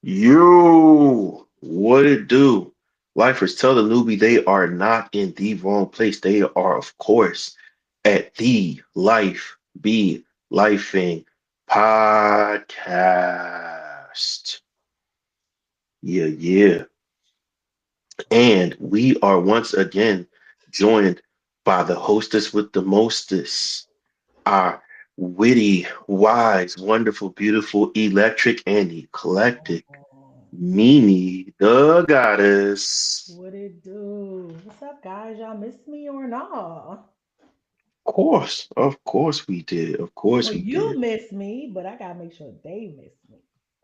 You, what it do? Lifers, tell the newbie they are not in the wrong place. They are, of course, at the Life Be Lifing podcast. Yeah, yeah. And we are once again joined by the hostess with the mostest, our witty, wise, wonderful, beautiful, electric, and eclectic Oh, Mimi the goddess. what it do? What's up, guys? Y'all miss me or not? Of course we did. Of course Well, we you did. miss me, but I gotta make sure they miss me.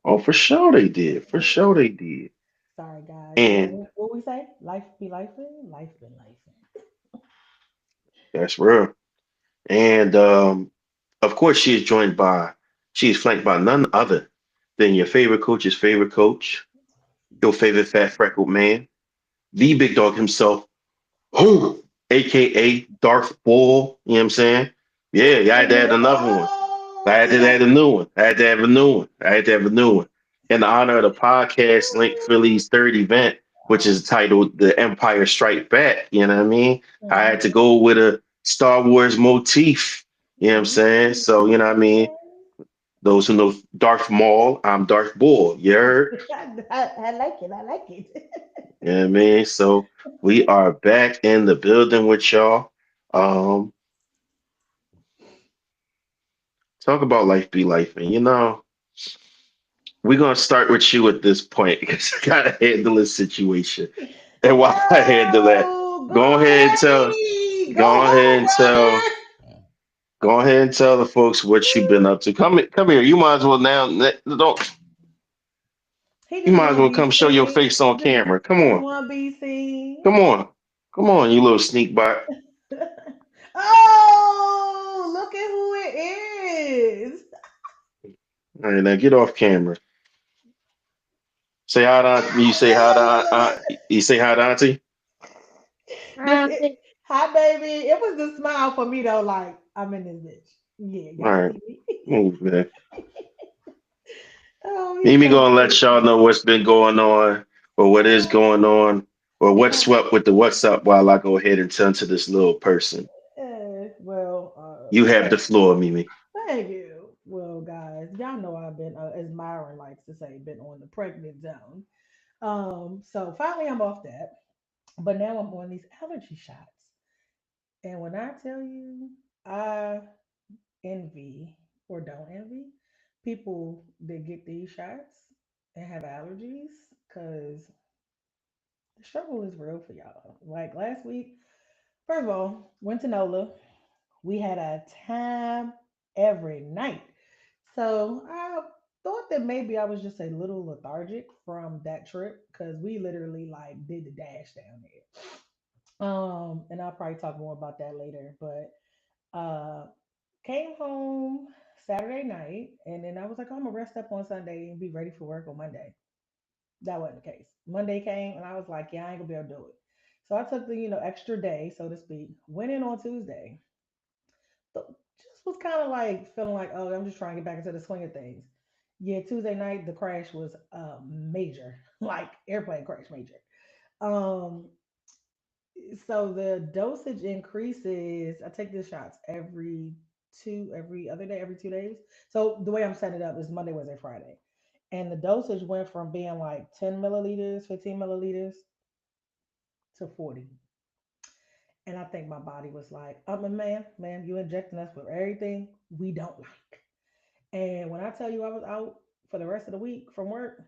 Oh, for sure they did. For sure they did. Sorry, guys. You know And what we say? Life be life, life been life. that's real. And of course she is flanked by none other than your favorite coach's favorite coach, your favorite fat freckled man, the big dog himself, who, aka Darth Ball. You know what I'm saying? Yeah, I had to add another one. I had to add a new one. I had to have a new one. I had to have a new one. In honor of the podcast Link Philly's third event, which is titled The Empire Strike Back, you know what I mean? I had to Mhm. go with a Star Wars motif. You know what I'm saying? Mhm. So, you know what I mean? Those who know Darth Maul, I'm Darth Bull. You heard? I like it. I like it. You know what I mean? So we are back in the building with y'all. Um, talk about life be life. And we're gonna start with you at this point because I gotta handle this situation. And while I handle that, Oh, go ahead and go tell, Eddie! Go go ahead home, and tell, brother! go ahead and tell the folks what you've been up to. Come here. You might as well now. Don't. He You just might as want to well be come show your seen. face on camera. Come Just on. want to be seen. Come on. Come on, you little sneak bot. Oh, look at who it is. All right, now get off camera. Say hi to you. Say hi to you. Say hi to auntie. This it, hi baby. It was the smile for me though. Like I'm in this bitch. Yeah, All y'all right, see me. move, man. Oh, he's Mimi so gonna let y'all cute. know what's been going on, or what is going Oh, on, or what swept with the what's up. While I go ahead and turn to this little person. well, You have the thank floor, Mimi. thank you. Well, guys, y'all know I've been, as Myron likes to say, been on the pregnant zone. So finally I'm off that, but now I'm on these allergy shots. And when I tell you, I envy or don't envy people that get these shots and have allergies because the struggle is real for y'all. Like last week, first of all, went to NOLA. We had a time every night. So I thought that maybe I was just a little lethargic from that trip because we literally like did the dash down there. And I'll probably talk more about that later. But came home Saturday night, and then I was like, "Oh, I'm gonna rest up on Sunday and be ready for work on Monday." That wasn't the case. Monday came, and I was like, "Yeah, I ain't gonna be able to do it." So I took the extra day, so to speak. Went in on Tuesday. Just was kind of like feeling like, oh, I'm just trying to get back into the swing of things. Yeah, Tuesday night the crash was major, like airplane crash major. Um, so the dosage increases. I take these shots every other day, every 2 days. So the way I'm setting it up is Monday, Wednesday, Friday. And the dosage went from being like 10 milliliters, 15 milliliters to 40. And I think my body was like, ma'am, you injecting us with everything we don't like. And when I tell you I was out for the rest of the week from work,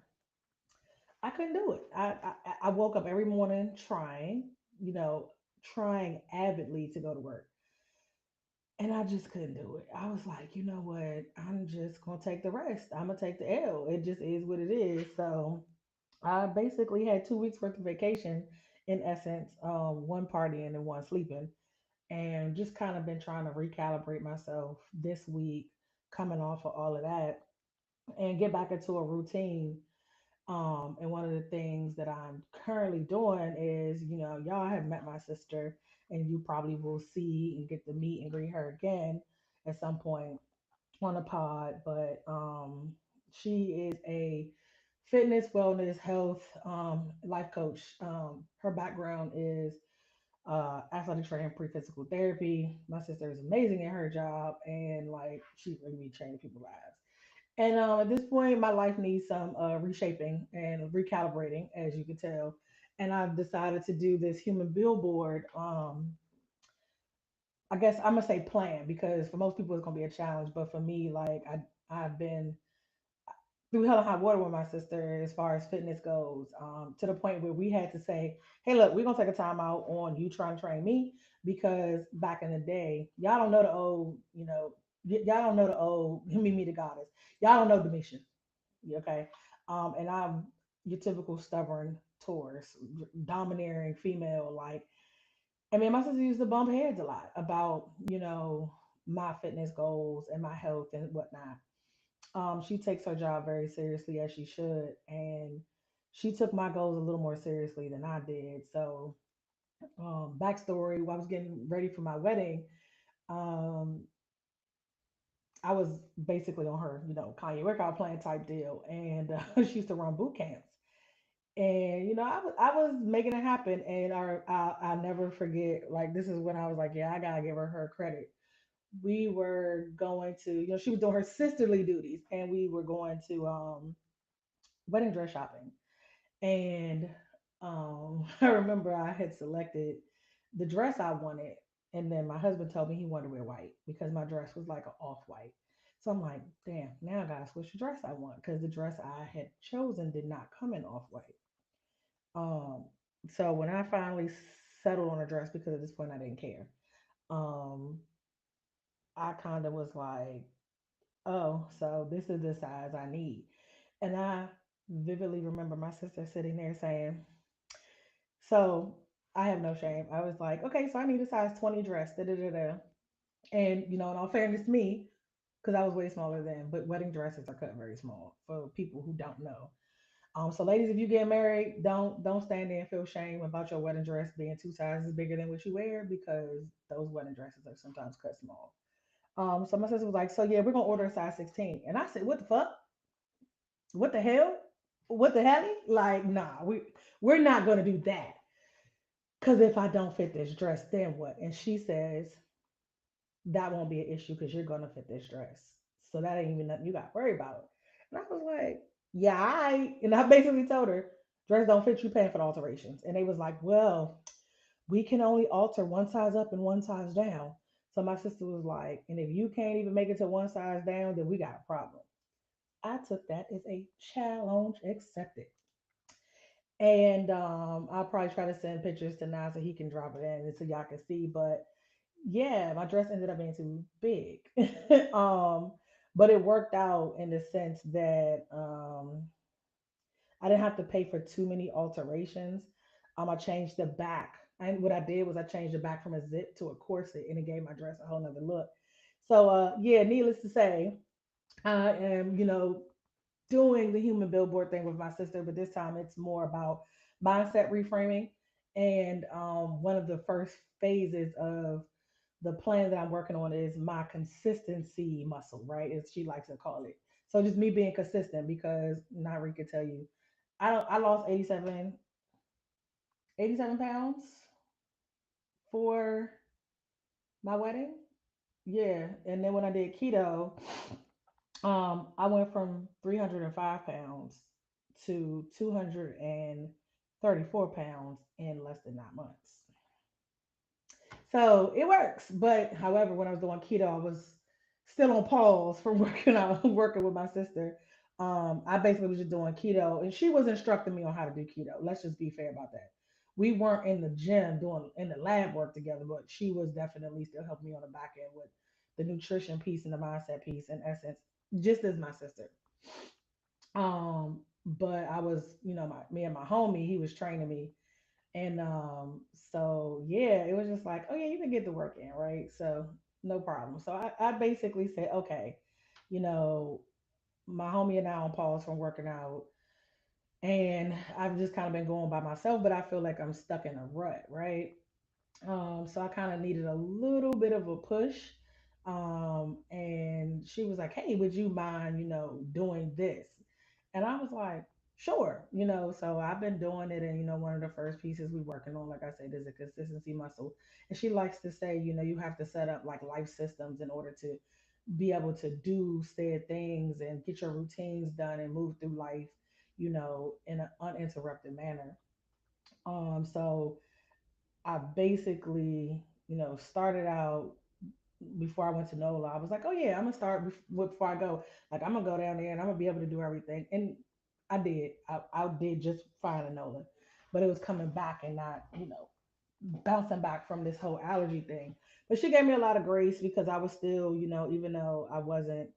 I couldn't do it. I woke up every morning you know, trying avidly to go to work. And I just couldn't do it. I was like, you know what? I'm just gonna take the rest. I'm gonna take the L. It just is what it is. So I basically had 2 weeks worth of vacation in essence, one partying and one sleeping, and just kind of been trying to recalibrate myself this week, coming off of all of that, and get back into a routine. And one of the things that I'm currently doing is, y'all have met my sister, and you probably will see and get to meet and greet her again at some point on a pod. But she is a fitness, wellness, health, life coach. Her background is athletic training, pre-physical therapy. My sister is amazing at her job, and like she's really be changing people's lives. And at this point, my life needs some reshaping and recalibrating, as you can tell. And I've decided to do this human billboard. I guess I'm gonna say plan because for most people it's gonna be a challenge, but for me, like I've been through hell and high water with my sister as far as fitness goes, to the point where we had to say, hey, look, we're gonna take a time out on you trying to train me because back in the day, y'all don't know the old, y'all don't know the old me the goddess. Y'all don't know Domitian, okay? And I'm your typical stubborn Taurus, domineering female. Like, I mean, my sister used to bump heads a lot about, my fitness goals and my health and whatnot. She takes her job very seriously as she should, and she took my goals a little more seriously than I did. So, backstory: while I was getting ready for my wedding, um, I was basically on her, Kanye workout plan type deal, and she used to run boot camps, and I was making it happen, and I never forget. Like this is when I was like, yeah, I gotta give her credit. We were going to, she was doing her sisterly duties, and we were going to wedding dress shopping. And I remember I had selected the dress I wanted, and then my husband told me he wanted to wear white because my dress was like an off white. So I'm like, damn, now I gotta switch the dress I want because the dress I had chosen did not come in off white. Um, so when I finally settled on a dress, because at this point I didn't care, um, I kind of was like, oh, so this is the size I need. And I vividly remember my sister sitting there saying, so I have no shame. I was like, okay, so I need a size 20 dress. Da, da, da, da. And, in all fairness, me, because I was way smaller then, but wedding dresses are cut very small for people who don't know. So ladies, if you get married, don't stand there and feel shame about your wedding dress being two sizes bigger than what you wear because those wedding dresses are sometimes cut small. So my sister was like, so yeah, we're gonna order a size 16. And I said, what the fuck? What the hell? What the hell? Like, nah, we're not gonna do that. Cause if I don't fit this dress, then what? And she says, that won't be an issue because you're gonna fit this dress. So that ain't even nothing you got to worry about. And I was like, yeah, and I basically told her, dress don't fit, you paying for the alterations. And they was like, well, we can only alter one size up and one size down. So my sister was like, and if you can't even make it to one size down, then we got a problem. I took that as a challenge accepted. And I'll probably try to send pictures to Nas so he can drop it in so y'all can see. But yeah, my dress ended up being too big. um, but it worked out in the sense that I didn't have to pay for too many alterations. I changed the back. And what I did was I changed the back from a zip to a corset, and it gave my dress a whole nother look. So yeah, needless to say, I am, doing the human billboard thing with my sister, but this time it's more about mindset reframing. And one of the first phases of the plan that I'm working on is my consistency muscle, right? As she likes to call it. So just me being consistent because Nari can tell you, I lost 87 pounds for my wedding. Yeah. And then when I did keto, I went from 305 pounds to 234 pounds in less than 9 months. So it works. But however, when I was doing keto, I was still on pause from working out, working with my sister. I basically was just doing keto, and she was instructing me on how to do keto. Let's just be fair about that. We weren't in the gym doing in the lab work together, but she was definitely still helping me on the back end with the nutrition piece and the mindset piece. In essence, just as my sister. But I was, me and my homie, he was training me. And so yeah, it was just like, oh yeah, you can get the work in, right? So no problem. So I basically said, okay, you know, my homie and I on pause from working out. And I've just kind of been going by myself, but I feel like I'm stuck in a rut, right? So I kind of needed a little bit of a push. And she was like, hey, would you mind, doing this? And I was like, Sure, so I've been doing it, and one of the first pieces we working on, like I said, is a consistency muscle. And she likes to say, you have to set up like life systems in order to be able to do said things and get your routines done and move through life, in an uninterrupted manner. So I basically, started out before I went to NOLA. I was like, oh yeah, I'm gonna start before I go. Like I'm gonna go down there and I'm gonna be able to do everything. And I did. I did just fine in NOLA, but it was coming back and not, bouncing back from this whole allergy thing. But she gave me a lot of grace because I was still, even though I wasn't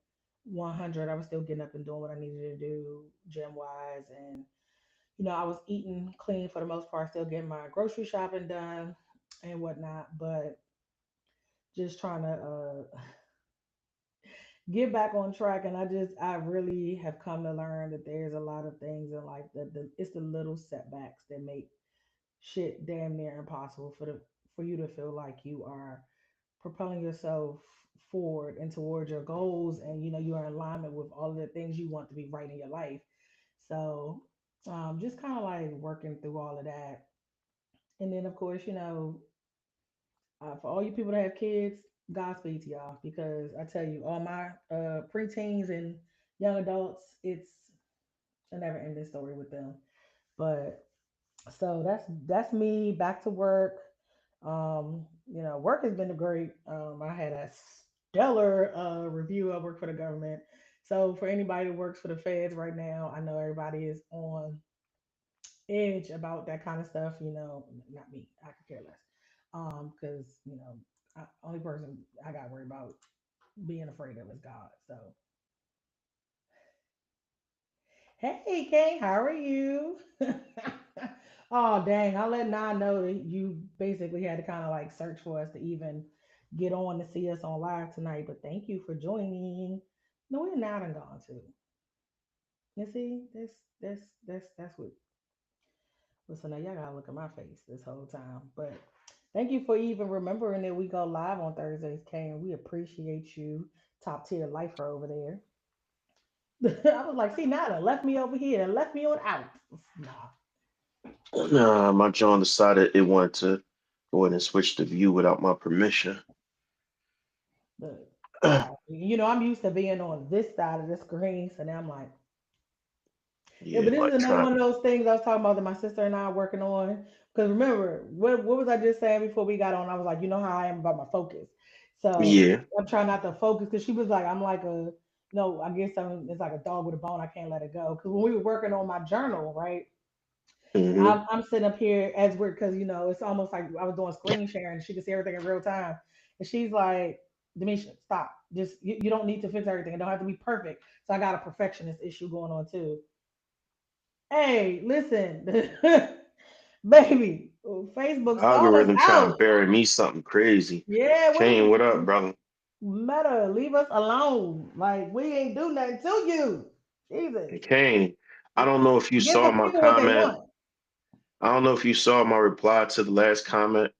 100, I was still getting up and doing what I needed to do gym wise, and I was eating clean for the most part, still getting my grocery shopping done and whatnot, but just trying to get back on track. And I really have come to learn that there's a lot of things in life that it's the little setbacks that make shit damn near impossible for you to feel like you are propelling yourself forward and towards your goals, and you are in alignment with all of the things you want to be right in your life. So just kind of like working through all of that. And then of course, for all you people that have kids, Godspeed to y'all, because I tell you, all my preteens and young adults, it's a never ending story with them. But so that's me back to work. Work has been great. I had a stellar review. I work for the government. So for anybody that works for the feds right now, I know everybody is on edge about that kind of stuff. Not me. I could care less. Because only person I got worried about being afraid of is God. So, hey, Kay, how are you? Oh, dang! I'll let Nah know that you basically had to kind of like search for us to even get on to see us on live tonight. But thank you for joining. No, we're not and gone too. You see, that's what. Listen, now y'all gotta look at my face this whole time. But thank you for even remembering that we go live on Thursdays, Kay, and we appreciate you, top tier lifer over there. I was like, see, Nada left me over here and left me on out. Nah, My John decided it wanted to go ahead and switch the view without my permission. but I'm used to being on this side of the screen, so now I'm like, yeah, Yeah, but this is another electronic. one of those things I was talking about that my sister and I are working on. Because remember, what was I just saying before we got on? I was like, you know how I am about my focus. So Yeah. I'm trying not to focus because she was like, I'm like I guess it's like a dog with a bone. I can't let it go. Because when we were working on my journal, right? Hmm. I'm sitting up here as we're because it's almost like I was doing screen sharing and she could see everything in real time. And she's like, Demisha, stop. Just you don't need to fix everything. It don't have to be perfect. So I got a perfectionist issue going on too. Hey, listen, baby, Facebook stalled us Algorithm trying to out. bury me something crazy. Yeah, what Kane, is what up, brother? Meta? Leave us alone. Like we ain't do nothing to you. Jesus, Hey, Kane, I don't know if you give saw the my people what they comment. want. I don't know if you saw my reply to the last comment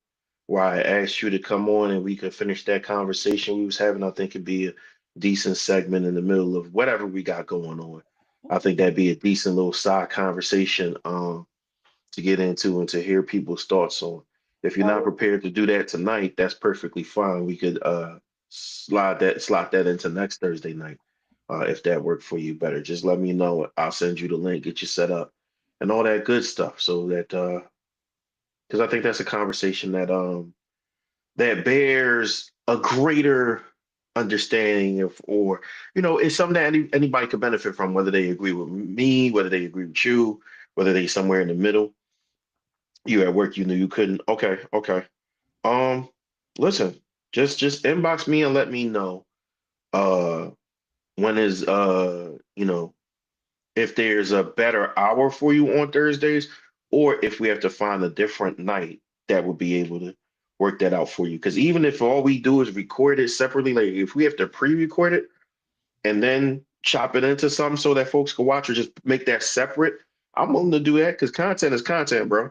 where I asked you to come on and we could finish that conversation we was having. I think it'd be a decent segment in the middle of whatever we got going on. I think Mm, that'd be a decent little side conversation to get into and to hear people's thoughts on. If you're not oh, prepared to do that tonight, that's perfectly fine. We could slot that into next Thursday night. If that worked for you better, just let me know. I'll send you the link, get you set up, and all that good stuff. So that because I think that's a conversation that bears a greater understanding of, or it's something that anybody could benefit from, whether they agree with me, whether they agree with you, whether they somewhere in the middle. You at work, you knew you couldn't. Okay, okay. Um, Listen, just inbox me and let me know uh when is if there's a better hour for you on Thursdays, or if we have to find a different night that will be able to work that out for you. Because even if all we do is record it separately, like if we have to pre-record it and then chop it into something so that folks can watch, or just make that separate, I'm willing to do that because content is content, bro.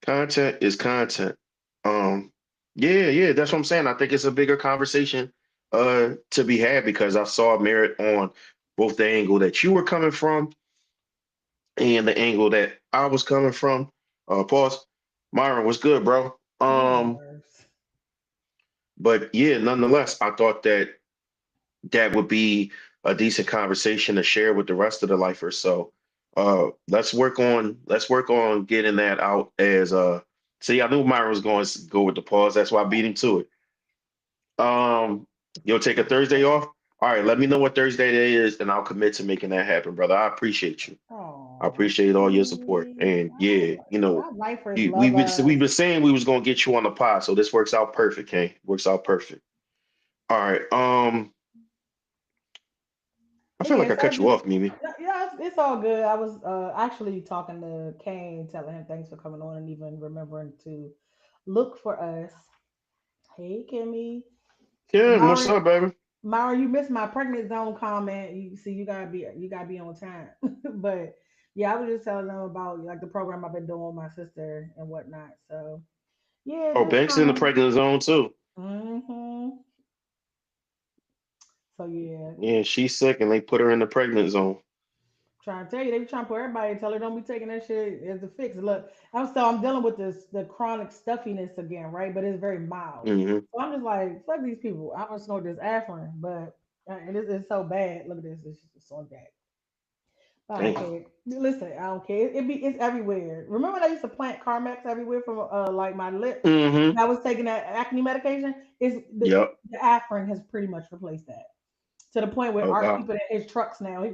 Content is content. Um, yeah, yeah, that's what I'm saying. I think it's a bigger conversation to be had because I saw merit on both the angle that you were coming from and the angle that I was coming from. Pause. Myron was good, bro. You're the worst. But yeah, nonetheless, I thought that that would be a decent conversation to share with the rest of the lifers. So let's work on getting that out as see, I knew Myron was going to go with the pause. That's why I beat him to it. You'll take a Thursday off. All right, let me know what Thursday it is, and I'll commit to making that happen, brother. I appreciate you. I Oh, appreciate all your support. see, And yeah, our lifers you, love we've us. been saying we was gonna get you on the pod, so this works out perfect, Kane. Works out perfect. All right. I But feel like yeah, I so I cut you just, off, Mimi. yeah, it's all good. I was actually talking to Kane, telling him thanks for coming on and even remembering to look for us. Hey, Kimmy. And Yeah, what's up, baby? Myra, you missed my pregnant zone comment. You see, you gotta be on time. But yeah, I was just telling them about like the program I've been doing with my sister and whatnot. So yeah, Oh, just Banks kind in the of. pregnant zone too. So yeah, Yeah, she's sick, and they put her in the pregnant zone. trying to tell you, they be trying to put everybody. Tell her don't be taking that shit as a fix. Look, I'm dealing with the chronic stuffiness again, right? But it's very mild. Hmm. So I'm just like, fuck these people. I'm gonna snort this Afrin, but and it's so bad. Look at this. It's so bad. I don't Dang. care. Listen, I don't care. It's everywhere. Remember when I used to plant Carmex everywhere from like my lips? Hmm. And I was taking that acne medication. Is Yep. the Afrin has pretty much replaced that to the point where Oh Art wow. keep it in his trucks now. He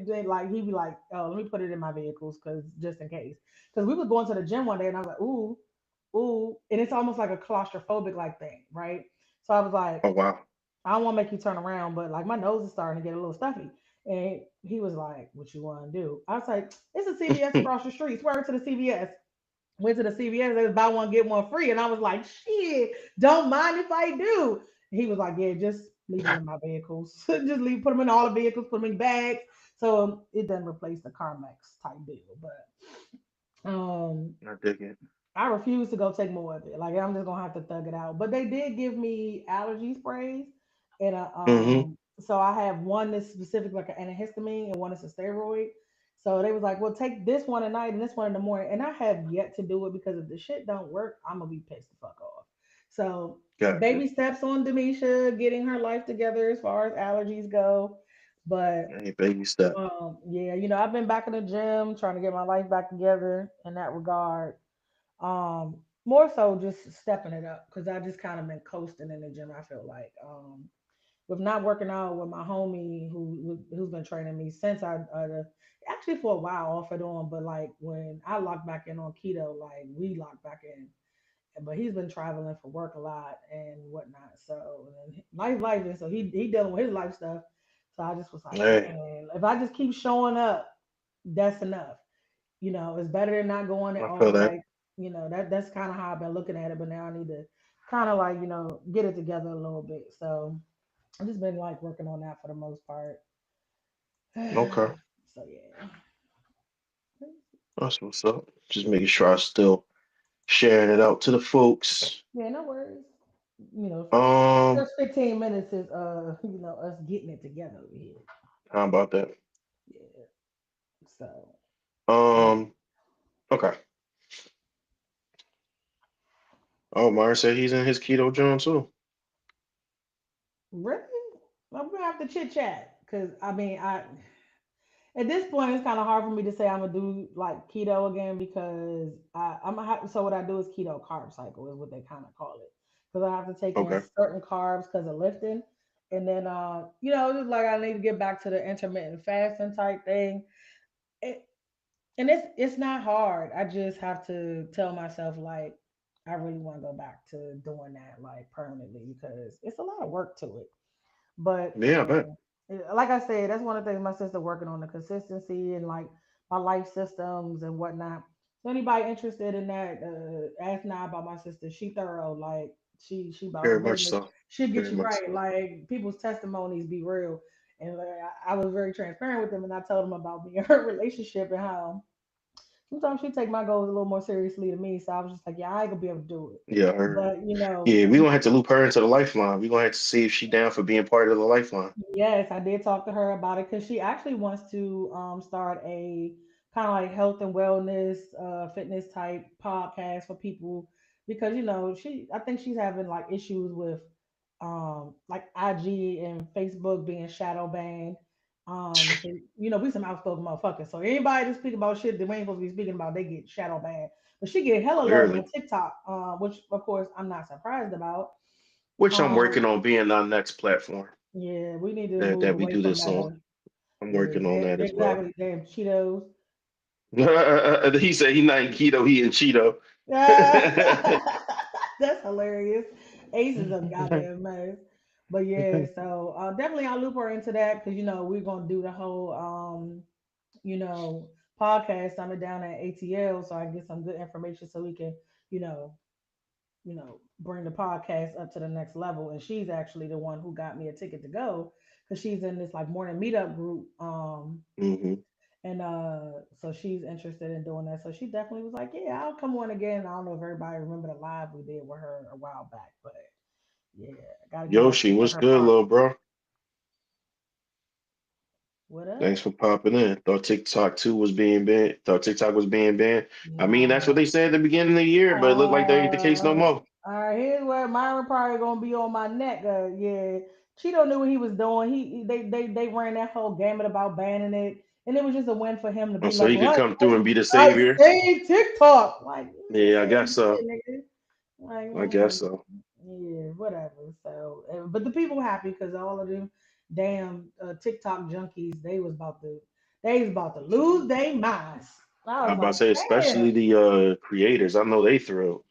be like, oh, let me put it in my vehicles because just in case. Because we was going to the gym one day and I was like, ooh, ooh, and it's almost like a claustrophobic like thing, right? So I was like, Oh wow. I don't want to make you turn around, but like my nose is starting to get a little stuffy. And he was like, what you want to do? I was like, it's a CVS across the street. Swear to the CVS. Went to the CVS. They was buy one get one free, and I was like, shit, don't mind if I do. He was like, yeah, just leave them in my vehicles. Just leave, put them in all the vehicles, put them in bags. So it doesn't replace the CarMax type deal, but I dig it. I refuse to go take more of it. Like I'm just gonna have to thug it out. But they did give me allergy sprays, and Hmm. so I have one that's specific like an antihistamine and one is a steroid. So they was like, well, take this one at night and this one in the morning. And I have yet to do it because if the shit don't work, I'm gonna be pissed the fuck off. So Gotcha. baby steps on Demisha getting her life together as far as allergies go. But Hey, baby step. yeah, I've been back in the gym trying to get my life back together in that regard. More so just stepping it up because I just kind of been coasting in the gym. I feel like with not working out with my homie who's been training me since I actually for a while off and on, but like when I locked back in on keto, like we locked back in. But he's been traveling for work a lot and whatnot. So and life, and so he dealing with his life stuff. So I just was like, Hey, man, if I just keep showing up, that's enough. It's better than not going at I feel all. that. Like, that's kind of how I've been looking at it. But now I need to kind of like, get it together a little bit. So I've just been like working on that for the most part. Okay. So yeah. That's what's up. Just making sure I still sharing it out to the folks. Yeah, no worries. First Um, first 15 minutes is us getting it together over here. how about that? Yeah. So yeah. Um, okay. Oh, Myron said he's in his keto joint too. Really? I'm gonna have to chit chat. Cause I mean at this point, it's kind of hard for me to say I'm gonna do like keto again because so what I do is keto carb cycle is what they kind of call it because I have to take in Okay. certain carbs because of lifting, and then just like I need to get back to the intermittent fasting type thing. It, and it's not hard. I just have to tell myself like I really want to go back to doing that like permanently because it's a lot of work to it. But Yeah, I bet. like I said, that's one of the things my sister working on the consistency and like my life systems and whatnot. So anybody interested in that, ask now about my sister. She thorough, like she about her Very much business. so. She'll get Very you much right. so. Like people's testimonies be real. And like, I was very transparent with them, and I told them about me and her relationship and how sometimes she take my goals a little more seriously than me. So I was just like, yeah, I ain't gonna be able to do it. Yeah, I heard. But Yeah, we gonna have to loop her into the lifeline. We gonna have to see if she down for being part of the lifeline. yes, I did talk to her about it because she actually wants to start a kind of like health and wellness, fitness type podcast for people because I think she's having like issues with like IG and Facebook being shadow banned. So, we some outspoken motherfuckers. So anybody that speak about shit that we ain't supposed to be speaking about, they get shadow banned. But she get hella love on Clearly, TikTok, which of course I'm not surprised about. which I'm Um, working on being on next platform yeah, we need to that move we away do from this on. Meta. I'm Yeah, working on that as well. exactly. Damn Cheetos. He said he not in keto, he in Cheeto. Ah, that's hilarious. Ace is a goddamn mess. But yeah, so definitely I'll loop her into that because we're gonna do the whole you know podcast summit down at ATL, so I can get some good information so we can you know bring the podcast up to the next level. And she's actually the one who got me a ticket to go because she's in this like morning meetup group. Hmm. And so she's interested in doing that. So she definitely was like, "Yeah, I'll come on again." I don't know if everybody remember the live we did with her a while back, but yeah, I gotta give her Yoshi, credit what's her good, part. little bro? What Thanks up? for popping in. Thought TikTok too was being banned. Thought TikTok was being banned. I mean, that's what Nah. they said at the beginning of the year, but it looked like that ain't the case no more. All right, here's where Myron probably gonna be on my neck. Yeah, Cheeto knew what he was doing. They ran that whole gamut about banning it, and it was just a win for him to Oh, be so like, he could "Well, come through and be the I savior. saved TikTok." Like, you ain't Yeah, I guess saying so. shit, nigga. Like, I guess so. yeah, whatever. So, but the people happy because all of them damn TikTok junkies, they was about to lose their minds. I I'm was about to like, say, damn. especially the creators. I know they thrilled.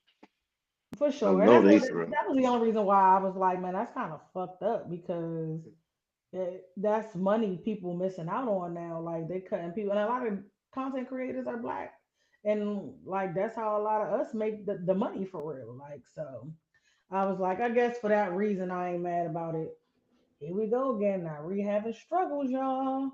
For I sure. And know that's they what thrilled. that was the only reason why I was like, man, that's kind of fucked up because that's money people missing out on now. Like they cutting people, and a lot of content creators are black, and like that's how a lot of us make the money for real. Like so, I was like, I guess for that reason, I ain't mad about it. Here we go again now, rehabbing struggles, y'all.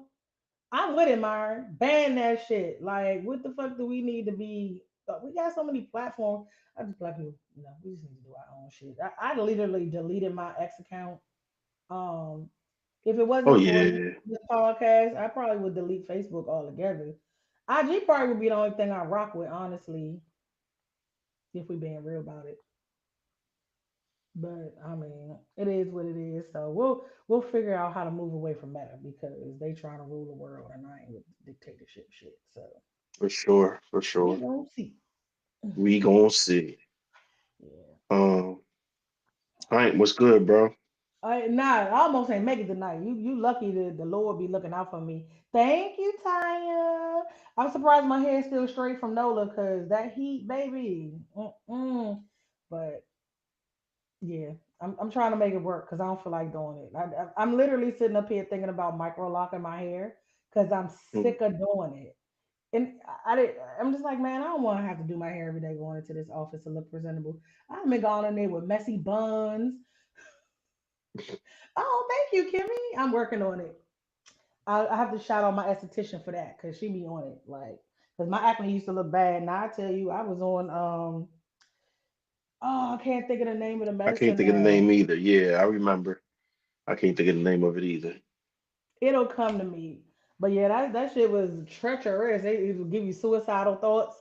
I'm with it, Myron. Ban that shit. Like, what the fuck do we need to be? We got so many platforms. I just black people, we just need to do our own shit. I literally deleted my ex account. Um, if it Oh wasn't for yeah. this podcast, I probably would delete Facebook altogether. IG probably would be the only thing I rock with, honestly, if we being real about it. But I mean, it is what it is. So we'll figure out how to move away from Meta because they trying to rule the world and I ain't with dictatorship shit. So For sure. For we sure. gonna see. We gonna see. Yeah. Um, all right, what's good, bro? I almost ain't make it tonight. You lucky the Lord be looking out for me. Thank you, Tanya. I'm surprised my hair's still straight from Nola because that heat, baby. Mm-mm. But yeah, I'm trying to make it work because I don't feel like doing it. I'm literally sitting up here thinking about micro locking my hair because I'm Mm. sick of doing it. And I'm just like, man, I don't want to have to do my hair every day going into this office to look presentable. I've been going in there with messy buns. Oh, thank you, Kimmy. I'm working on it. I have to shout out my esthetician for that because she be on it. Like, because my acne used to look bad. Now I tell you, I was on oh, I can't think of the name of the I can't medicine think of the now. name either. Yeah, I remember. I can't think of the name of it either. It'll come to me. But yeah, that shit was treacherous. It would give you suicidal thoughts.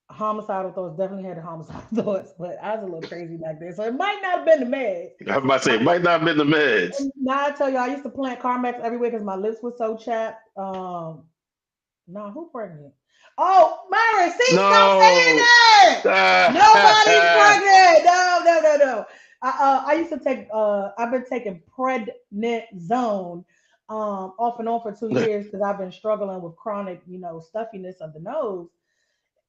Homicidal thoughts, definitely had the homicidal thoughts, but I was a little crazy back then. So it might not have been the meds. I was about to say, My, it might not have been the meds. now I tell you, I used to plant Carmex everywhere because my lips were so chapped. No, who pregnant? Oh, Myra, see, stop saying No. that. Nobody's I pregnant. No, no, no, no. I used to take. I've been taking prednisone, off and on for 2 years because I've been struggling with chronic, stuffiness of the nose,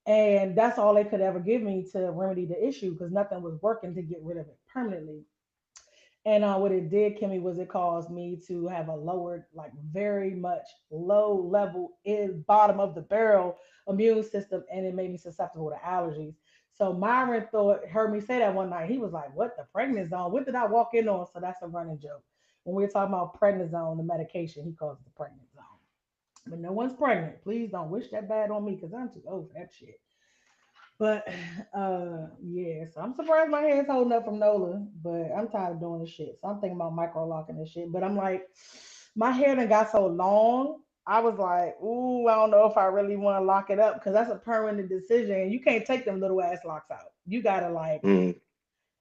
and that's all they could ever give me to remedy the issue because nothing was working to get rid of it permanently. And what it did, Kimmy, was it caused me to have a lowered, like very much low level in bottom of the barrel immune system, and it made me susceptible to allergies. So Myron heard me say that one night. He was like, "What the prednisone? What did I walk in on?" So that's a running joke. When we were talking about prednisone, the medication, he calls it the prednisone. But no one's pregnant. Please don't wish that bad on me because I'm too old for that shit. But yeah, so I'm surprised my hair's holding up from Nola, but I'm tired of doing this shit. So I'm thinking about micro locking this shit. But I'm like, my hair done got so long. I was like, ooh, I don't know if I really want to lock it up because that's a permanent decision. You can't take them little ass locks out. You gotta like, Mm,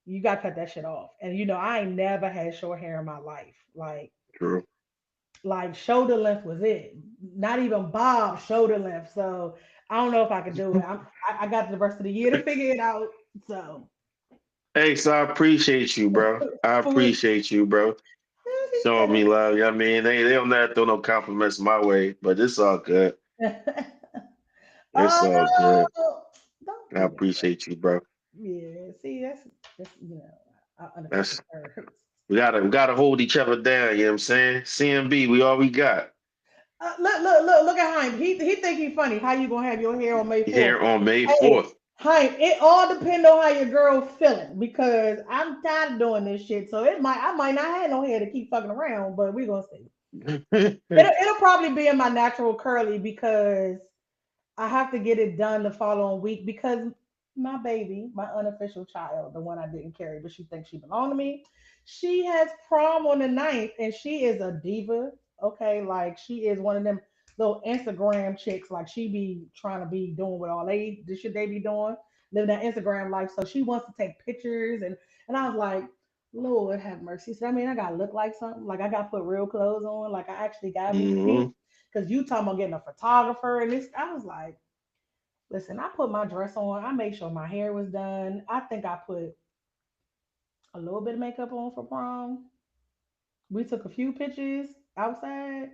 you gotta cut that shit off. And you know, I ain't never had short hair in my life. true. Like shoulder length was it. Not even bob shoulder length. So I don't know if I could do it. I got the rest of the year to figure it out. So Hey, so I appreciate you, bro. I for appreciate you, bro. Showing me love. You know what I mean? They don't never throw no compliments my way, but it's all good. It's oh all good. no, don't I do that. appreciate you, bro. Yeah, see, that's unofficial That's terms. we gotta hold each other down, you know what I'm saying? CMB, we all we got. Look at Heim. He think he funny. How you gonna have your hair on May 4th? Here on May Hey, 4th. Heim, it all depends on how your girl feeling because I'm tired of doing this shit. So I might not have no hair to keep fucking around, but we gonna see. It'll probably be in my natural curly because I have to get it done the following week because my baby, my unofficial child, the one I didn't carry, but she thinks she belonged to me, she has prom on the 9th and she is a diva. Okay, like she is one of them little Instagram chicks. Like she be trying to be doing what all the shit they be doing, living that Instagram life. So she wants to take pictures and I was like, Lord have mercy. So I mean I gotta look like something. Like I gotta put real clothes on. Like I actually gotta be cute. Hmm. Cause you talking about getting a photographer and this, I was like, listen, I put my dress on. I made sure my hair was done. I think I put a little bit of makeup on for prom. We took a few pictures outside.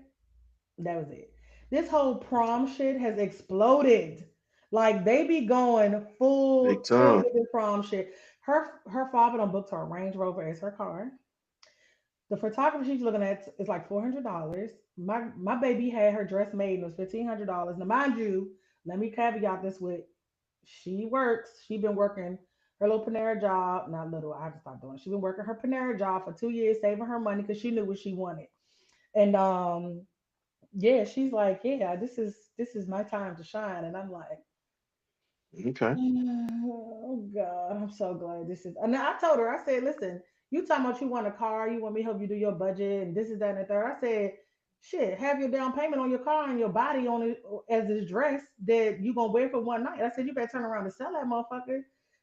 That was it. This whole prom shit has exploded. Like they be going Big full time. with the prom shit. Her father done booked her a Range Rover as her car. The photographer she's looking at is like $400. My baby had her dress made and it was $1,500. Now mind you, let me caveat this with she works. She been working her little Panera job. Not little. I have to stop doing it. She been working her Panera job for 2 years, saving her money because she knew what she wanted. And yeah, she's like, yeah, this is my time to shine. And I'm like, Okay. oh God, I'm so glad this is. And I told her, I said, listen, you talking about you want a car, you want me to help you do your budget, and this is that and the third. I said, shit, have your down payment on your car and your body on it as this dress that you gonna wear for one night. I said, you better turn around and sell that motherfucker.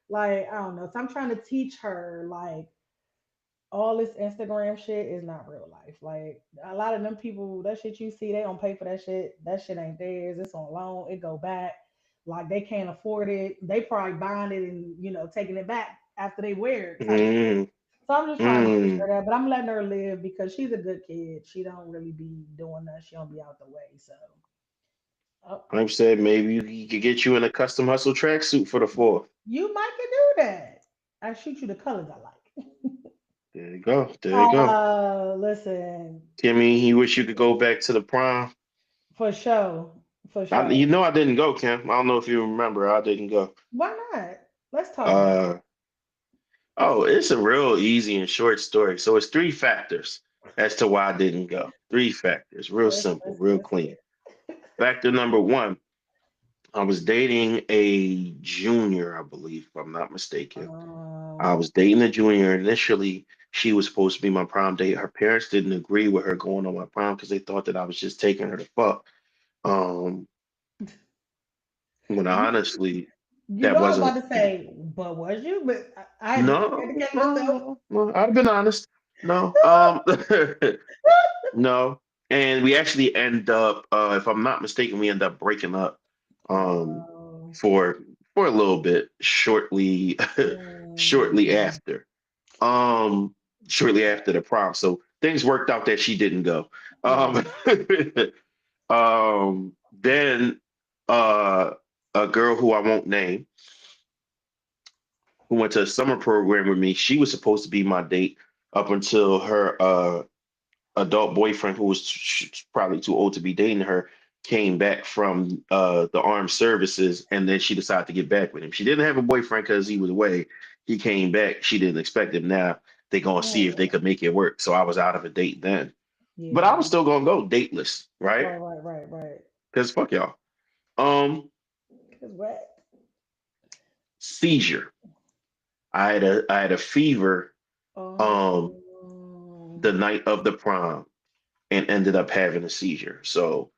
Like, I don't know. So I'm trying to teach her like all this Instagram shit is not real life. Like a lot of them people, that shit you see, they don't pay for that shit. That shit ain't theirs. It's on loan. It go back. Like they can't afford it. They probably buying it and taking it back after they wear it type shit. Mm, So I'm just trying to teach mm. her that, but I'm letting her live because she's a good kid. She don't really be doing that. She don't be out the way. So oh, Like I said, maybe you could get you in a custom hustle tracksuit for the 4th. you might can do that. I shoot you the colors I like. There you go. There you go. Listen, Kimmy, you wish you could go back to the prom. for sure, for sure. I didn't go, Kim. I don't know if you remember. I didn't go. Why not? Let's talk about it. Uh, oh, it's a real easy and short story. So it's three factors as to why I didn't go. Three factors. Real Let's simple, let's real let's hear clean. Factor number one, I was dating a junior, I believe, if I'm not it. mistaken. I was dating a junior. Initially, she was supposed to be my prom date. Her parents didn't agree with her going on my prom because they thought that I was just taking her to fuck. Um, when you honestly, you that know I'm wasn't. about to say, but was you? But I had to No, educate myself. no, no. I've been honest. No, no. And we actually end up, if I'm not mistaken, we end up breaking up um, Oh, for a little bit shortly, shortly mm, after. Um, Shortly after the prom. So things worked out that she didn't go. yeah. Um, then uh, a girl who I won't name, who went to a summer program with me, she was supposed to be my date up until her adult boyfriend, who was probably too old to be dating her, came back from the armed services, and then she decided to get back with him. She didn't have a boyfriend because he was away. He came back. She didn't expect him. Now they gonna see if they Oh, could make it work. So I was out of a date then, but I yeah. was still gonna go dateless, right? Right. Because fuck y'all. Um, Cause what? Seizure. I had a fever Oh, um the night of the prom and ended up having a seizure. So.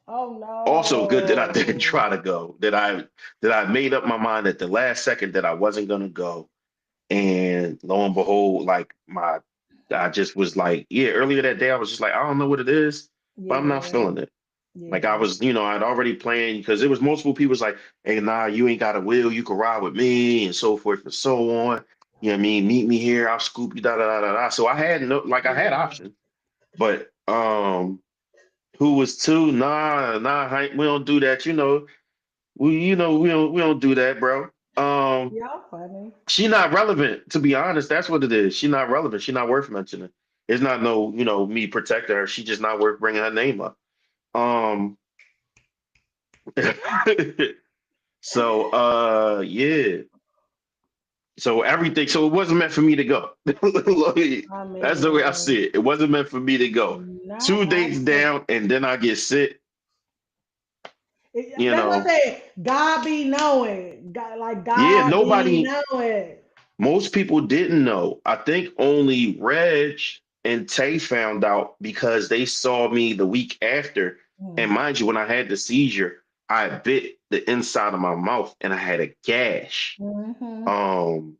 Oh Also good that I didn't no. try to go. That I made up my mind at the last second that I wasn't gonna go. And lo and behold, I just was like, yeah, earlier that day I was just like, I don't know what it is, but I'm not Yeah. feeling it. Like I Yeah. was, I'd already planned because there was multiple people was like, hey, nah, you ain't got a wheel, you can ride with me and so forth and so on. You know what I mean? Meet me here, I'll scoop you, da da da da da. So I had no like I had Yeah. options. But who was two? Nah, nah, Hank, we don't do that. We don't do that, bro. Y'all funny. She not relevant, to be honest. That's what it is. She not relevant. She not worth mentioning. It's not no, me protecting her. She just not worth bringing her name up. Um, so yeah. So everything. So it wasn't meant for me to go. I That's the way I mean, see it. It wasn't meant for me to go. not Two dates actually. down, and then I get sick. You That's what I know, said. God be knowing. God, like yeah. God be Nobody. knowing. Most people didn't know. I think only Reg and Tay found out because they saw me the week after. And Mm-hmm. mind you, when I had the seizure, I bit the inside of my mouth and I had a gash. Mm-hmm. Um,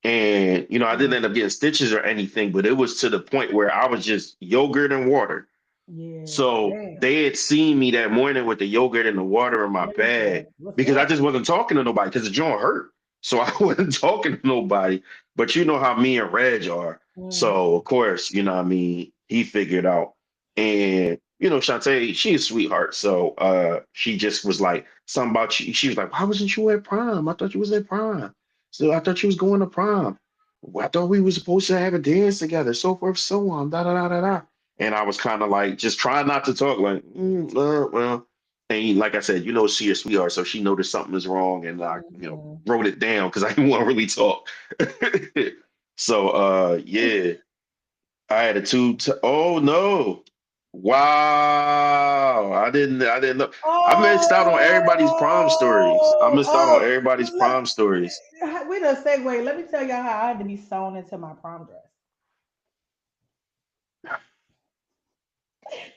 and I didn't end up getting stitches or anything, but it was to the point where I was just yogurt and water. Yeah. So Damn. they had seen me that morning with the yogurt and the water in my They said, bag "What's because I up?" just wasn't talking to nobody because the joint hurt. So I wasn't talking to nobody. But you know how me and Reg are. Mm. So of course, you know what I mean, he figured out. And Shantae, she's a sweetheart. So she just was like, something about you. She was like, why wasn't you at prom? I thought you was at prom. So I thought you was going to prom. Well, I thought we were supposed to have a dance together, so forth, so on, da da da da da. And I was kind of like just trying not to talk, like, well. And like I said, she a sweetheart, so she noticed something is wrong, and I, Mm-hmm. wrote it down because I didn't want to really talk. So, yeah, I had a two. Oh no! Wow, I didn't know. I missed out on everybody's prom stories. I Oh, missed out on everybody's prom let, stories. we done segue. Let me tell y'all how I had to be sewn into my prom dress.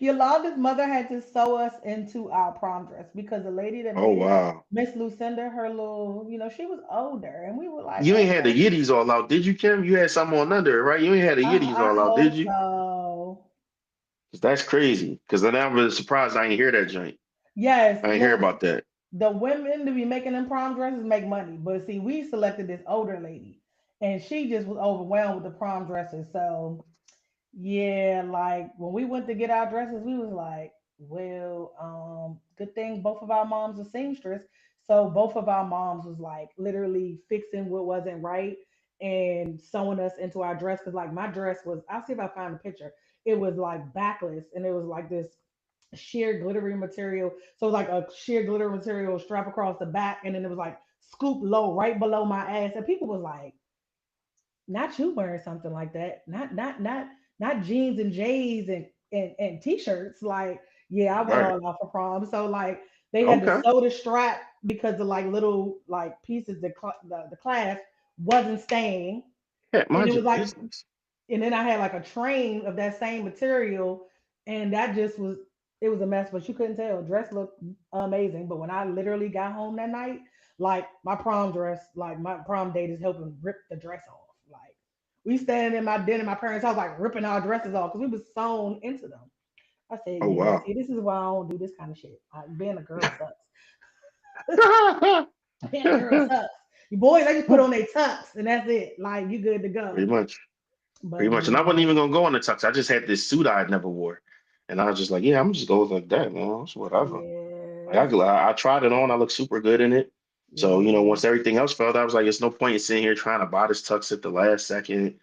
Yolanda's mother had to sew us into our prom dress because the lady that Oh made it, wow, Miss Lucinda, her little, she was older, and we were like, you ain't had the okay, Yiddies all out, did you, Kim? You had something on under it, right? You ain't had the Yiddies I all out, did hope you? so. 'Cause that's crazy. Because then I'm really surprised I ain't hear that joint. Yes, I ain't hear look, about that. the women to be making them prom dresses make money, but see, we selected this older lady, and she just was overwhelmed with the prom dresses. So yeah, like when we went to get our dresses, we was like, well, good thing both of our moms are seamstress. So both of our moms was like literally fixing what wasn't right and sewing us into our dress. Cause like my dress was, I'll see if I find a picture. It was like backless and it was like this sheer glittery material. So it was like a sheer glitter material strap across the back, and then it was like scoop low right below my ass. And people was like, not you wearing something like that. Not jeans and J's and t-shirts. Like, yeah, I went Right. all out for prom. So like they had to Okay. sew the strap because the like little like pieces the clasp wasn't staying. Yeah, And it mind was your like, business. and then I had like a train of that same material, and that just was, it was a mess, but you couldn't tell. Dress looked amazing, but when I literally got home that night, like my prom dress, like my prom date is helping rip the dress off. Like we standing in my den in my parents' house, like ripping our dresses off because we was sewn into them. I said, Oh yeah, wow. see, this is why I don't do this kind of shit. Like, being a girl sucks. Being a girl sucks. You boys, they just put on their tux and that's it. Like you good to Pretty go. much. Pretty But much. And I wasn't yeah, even gonna go in the tux. I just had this suit I had never wore. And I was just like, yeah, I'm just going like that, man. It's whatever. Like yeah, I tried it on. I looked super good in it. So, yeah. once everything else fell out, I was like, it's no point in sitting here trying to buy this tux at the last second,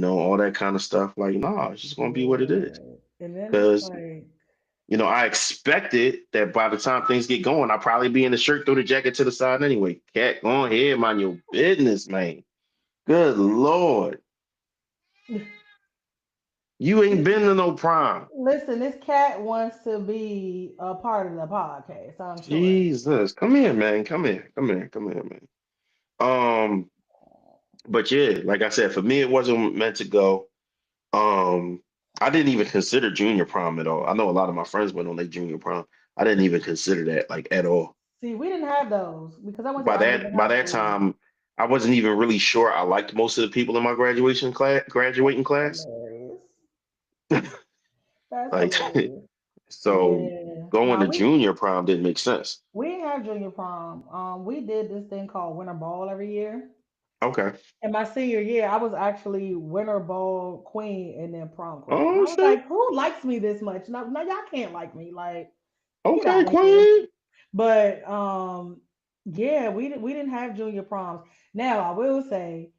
all that kind of stuff. Like, no, it's just gonna be what it is. Yeah. And then it's Because, like, I expected that by the time things get going, I'll probably be in the shirt, throw the jacket to the side anyway. Cat, go ahead, mind your business, man. Good Lord. You ain't been to no prom. listen, this cat wants to be a part of the podcast, I'm sure. Jesus. Come here, man. Come here. Come here. Come here, man. Um, but yeah, like I said, for me, it wasn't meant to go. Um, I didn't even consider junior prom at all. I know a lot of my friends went on their junior prom. I didn't even consider that like at all. See, we didn't have those because I went to By academic by high that school. time, I wasn't even really sure I liked most of the people in my graduating class. Hilarious. That's Like, hilarious. so Yeah. going Now to junior prom didn't make sense. we didn't have junior prom. We did this thing called winter ball every year. Okay. In my senior year, I was actually winter ball queen and then prom queen. And Oh I was shit. like, who likes me this much? No, no, y'all can't like me. Like, get Okay, out of here. Queen. But yeah, we didn't have junior proms. Now I will say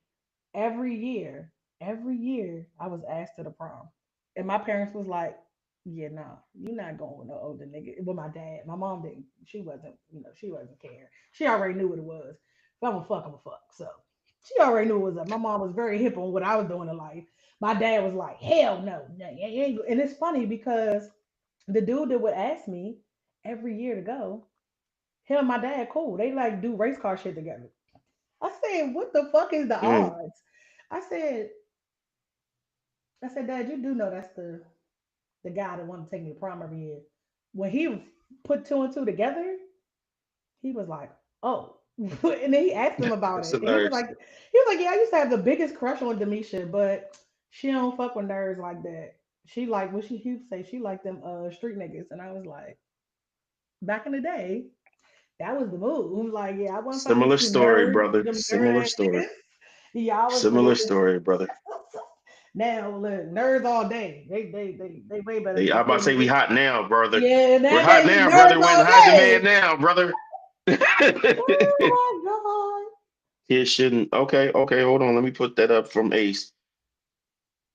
every year, every year I was asked to the prom. And my parents was like, yeah, nah, you're not going with no older nigga. With my dad. My mom didn't, she wasn't, she wasn't caring. She already knew what it was. If I'm a fuck, I'm a fuck. So she already knew what was up. My mom was very hip on what I was doing in life. My dad was like, hell no. No, you ain't and it's funny because the dude that would ask me every year to go, him and my dad cool. They like do race car shit together. I said, what the fuck is the Mm, odds? I said, Dad, you do know that's the guy that wanted to take me to prom every year. When he put two and two together, he was like, oh. And then he asked him about that's it. And hilarious. he was like, yeah, I used to have the biggest crush on Demisha, but she don't fuck with nerds like that. She like what he would say she liked them street niggas. And I was like, back in the day, that was the move. Like, yeah, I wasn't finding Similar some story, nerds, brother. them nerd Similar ass story. niggas. Y'all was Similar saying story, brother. now look, nerds all day. They way better Hey, than I'm the about to street say we niggas. hot now, brother. Yeah, We're hot nowadays it's now, brother. nerds We're in all high day. demand now, brother. Oh Kids shouldn't. Okay, okay, hold on. Let me put that up from Ace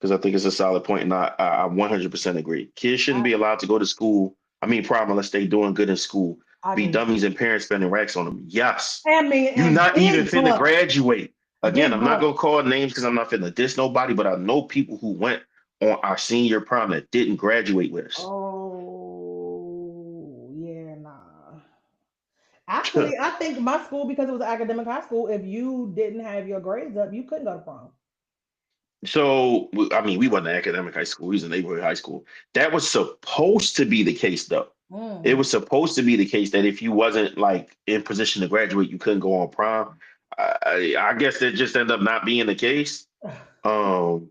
because I think it's a solid point, and I 100% agree. Kids my shouldn't god. be allowed to go to school. I mean, problem unless they doing good in school. I Be agree. dummies and parents spending racks on them. Yes, I mean, you and not even big finna bucks. graduate. Again, Big I'm not bucks. gonna call names because I'm not finna diss nobody, but I know people who went on our senior prom that didn't graduate with us. Oh yeah, nah. Actually, I think my school, because it was an academic high school, if you didn't have your grades up, you couldn't go to prom. So, I mean, we wasn't an academic high school. We was a neighborhood high school. That was supposed to be the case, though. It Mm. was supposed to be the case that if you wasn't like in position to graduate, you couldn't go on prom. I guess that just ended up not being the case. Um,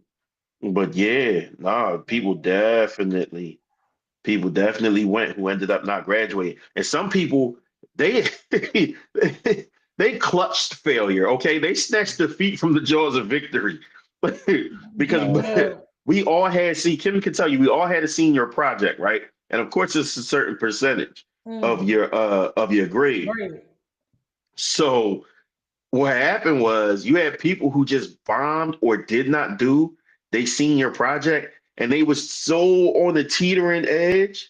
but yeah, nah, people definitely went who ended up not graduating, and some people they they clutched failure. Okay, they snatched defeat from the jaws of victory because Damn. we all had. See, Kim can tell you, we all had a senior project, right? And of course, it's a certain percentage Mm. of your grade. Great. So what happened was you had people who just bombed or did not do they senior project, and they was so on the teetering edge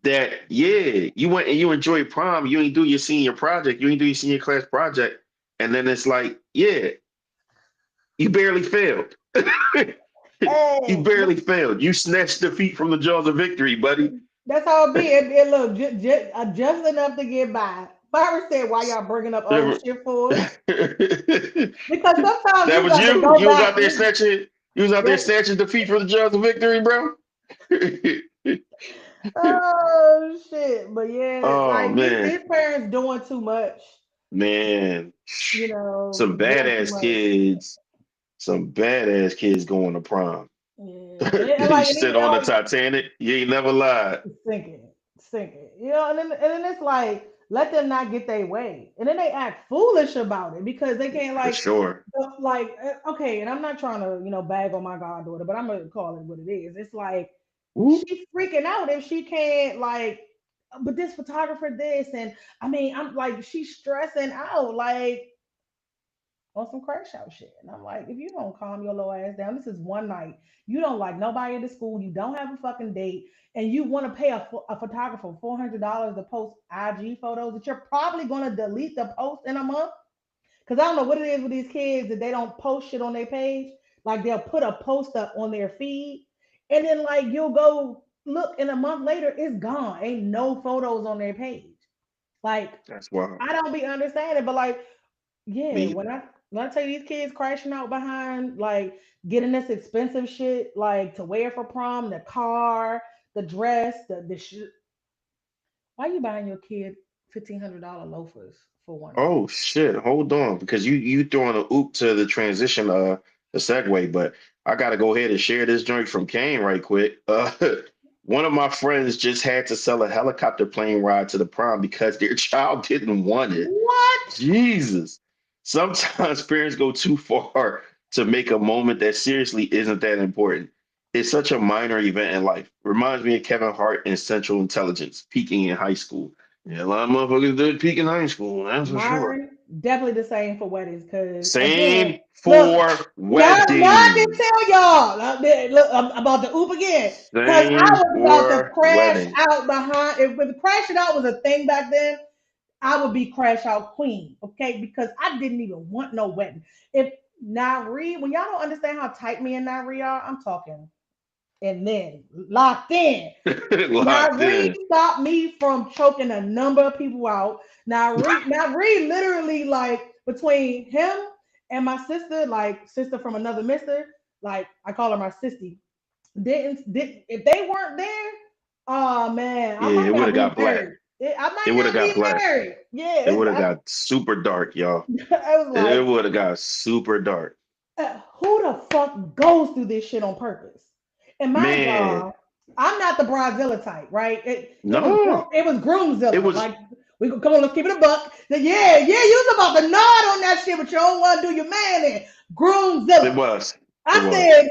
that yeah, you went and you enjoyed prom, you ain't do your senior project, you ain't do your senior class project, and then it's like, yeah, you barely failed. You Hey, barely failed. You snatched defeat from the jaws of victory, buddy. that's how it be. It look just enough to get by. Byron said, "Why y'all bringing up old that shit for us?" Because sometimes you was got to you. go You was back. out there snatching. You was out there That, snatching defeat from the jaws of victory, bro. oh shit! But yeah, Oh like man, these parents doing too much. man, some Doing too badass much. kids, some badass kids going to prom. Yeah, and You like and sit even on the like Titanic. You ain't never lied. sinking, sinking. And then it's like let them not get their way, and then they act foolish about it because they can't For like sure. okay. And I'm not trying to bag on my goddaughter, but I'm gonna call it what it is. It's like Whoop. she's freaking out if she can't like. But this photographer, this, and I mean, I'm like, she's stressing out, like on some crash out shit. And I'm like, if you don't calm your little ass down, this is one night. You don't like nobody at the school. You don't have a fucking date, and you want to pay a photographer $400 to post IG photos that you're probably gonna delete the post in a month. Because I don't know what it is with these kids that they don't post shit on their page. Like they'll put a post up on their feed, and then like you'll go look, and a month later it's gone. Ain't no photos on their page. Like That's wild. I don't be understanding, but like yeah, Me when I either. When I tell you these kids crashing out behind like getting this expensive shit like to wear for prom, the car, the dress, the why you buying your kid $1,500 loafers for one night? Oh shit, hold on, because you throwing a oop to the transition, the segue, but I gotta go ahead and share this joint from Kane right quick. One of my friends just had to sell a helicopter plane ride to the prom because their child didn't want it. What? Jesus. Sometimes parents go too far to make a moment that seriously isn't that important. It's such a minor event in life. Reminds me of Kevin Hart in Central Intelligence, peaking in high school. Yeah, a lot of motherfuckers did peak in high school, that's for sure. Myron, definitely the same for weddings. Cause again, Same look, for now I can weddings. tell y'all. Look, I'm about to oop again. Cause I Same was about to for crash weddings. out behind. If crashing out was a thing back then, I would be crash out queen. Okay, because I didn't even want no wedding. If Nyree, when y'all don't understand how tight me and Nyree are, I'm talking and then locked in. Locked Nyree in. stopped me from choking a number of people out. Nyree literally like between him and my sister, like sister from another mister, like I call her my sissy. Did if they weren't there, oh man, I Yeah, might it would not have be got black. married. I It might would have not got be black. married. It would Yeah, have got super dark, y'all. I was It like, would have got super dark. who the fuck goes through this shit on purpose? And mind Man, y'all, I'm not the bridezilla type, right? no. It was It groomzilla. was Like we could come on, let's keep it a buck. Yeah, you was about to nod on that shit, but you don't want to do your man in it groomzilla. was. It I was. said,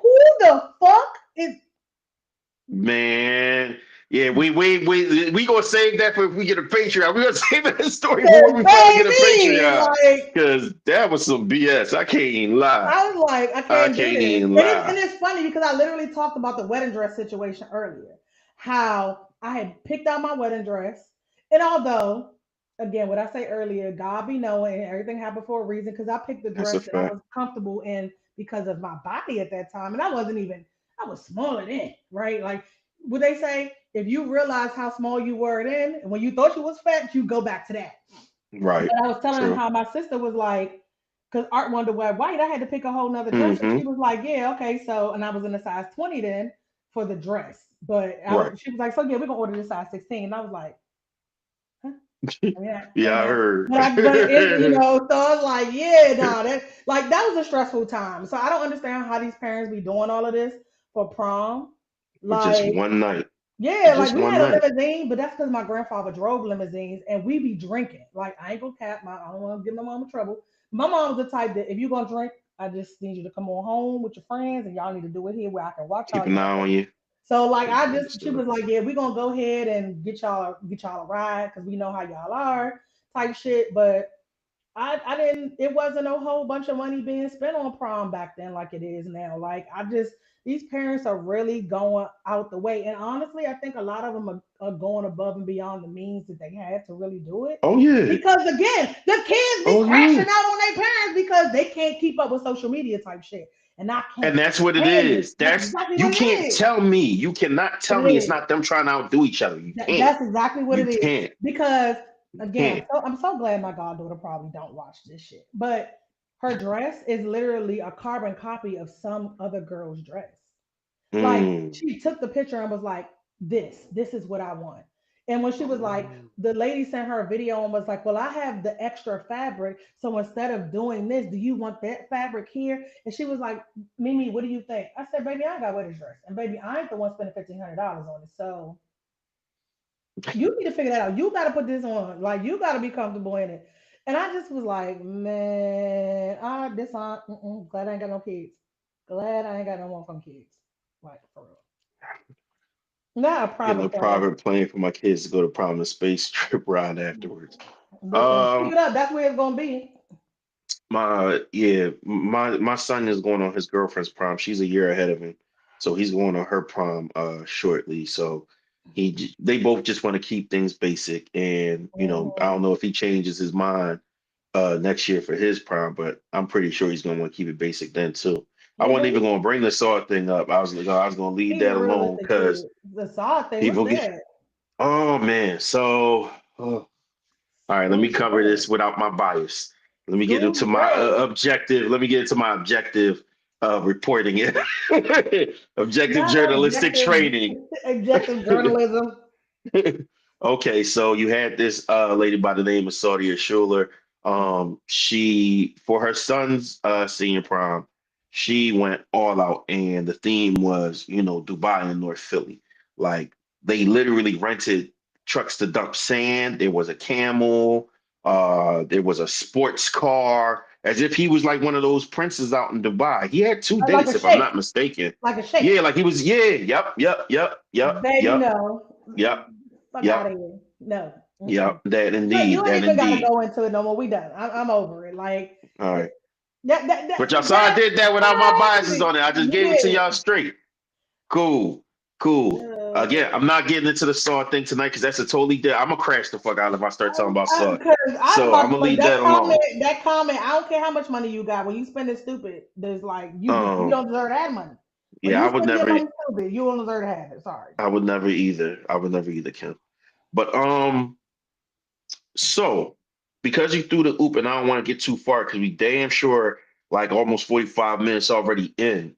who the fuck is Man, yeah, we gonna save that for if we get a Patreon. We gonna save that story for when this we finally get a baby? Patreon. Like Cause that was some BS. I can't even lie. I was like, I I can't do can't this. even And lie. it's funny because I literally talked about the wedding dress situation earlier. How I had picked out my wedding dress. And although, again, what I say earlier, God be knowing and everything happened for a reason because I picked the That's a dress that I fact. was comfortable in because of my body at that time. And I wasn't even, I was smaller then, right? Like, would they say, if you realize how small you were then, and when you thought you was fat, you go back to that. Right. But I was telling him True. how my sister was like, because Art wanted to wear white, I had to pick a whole nother dress. And Mm-hmm. she was like, yeah, okay. So, and I was in a size 20 then for the dress. But Right. she was like, so yeah, we're going to order this size 16. And I was like, huh? I mean, I Yeah, mean, I heard. but it, so I was like, yeah, nah, that was a stressful time. So I don't understand how these parents be doing all of this for prom. For just Like, one night. For yeah, like just we one had a night. limousine, but that's because my grandfather drove limousines and we be drinking. Like I ain't gonna cap I don't want to give my mama trouble. My mom was the type that if you gonna drink, I just need you to come on home with your friends and y'all need to do it here where I can watch Keep y'all an eye drink. on you. So like she Understood. was like, yeah, we gonna go ahead and get y'all a ride because we know how y'all are type shit. But I didn't. It wasn't a whole bunch of money being spent on prom back then like it is now. Like I just these parents are really going out the way, and honestly, I think a lot of them are going above and beyond the means that they had to really do it. Oh yeah. Because again, the kids be Oh yeah. crashing out on their parents because they can't keep up with social media type shit, and I can't And that's what it stand it. is. That's That's exactly you what it can't is. tell me. You cannot But tell it me it's is. not them trying to outdo each other. You can't. That's exactly what You it is. can't. Because You again, can't. I'm so glad my goddaughter probably don't watch this shit. But her dress is literally a carbon copy of some other girl's dress. Like Mm. she took the picture and was like, this is what I want. And when she was like, Oh. the lady sent her a video and was like, well, I have the extra fabric. So instead of doing this, do you want that fabric here? And she was like, Mimi, what do you think? I said, baby, I got to wear this dress. And baby, I ain't the one spending $1,500 on it. So you need to figure that out. You got to put this on. Like you got to be comfortable in it. And I just was like, man, this on. Glad I ain't got no kids. Glad I ain't got no more from kids. Like for real. Not a Getting a private plane. private plane for my kids to go to prom and space trip ride afterwards. Listen, pick Um, it up. That's where it's gonna be. my son is going on his girlfriend's prom. She's a year ahead of him, so he's going on her prom shortly. So they both just want to keep things basic, and I Mhm. don't know if he changes his mind next year for his prom, but I'm pretty sure he's gonna want to keep it basic then too. I Yeah, wasn't but even gonna bring the sword thing up. I was gonna leave he's a that alone realistic because kid. The saw thing, what's people get. that? Oh man, so all right, let me What's cover what? this without my bias. Let me get into Goose my Grove. objective. Let me get into my objective reporting it. Objective Not journalistic objective, training. objective journalism. Okay, so you had this lady by the name of Saudia Schuler. She for her son's senior prom, she went all out, and the theme was, Dubai and North Philly. Like they literally rented trucks to dump sand. There was a camel. There was a sports car, as if he was like one of those princes out in Dubai. He had two Like a dates, if I'm shake. not mistaken. Like a shake. Yeah, like he was. Yeah, yep, yep, yep, yep, Baby, yep, no. yep, Fuck out yep. of here. No. Mm-mm. Yep, that You indeed, ain't that even got to indeed. go into it no more. We done. I'm over it. Like, All right. But y'all saw I that, did that without my biases on it. I just you gave it to did. y'all straight. Cool. Cool. Uh, Again, I'm not getting into the Saw thing tonight because that's a totally different. I'm gonna crash the fuck out if I start talking about Saw. Because I was So I'm about to gonna say leave that alone. that comment, I don't care how much money you got. When you spend it stupid, there's like you Um, don't deserve that money. When yeah, you spend your money stupid, you don't deserve to have it. Sorry. I would never either. I would never either, Kim. But so because you threw the oop, and I don't want to get too far because we damn sure like almost 45 minutes already in.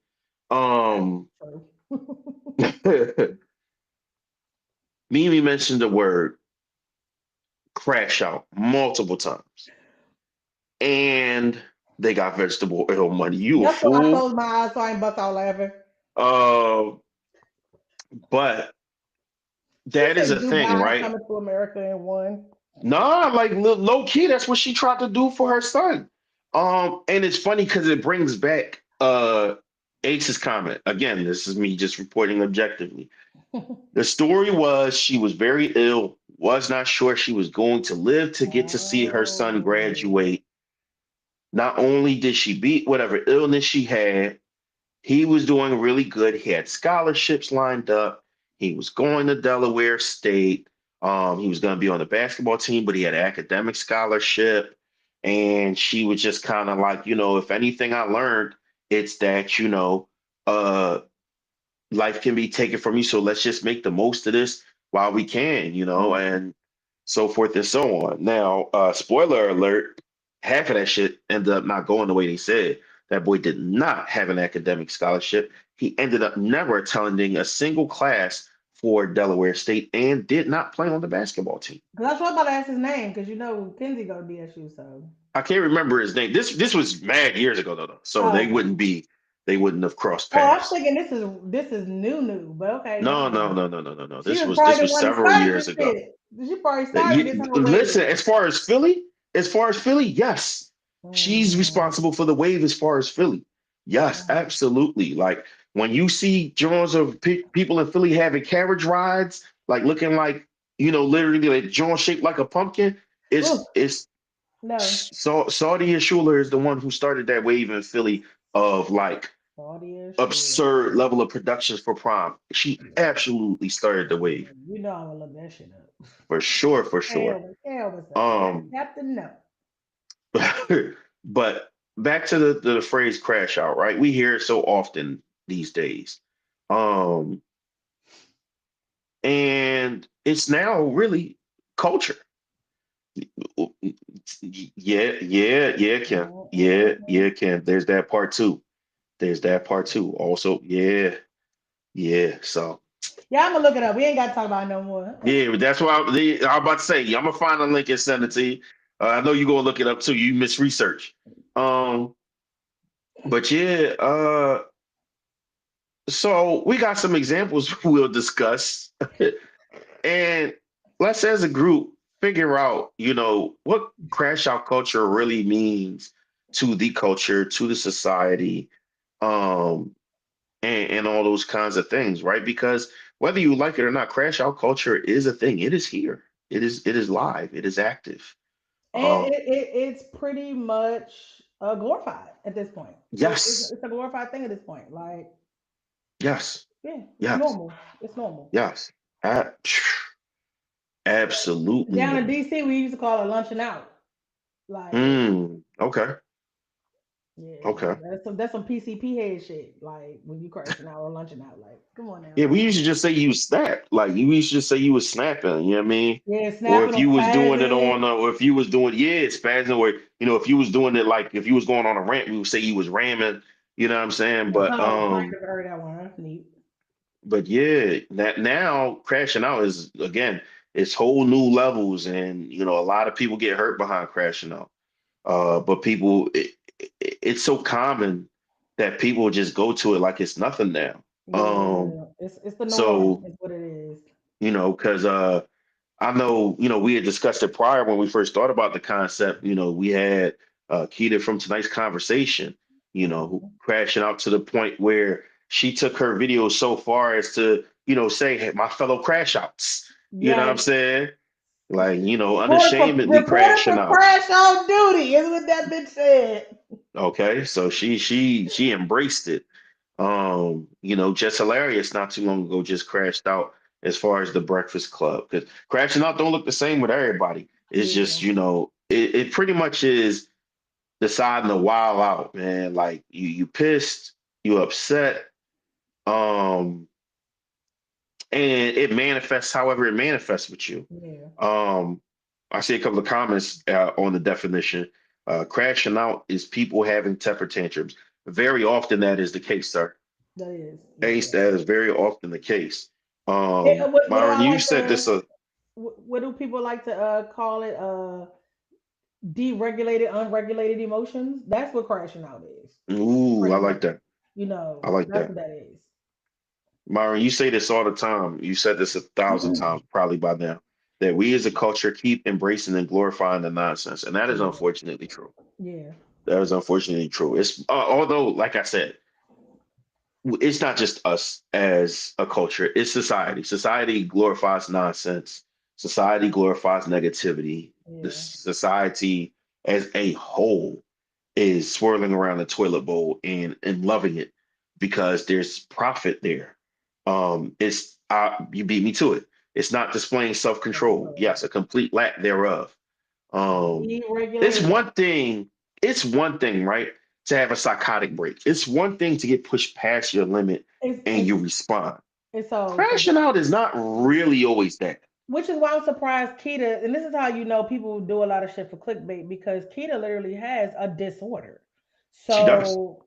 Um, True. Mimi mentioned the word crash out multiple times. And they got vegetable oil money. You a That's why I fool. closed my eyes so I ain't bust out laughing. Uh, but She that is said a thing, Dubai right? coming to America in one. Nah, like low key, that's what she tried to do for her son. And it's funny because it brings back Ace's comment. Again, this is me just reporting objectively. The story was she was very ill, was not sure she was going to live to get to see her son Oh. graduate. Not only did she beat whatever illness she had, he was doing really good. He had scholarships lined up. He was going to Delaware State. He was going to be on the basketball team, but he had an academic scholarship. And she was just kind of like, if anything I learned, it's that, uh, life can be taken from you. So let's just make the most of this while we can, and so forth and so on. Now, spoiler alert, half of that shit ended up not going the way they said. That boy did not have an academic scholarship. He ended up never attending a single class for Delaware State and did not play on the basketball team. Because I was about to ask his name because you know Kenzie go to DSU, so. I can't remember his name. This was mad years ago though, so Oh, okay. they wouldn't have crossed Oh, I'm paths. thinking this is new, but okay, never No, no, mind. no, no, no, no, no. She This was was probably this the was one that several started years this ago. shit. She probably started this on her Listen, wave. as far as Philly, yes, she's Mm, responsible for the wave. As far as Philly, yes, mm, absolutely. Like when you see drawings of people in Philly having carriage rides, like looking like literally like jaw shaped like a pumpkin. ooh, It's no, Saudi and Schuler is the one who started that wave in Philly of like Claudia Schuyler. absurd level of productions for prom. She absolutely started the wave You know I'm gonna look that shit up. for sure, for sure. Hell, what's up? Um, Got to know. but back to the phrase crash out, right? We hear it so often these days. Um, and it's now really culture. Yeah, yeah, yeah, Kim. Yeah, Mm-mm-mm. yeah, Kim. There's that part too. There's that part too. Also, yeah, yeah. So Yeah, I'm gonna look it up. We ain't got to talk about it no more. yeah, but that's why I'm about to say. I'm gonna find a link and send it to you. I know you're gonna look it up too. You miss research. Um, but yeah, so we got some examples we'll discuss, and let's as a group figure out, what crash out culture really means to the culture, to the society, um, and all those kinds of things, right? Because whether you like it or not, crash out culture is a thing. It is here. It is live. It is active. And Um, it's pretty much glorified at this point. yes, It's a glorified thing at this point. Like, yes, yeah, it's yes, normal. It's normal. yes. A- Absolutely Down in normal. DC, we used to call it lunching out. Like, Okay. Yeah, Okay. that's some PCP head shit. Like when you crashing out or lunching out. Like, come on now. Yeah, we used to just say you snapped. Like you used to just say you was snapping. You know what I mean? Yeah, Or snapping if or you was doing it spazzing. on, or if you was doing, yeah, spazzing, or if you was doing it like if you was going on a rant, we would say you was ramming. You know what I'm saying? Oh, I ain't never heard that one. That's neat. But yeah, that now crashing out is again, it's whole new levels, and a lot of people get hurt behind crashing out. But it's so common that people just go to it like it's nothing now. Um, Yeah, it's the norm. so Is what it is. because I know, we had discussed it prior when we first thought about the concept. We had Keita from tonight's conversation, who Mhm. crashing out to the point where she took her video so far as to, say, hey, my fellow crash outs. You know what I'm Yikes. saying? Like, unashamedly Reporter crashing for out. crash on duty is what that bitch said. Okay. So she embraced it. Just hilarious not too long ago just crashed out as far as the Breakfast Club. Because crashing out don't look the same with everybody. It's just, Yeah, it pretty much is deciding to wild out, man. Like you pissed, you upset, um, and it manifests however it manifests with you. yeah, Um, I see a couple of comments on the definition. Crashing out is people having temper tantrums. Very often that is the case, sir. that is. Yeah, Ace, that is very often the case. what do Myron, I you like said to? this. What do people like to call it? Deregulated, unregulated emotions. That's what crashing out is. Ooh, I Pretty like much. that. I like That's that. what that is. Myron, you say this all the time. You said this 1,000 times probably by now. That we as a culture keep embracing and glorifying the nonsense, and that is Yeah, unfortunately true. yeah, That is unfortunately true. It's although, like I said, it's not just us as a culture, it's society. Society glorifies nonsense. Society glorifies negativity. The yeah. society as a whole is swirling around the toilet bowl and loving it because there's profit there. It's you beat me to it. It's not displaying Yes, self-control. sir. Yes, a complete lack thereof. Um, it's Deregulated. one thing, it's one thing, right, to have a psychotic break. It's one thing to get pushed past your limit It's and it's you respond. it's so Crashing out is not really always that. which is why I'm surprised Keita, and this is how you know people do a lot of shit for clickbait because Keita literally has a disorder. She does. So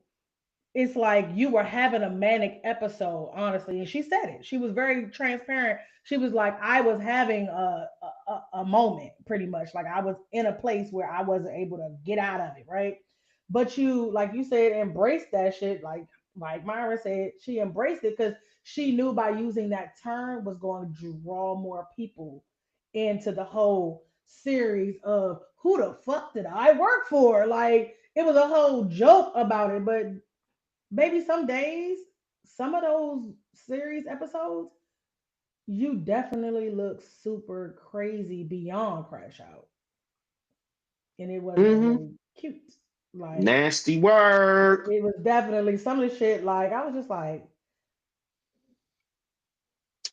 it's like you were having a manic episode, honestly. And she said it. She was very transparent. She was like, I was having a moment, pretty much. Like I was in a place where I wasn't able to get out of it, right? But you, like you said, embraced that shit. Like Myra said, she embraced it because she knew by using that term was going to draw more people into the whole series of who the fuck did I work for? Like it was a whole joke about it, but maybe some days, some of those series episodes, you definitely look super crazy beyond Crash Out, and it wasn't Hmm. really cute. Like Nasty work. it was definitely some of the shit. Like I was just like,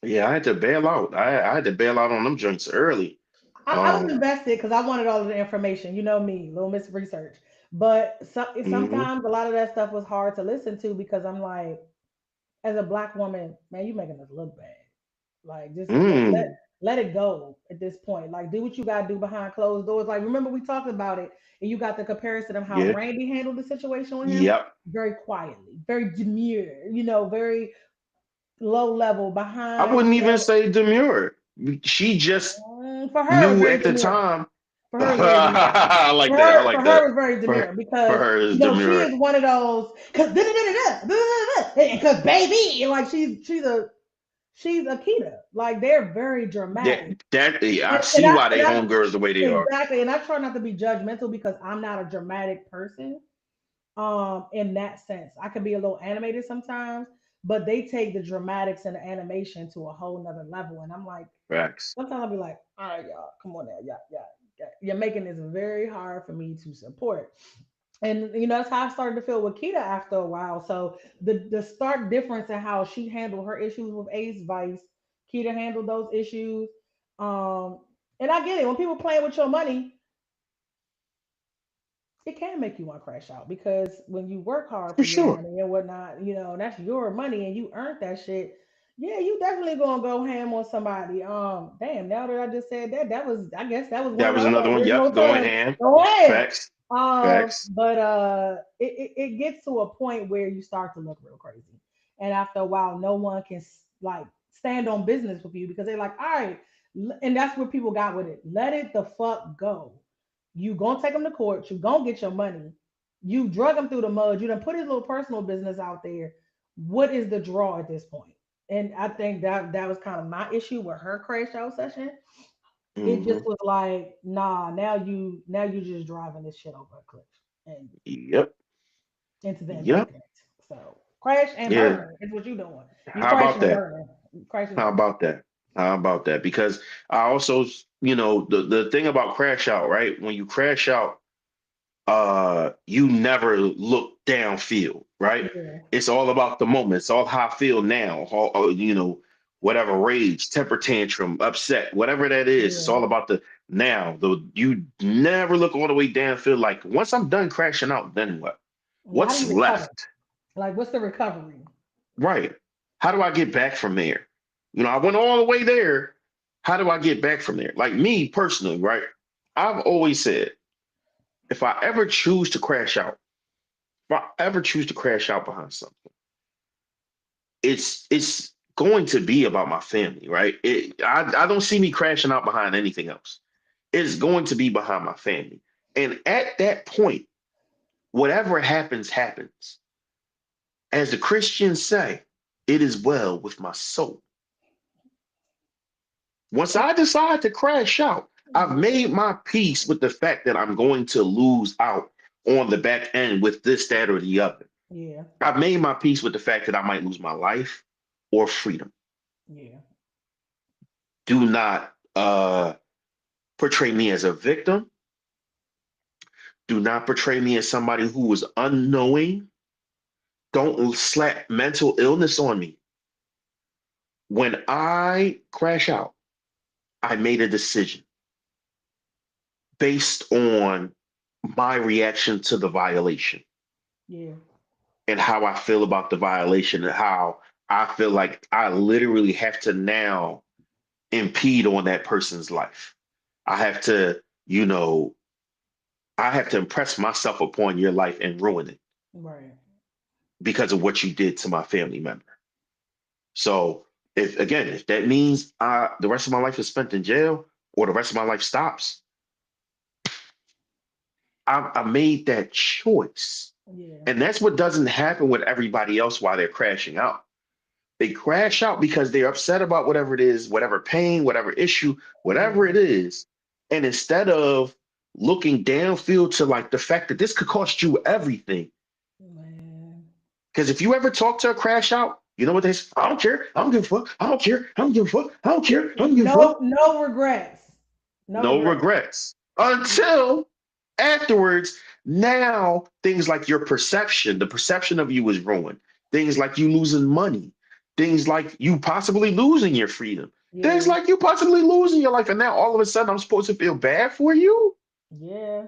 Yeah, I had to bail out. I had to bail out on them joints early. I was Um, invested because I wanted all of the information. You know me, little Miss Research. But mhm. sometimes a lot of that stuff was hard to listen to because I'm like, as a black woman, man, you making us look bad. Like just Mm. let it go at this point. Like do what you gotta do behind closed doors. Like remember we talked about it and you got the comparison of how Yeah. Randy handled the situation with him Yep. very quietly, very demure, very low level I behind, wouldn't even say demure. She just for her it was knew very at the demure. time. For her it was very demure. I For like that. I her, for like her that. it was very For demure because her is she is demure. one of those because baby like she's Akita. Like they're very dramatic. I And see I why and they I homegirls the way they are. exactly, and I try not to be judgmental because I'm not a dramatic person. In that sense, I can be a little animated sometimes, but they take the dramatics and the animation to a whole nother level, and I'm like, Facts. sometimes I'll be like, all right, y'all, come on now, yeah, you're making this very hard for me to support. And that's how I started to feel with Kita after a while. So the stark difference in how she handled her issues with Ace Vice, Kita handled those issues. Um, and I get it when people playing with your money, it can make you want to crash out because when you work hard For for your sure. money and whatnot, that's your money and you earned that shit. Yeah, you definitely gonna go ham on somebody. Damn, now that I just said that, I guess that was one That of the was other another one. Yep, original going terms. ham. Go ahead. Facts. Facts. But it gets to a point where you start to look real crazy, and after a while, no one can like stand on business with you because they're like, all right, and that's where people got with it. Let it the fuck go. You gonna take him to court. You gonna get your money. You drug him through the mud. You done put his little personal business out there. What is the draw at this point? And I think that was kind of my issue with her crash out session. It just Hmm. was like, nah, now you just driving this shit over a cliff and Yep. into the Yep. embankment. So crash and Yeah. burn is what you doing. You How crashing about and that? burning. Crashing and How burning. about that? How about that? Because I also, the thing about crash out, right? When you crash out, you never look downfield, right? Yeah. It's all about the moment. It's all how I feel now. Whatever rage, temper tantrum, upset, whatever that is. It's Yeah. all about the now. The You never look all the way downfield. Like once I'm done crashing out, then what? Yeah. How do What's you recover? left? Like, what's the recovery? Right. How do I get back from there? I went all the way there. How do I get back from there? Like me personally, right? I've always said if I ever choose to crash out, if I ever choose to crash out behind something, it's going to be about my family, right? I don't see me crashing out behind anything else. It's going to be behind my family. And at that point, whatever happens, happens. As the Christians say, it is well with my soul. Once I decide to crash out, I've Yeah. made my peace with the fact that I'm going to lose out on the back end with this, that, or the other. Yeah. I've made my peace with the fact that I might lose my life or freedom. Yeah. Do not portray me as a victim. Do not portray me as somebody who was unknowing. Don't slap mental illness on me. When I crash out, I made a decision based on my reaction to the violation Yeah. and how I feel about the violation and how I feel like I literally have to now impede on that person's life. I have to, you know, I have to impress myself upon your life and ruin it Right. because of what you did to my family member. So if that means the rest of my life is spent in jail or the rest of my life stops, I made that choice. Yeah. And that's what doesn't happen with everybody else while they're crashing out. They crash out because they're upset about whatever it is, whatever pain, whatever issue, whatever Yeah. it is. And instead of looking downfield to like the fact that this could cost you everything, Man. because if you ever talk to a crash out, you know what they say? I don't care. I don't give a fuck. I don't care. I don't give a fuck. I don't care. I don't give a No, fuck. no regrets. No No regrets. regrets until afterwards. Now, things like your perception, the perception of you is ruined. Things like you losing money, things like you possibly losing your freedom, things Yeah. like you possibly losing your life. And now all of a sudden, I'm supposed to feel bad for you. Yeah.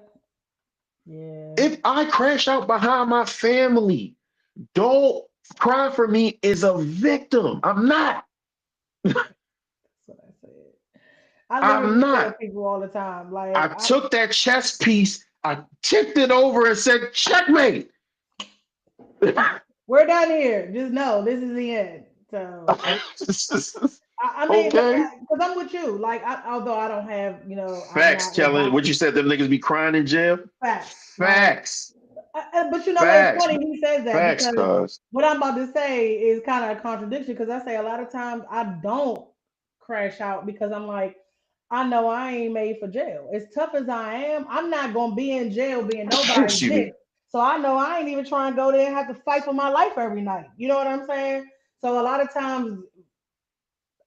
Yeah. If I crash out behind my family, don't cry for me as a victim. I'm not. That's what I said. I I'm literally tell not. people all the time, like, I took that chess piece, I tipped it over and said, checkmate. we're done here. Just know this is the end. So I mean, Okay. because I'm with you. Like, although I don't have, I'm Facts, not Kellen. What you advising said, them niggas be crying in jail? facts. Like, Facts. but you know what? It's Facts. funny he says that Facts, because cuz. what I'm about to say is kind of a contradiction. Because I say a lot of times I don't crash out because I'm like, I know I ain't made for jail. As tough as I am, I'm not gonna be in jail being nobody's Excuse bitch. me. So I know I ain't even trying to go there and have to fight for my life every night. You know what I'm saying? So a lot of times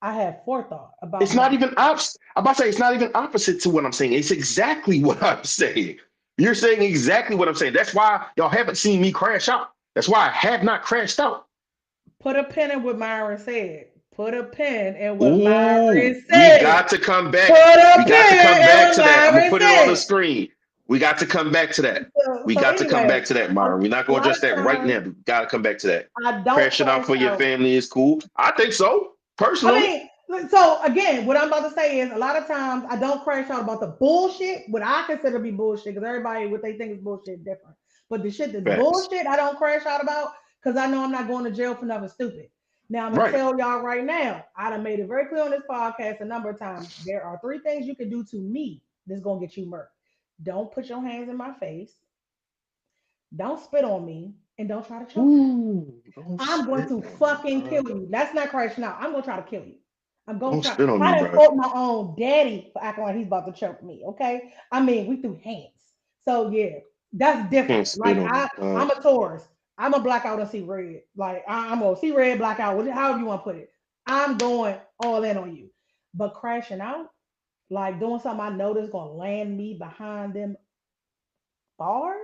I have forethought about It's my not even I'm about to say it's not even opposite to what I'm saying. It's exactly what I'm saying. You're saying exactly what I'm saying. That's why y'all haven't seen me crash out. That's why I have not crashed out. put a pin in what Myron said. Put a pin in what Ooh, Myron we said. got to come Put back. a We got to pin come in back what to that. I'm gonna Myron put it on the said. screen. We got to come back to that. So, We so got to come anyway, back to that, a, Myron. We're not a going to lot address of that right now. times But we got to come back to that. I don't Crashing out crash for your out. family is cool. I think so, I personally. mean, so again, what I'm about to say is a lot of times I don't crash out about the bullshit, what I consider to be bullshit, because everybody what they think is bullshit different. But the shit that's Facts. bullshit, I don't crash out about because I know I'm not going to jail for nothing stupid. Now I'm gonna Right. tell y'all right now, I done made it very clear on this podcast a number of times. There are three things you can do to me that's gonna get you murked. Don't put your hands in my face, don't spit on me, and don't try to choke me. Ooh, don't I'm going spit to on me, fucking bro. kill you. That's not crashing out. I'm gonna try to kill you. I'm gonna Don't try. spit on me, I done bro. fought my own daddy for acting like he's about to choke me. Okay, I mean we threw hands. So yeah, that's Can't different. spit Like on me, I'm dog. a Taurus. I'm a blackout and see red. Like I'm gonna see red, blackout, however you want to put it. I'm going all in on you. But crashing out, like doing something I know that's gonna land me behind them bars,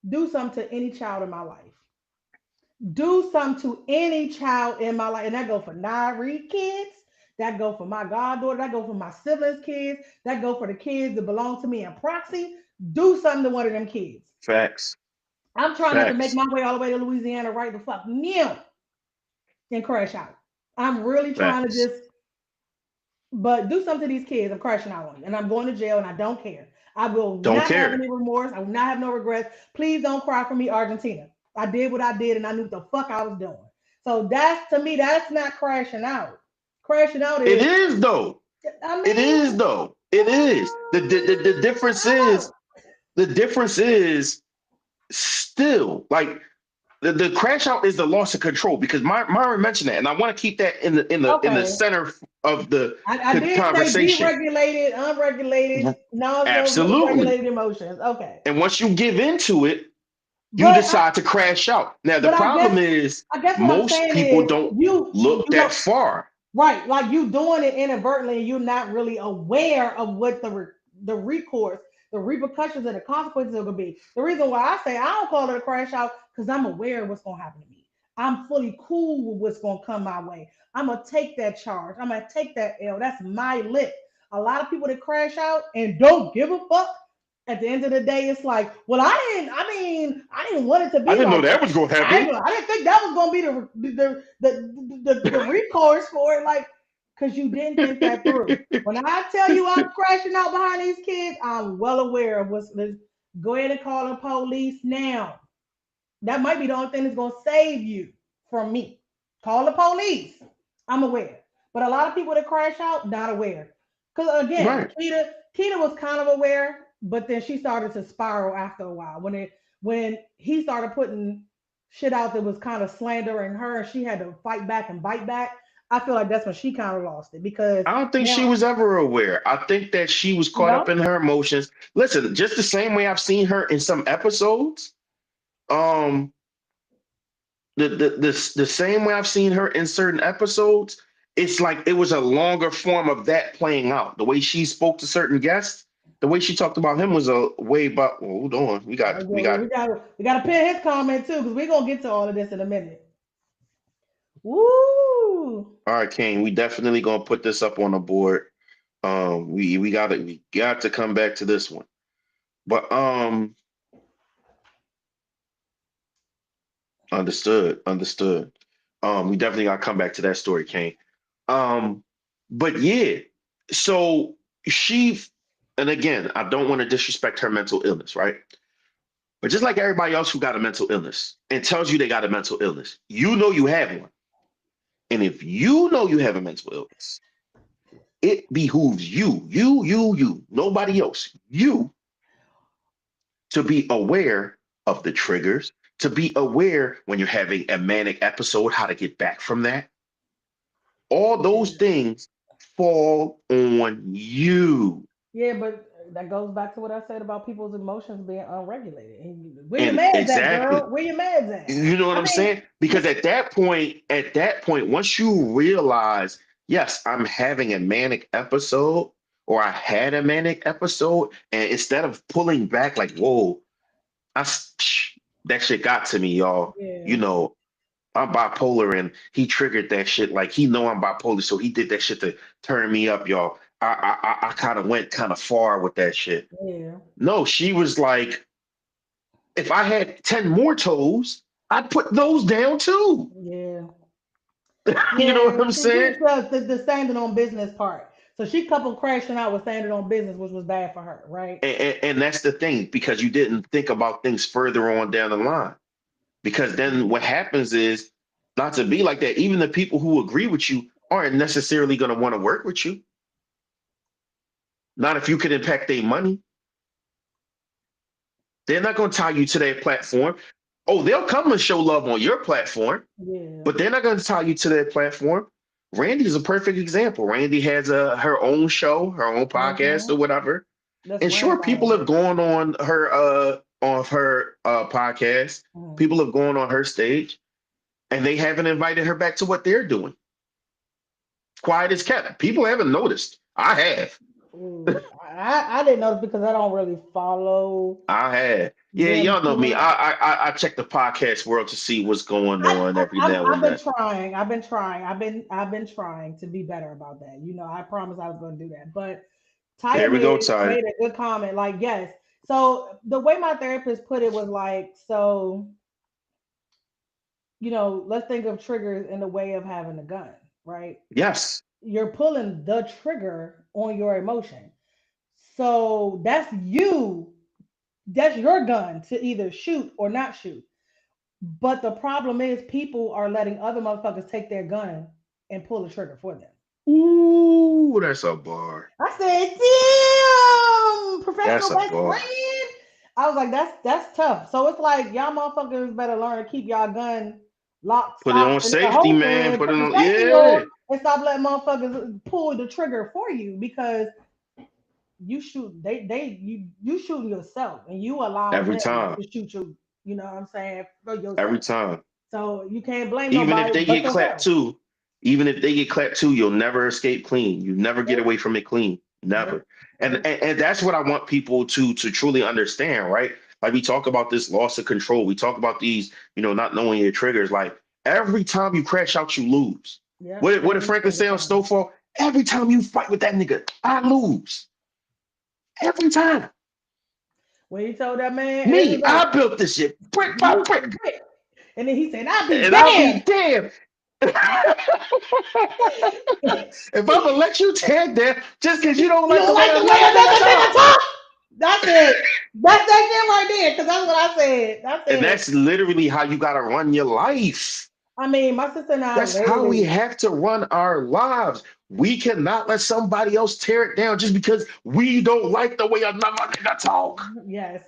do something to any child in my life. Do something to any child in my life. And that go for Nairi kids. That go for my goddaughter. That go for my siblings' kids. That go for the kids that belong to me in proxy. Do something to one of them kids. Facts. I'm trying not to make Facts. my way all the way to Louisiana right the fuck now and crash out. I'm really trying to Facts. just, but do something to these kids. I'm crashing out on you. And I'm going to jail and I don't care. I will Don't not have care. any remorse. I will not have no regrets. Please don't cry for me, Argentina. I did what I did and I knew what the fuck I was doing. So that's to me, that's not crashing out. Crashing out It is, is though. I It mean, is though. It is. The difference I don't is know. the difference is still like the crash out is the loss of control because Myron mentioned that, and I want to keep that in the Okay. center of the I did say conversation. deregulated, unregulated, Absolutely. regulated emotions. Okay. And once you give into it, you But I decide to crash out. Now the but problem is I guess what I'm most saying people is don't you look that know far. right, like you doing it inadvertently, and you're not really aware of what the recourse, the repercussions, and the consequences are going to be. The reason why I say I don't call it a crash out because I'm aware of what's going to happen to me. I'm fully cool with what's going to come my way. I'm gonna take that charge. I'm gonna take that L. That's my lip. A lot of people that crash out and don't give a fuck. At the end of the day, it's like, well, I didn't. I mean, I didn't want it to I be didn't know like that that. was gonna happen. I didn't think that was gonna be the recourse for it, like, because you didn't think that through. When I tell you I'm crashing out behind these kids, I'm well aware of what's. Go ahead and call the police now. That might be the only thing that's gonna save you from me. Call the police. I'm aware, but a lot of people that crash out not aware. Because again, Right. Keita was kind of aware, but then she started to spiral after a while when he started putting shit out that was kind of slandering her, and she had to fight back and bite back. I feel like that's when she kind of lost it because I don't think she now was ever aware. I think that she was you caught up know in her emotions. Listen, just the same way I've seen her in some episodes, um, the same way I've seen her in certain episodes, it's like it was a longer form of that playing out. The way she spoke to certain guests, the way she talked about him was a way about. Well, hold on, we well, got. we got to pin his comment too because we're gonna get to all of this in a minute. Woo! All right, Kane, we definitely gonna put this up on the board. We got to come back to this one. But understood, understood. We definitely gotta come back to that story, Kane. Um, but yeah, so she, and again, I don't want to disrespect her mental illness, right? But just like everybody else who got a mental illness and tells you they got a mental illness, you know you have one. And if you know you have a mental illness, it behooves nobody else, you to be aware of the triggers, to be aware when you're having a manic episode, how to get back from that. All those Yeah. things fall on you. Yeah, but that goes back to what I said about people's emotions being unregulated. Where your And man's at, exactly, girl? Where your man's at? you know what I I'm mean, saying? Because at that point, once you realize, yes, I'm having a manic episode, or I had a manic episode, and instead of pulling back, like, whoa, that shit got to me, y'all. You yeah, know, I'm bipolar and he triggered that shit. Like he know I'm bipolar, so he did that shit to turn me up, y'all. I kind of went kind of far with that shit. Yeah. No, she was like, if I had 10 more toes, I'd put those down too. Yeah. You know what Yeah. I'm She saying? felt the standing on business part. So she coupled crashing out with standing on business, which was bad for her, right? And that's the thing, because you didn't think about things further on down the line. Because then what happens is, not to be like that, even the people who agree with you aren't necessarily going to want to work with you. Not if you can impact their money. They're not going to tie you to their platform. Oh, they'll come and show love on your platform, Yeah. but they're not going to tie you to their platform. Randy is a perfect example. Randy has her own show, her own podcast or Mm-hmm. whatever. Let's And rant sure, about people it, have baby. gone on her podcast. Mm. People have gone on her stage, and they haven't invited her back to what they're doing. Quiet as kept. People haven't noticed. I have. Ooh, I didn't notice because I don't really follow I have. Yeah, them y'all know too me. much. I check the podcast world to see what's going on every now I've and been then. trying. I've been trying to be better about that. I promised I was going to do that. But Taya There we go, made Ty. a good comment. Like, yes. So the way my therapist put it was like, so let's think of triggers in the way of having a gun, right? Yes. You're pulling the trigger on your emotion. So that's you. That's your gun to either shoot or not shoot. But the problem is people are letting other motherfuckers take their gun and pull the trigger for them. Ooh, that's a bar. I said, damn, professional That's a best bar. friend. I was like, that's tough. So it's like y'all motherfuckers better learn to keep y'all gun locked, Put it stocked, on and in a safety, holster man. and Put put it the on. safety on Yeah. and stop letting motherfuckers pull the trigger for you because you shooting yourself and you allowing Every them time. to shoot you, you know what I'm saying, for Every yourself. time. So you can't blame Even if nobody they but get clapped yourself. too, even if they get clapped too, you'll never escape clean. You never get Nope, away from it clean. nope, Never. And, nope. and and that's what I want people to truly understand, right? Like we talk about this loss of control. We talk about these, not knowing your triggers. Like every time you crash out, you lose. Yep, What did every Franklin single say on time. Snowfall? Every time you fight with that nigga, I lose. Every time. When he told that man, it was Me, like I built this shit brick by brick for brick. brick. And then he said, I'll be And I'll be damned. damned. If I'm gonna let you tag that just because you don't You like the don't way like the way another nigga another nigga talk. talk? That's it. That's that shit right there. Because that's what I said. I And said, that's literally how you gotta run your life. I mean, my sister and I That's how we literally, have to run our lives. We cannot let somebody else tear it down just because we don't like the way another nigga talk. yes.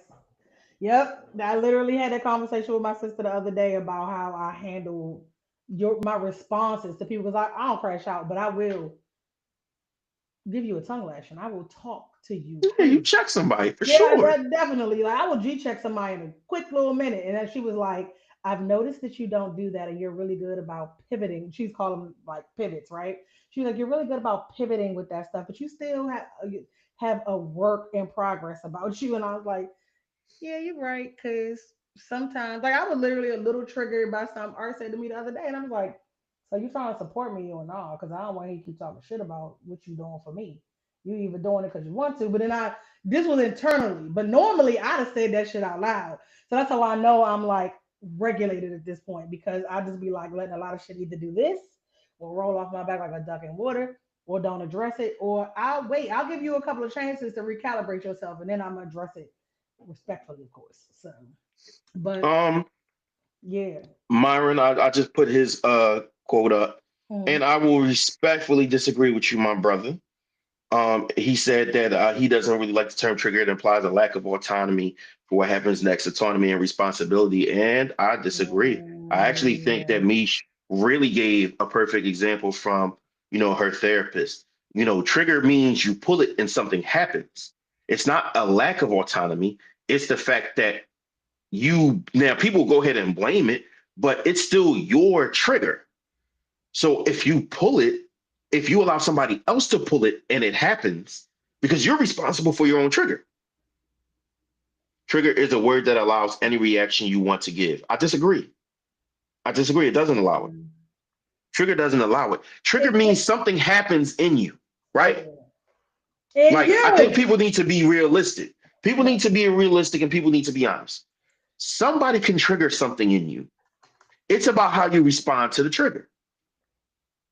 Yep. I literally had a conversation with my sister the other day about how I handle my responses to people because I don't crash out, but I will give you a tongue lashing. I will talk to you Yeah, you crazy. check somebody for Yeah, sure. definitely. Like I will G check somebody in a quick little minute, and then she was like, "I've noticed that you don't do that, and you're really good about pivoting." She's calling them like pivots, right? She's like, "You're really good about pivoting with that stuff, but you still have a work in progress about you." And I was like, "Yeah, you're right." Because sometimes, like, I was literally a little triggered by something Art said to me the other day, and I was like, "So you trying to support me or not? Because I don't want you to keep talking shit about what you doing for me. You either doing it because you want to, but then this was internally, but normally I'd have said that shit out loud. So that's how I know I'm like regulated at this point because I just be like letting a lot of shit either do this or roll off my back like a duck in water or don't address it or I'll wait. I'll give you a couple of chances to recalibrate yourself and then I'm gonna address it respectfully, of course. So, but Um, yeah. Myron, I just put his quote up, and Mm, I will respectfully disagree with you, my brother. He said that he doesn't really like the term trigger. It implies a lack of autonomy for what happens next, autonomy and responsibility. And I disagree. I actually think yeah. that Mish really gave a perfect example from, her therapist. Trigger means you pull it and something happens. It's not a lack of autonomy. It's the fact that now people go ahead and blame it, but it's still your trigger. So if you pull it, if you allow somebody else to pull it and it happens, because you're responsible for your own trigger. Trigger is a word that allows any reaction you want to give. I disagree. I disagree. It doesn't allow it. Mm. Trigger doesn't allow it. Trigger It, means it, something happens in you, right? yeah. And Like, I think you, people need to be realistic. People yeah, need to be realistic and people need to be honest. Somebody can trigger something in you. It's about how you respond to the trigger.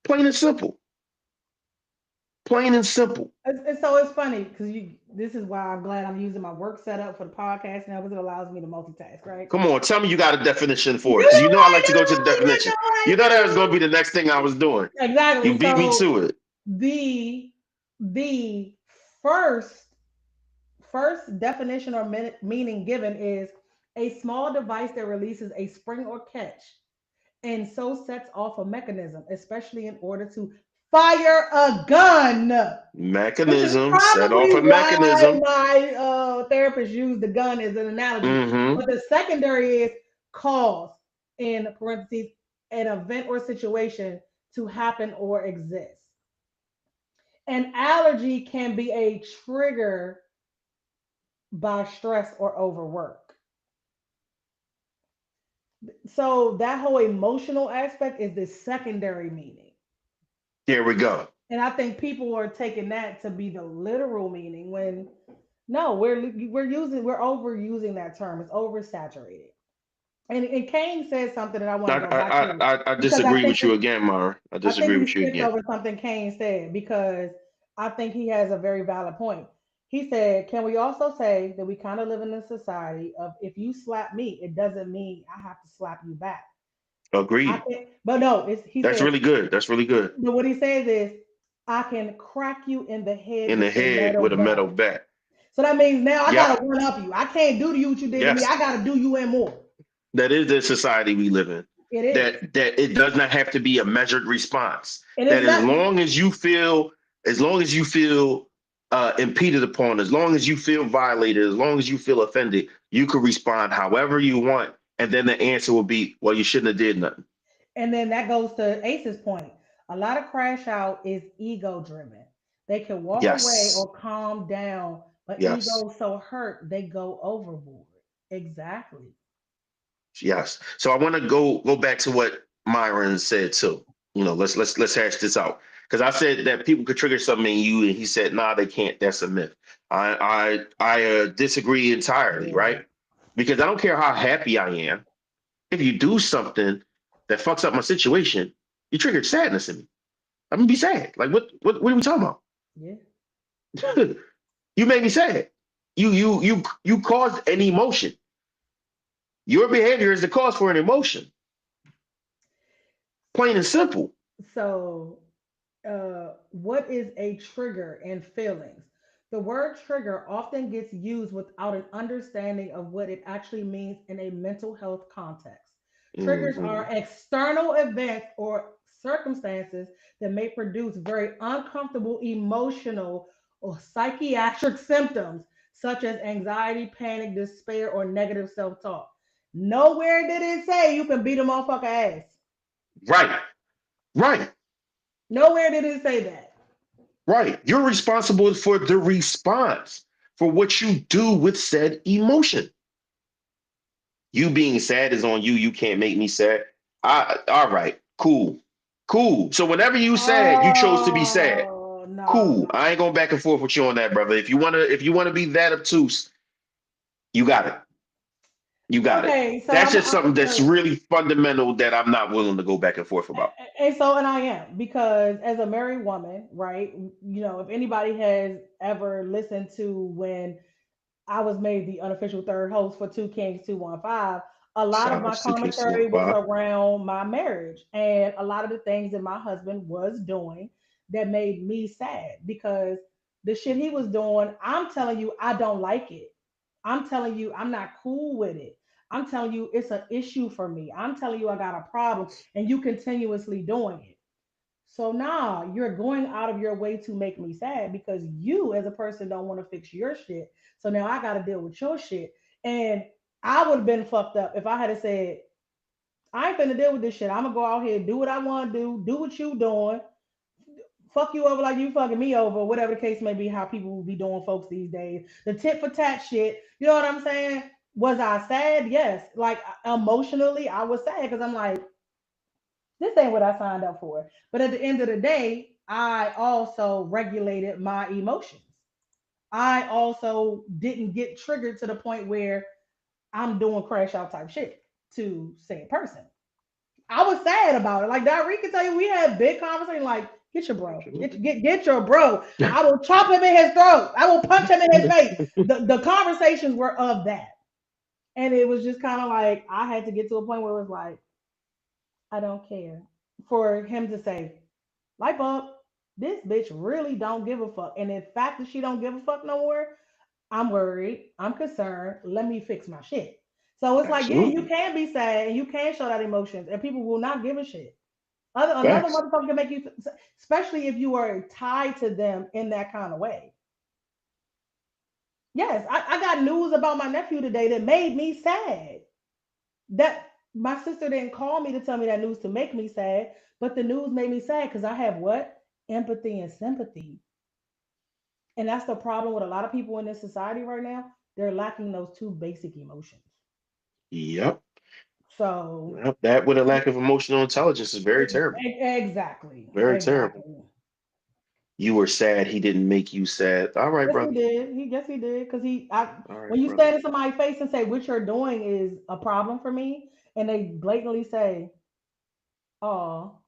Plain and simple. Plain and simple. so it's funny because you. This is why I'm glad I'm using my work setup for the podcast now because it allows me to multitask, right? Come on, tell me you got a definition You for it. Because you know know I I like to go to the do. You definition. know I You know that was going to be do. the next thing I was doing. You Exactly. beat me So to it. the the first first definition or meaning given is a small device that releases a spring or catch and so sets off a mechanism, especially in order to fire a gun, which is Mechanism, set off probably a why mechanism. my therapist used the gun as an analogy. Mm-hmm. But the secondary is cause, in parentheses, an event or situation to happen or exist. An allergy can be a trigger by stress or overwork. So that whole emotional aspect is the secondary meaning. Here we go. And I think people are taking that to be the literal meaning when no, we're overusing that term. It's oversaturated. And Kane said something that I want I, to go back to I because disagree with you again, Mara. I I think disagree we with you skipped again. over something Kane said because I think he has a very valid point. He said, "Can we also say that we kind of live in a society of if you slap me, it doesn't mean I have to slap you back." I Agreed. can, but no, he That's said, really good. That's really good. but what he says is, I can crack you in the head In the with a head metal with a metal bat. bat. So that means now I Yep. gotta one up you. I can't do to you what you did to me. Yes. I gotta do you and more. That is the society we live in. It is, That it does not have to be a measured response. and That it's not. as long as you feel impeded upon, as long as you feel violated, as long as you feel offended, you can respond however you want, and then the answer will be, "Well, you shouldn't have did nothing." And then that goes to Ace's point. A lot of crash out is ego driven. They can walk away Yes, or calm down, but yes, ego so hurt they go overboard. Exactly. yes. So I want to go back to what Myron said too. Let's hash this out because I said that people could trigger something in you, and he said, "Nah, they can't. That's a myth." I disagree entirely, Yeah. right? Because I don't care how happy I am. If you do something that fucks up my situation, you triggered sadness in me. I'm gonna be sad. Like what are we talking about? Yeah. You made me sad. You caused an emotion. Your behavior is the cause for an emotion. Plain and simple. So what is a trigger in feelings? The word trigger often gets used without an understanding of what it actually means in a mental health context. Triggers are Hmm. external events or circumstances that may produce very uncomfortable emotional or psychiatric symptoms, such as anxiety, panic, despair, or negative self talk. Nowhere did it say you can beat a motherfucker ass. Right, right, Nowhere did it say that. right. You're responsible for the response for what you do with said emotion. You being sad is on you. You can't make me sad. All right, cool, cool. So whenever you sad, you chose to be sad. Oh no, Cool. no. I ain't going back and forth with you on that, brother. If you wanna be that obtuse, you got it. You got it. Okay, so That's just I'm something gonna that's tell you, really fundamental that I'm not willing to go back and forth about. and I am because as a married woman, right? If anybody has ever listened to when I was made the unofficial third host for Two Kings 215, a lot of Shout my outs to King commentary was 215. around my marriage and a lot of the things that my husband was doing that made me sad because the shit he was doing, I'm telling you, I don't like it. I'm telling you, I'm not cool with it. I'm telling you, it's an issue for me. I'm telling you, I got a problem, and you continuously doing it. So nah, you're going out of your way to make me sad because you as a person don't want to fix your shit. So now I gotta deal with your shit. And I would have been fucked up if I had said, I ain't finna deal with this shit. I'm gonna go out here, do what I wanna do what you doing, fuck you over like you fucking me over, whatever the case may be, how people will be doing folks these days. The tit for tat shit, you know what I'm saying? Was I sad? Yes. Like emotionally, I was sad because I'm like, this ain't what I signed up for. But at the end of the day, I also regulated my emotions. I also didn't get triggered to the point where I'm doing crash out type shit to said person. I was sad about it. Like Diary can tell you, we had big conversation. Like, get your bro, Absolutely. get your bro. I will chop him in his throat. I will punch him in his face. The conversations were of that, and it was just kind of like I had to get to a point where it was like, I don't care for him to say, light bulb, this bitch really don't give a fuck. And the fact that she don't give a fuck no more, I'm worried. I'm concerned. Let me fix my shit. So it's like, yeah, you Absolutely. can be sad and you can show that emotions, and people will not give a shit. Another Facts. motherfucker can make you, especially if you are tied to them in that kind of way. Yes, I got news about my nephew today that made me sad. That my sister didn't call me to tell me that news to make me sad, but the news made me sad because I have what? Empathy and sympathy. And that's the problem with a lot of people in this society right now. They're lacking those two basic emotions. Yep. So Yep. That with a lack of emotional intelligence is very terrible. exactly, Very terrible. exactly. You were sad. He didn't make you sad. All right, Yes, he brother. did. He did. Because All right, when you brother. stand in somebody's face and say what you're doing is a problem for me, and they blatantly say, "Oh,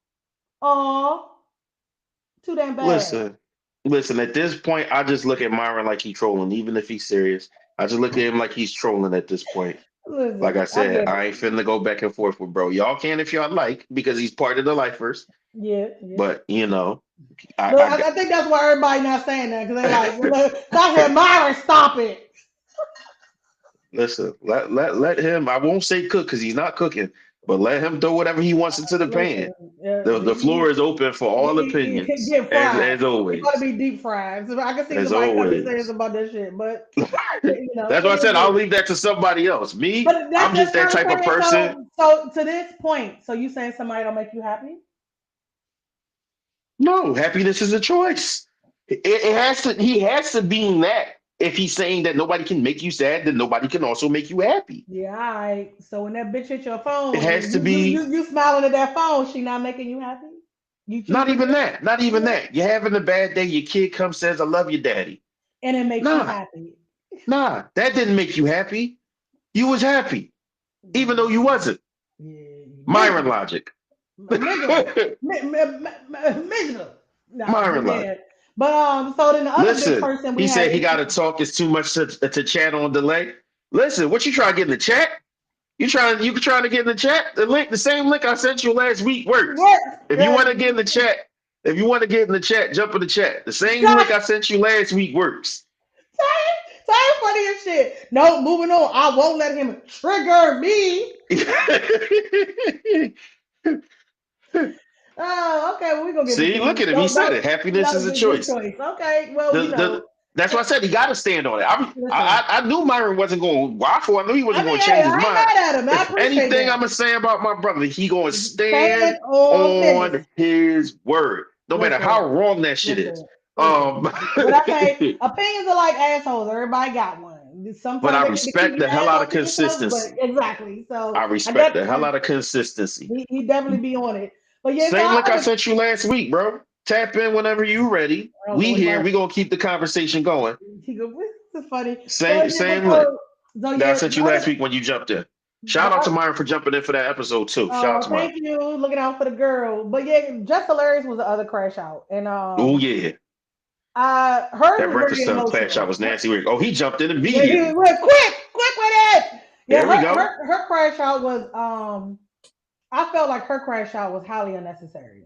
oh, too damn bad." Listen, listen. At this point, I just look at Myron like he's trolling, even if he's serious. I just look at him like he's trolling at this point. Like I Listen, I said, get I ain't it. finna go back and forth with bro. Y'all can if y'all like because he's part of the lifers. Yeah, yeah. But Look, I got. I think that's why everybody not saying that because they're like, well, look, I said, Myron, stop it. Listen, let him. I won't say cook because he's not cooking, but let him throw whatever he wants into the pan. Listen, The floor is open for all he opinions, get fried. as It's going to always, be deep fried. So I can see as somebody coming saying always. about that shit, but That's it why I is said what I'll it is. leave that to somebody else. Me, But I'm just that that's type of what I'm saying. person. So to this point, so you saying somebody don't make you happy? No, happiness is a choice. It has to. He has to be that. If he's saying that nobody can make you sad, then nobody can also make you happy. Yeah, all right. So when that bitch hit your It phone has and to be you smiling at that phone, she not making you happy? You not choosing even her? that. Not even Yeah. that. You're having a bad day. Your kid comes says, "I love you, daddy." And it makes you Nah, happy. nah. That didn't make you happy. You was happy, even though you Mm, wasn't. yeah, Myron miserable. logic. Miserable. Miserable. Nah, but Myron yeah. logic. But so then the other big Listen, person we he had said he an got to issue talk. It's too much to chat on delay. Listen, what you trying to get in the chat? You trying to get in the chat? The same link I sent you last week works. work. If you want to get in the chat, if you want to get in the chat, jump in the chat. The same link I sent you last week works. Same funny as shit. No, moving on. I won't let him trigger me. Oh, okay. Well, we're gonna give it See, to look you. at him. He Don't said don't it. Happiness is a good choice. choice. Okay. Well, The that's why I eh, said he got to stand on it. listen. I knew Myron wasn't going to waffle. I knew he I wasn't going mean, to hey, change his I ain't mind. mad at him. I If appreciate anything I'm that. gonna say about my brother, he gonna Stand stand on business. on his word, no matter how Listen, wrong that shit is. listen, listen. Um, What I say, opinions are like assholes. Everybody got one. but Sometimes I they need to keep respect your the hell out of asshole to yourself, but consistency. exactly. So I I respect got the hell out of consistency. he definitely be on it. But yeah, so Same link I I sent you last week, bro. Tap in whenever you ready. oh We Lord, he here. might We gonna keep the conversation going. he go, this is funny. So Same yeah, but same link so that I yeah, sent you last week when you jumped in. the Shout out to Myron for jumping in for that episode too. Shout out to Myron. thank you, looking out for the girl. But yeah, Just Hilarious was the other crash out, and Oh yeah, hers that was very breakfast class shot emotional. was nasty. Oh, he jumped in Yeah, he immediately. went quick with it. Yeah, There we go. her crash out was I felt like her crash out was highly unnecessary.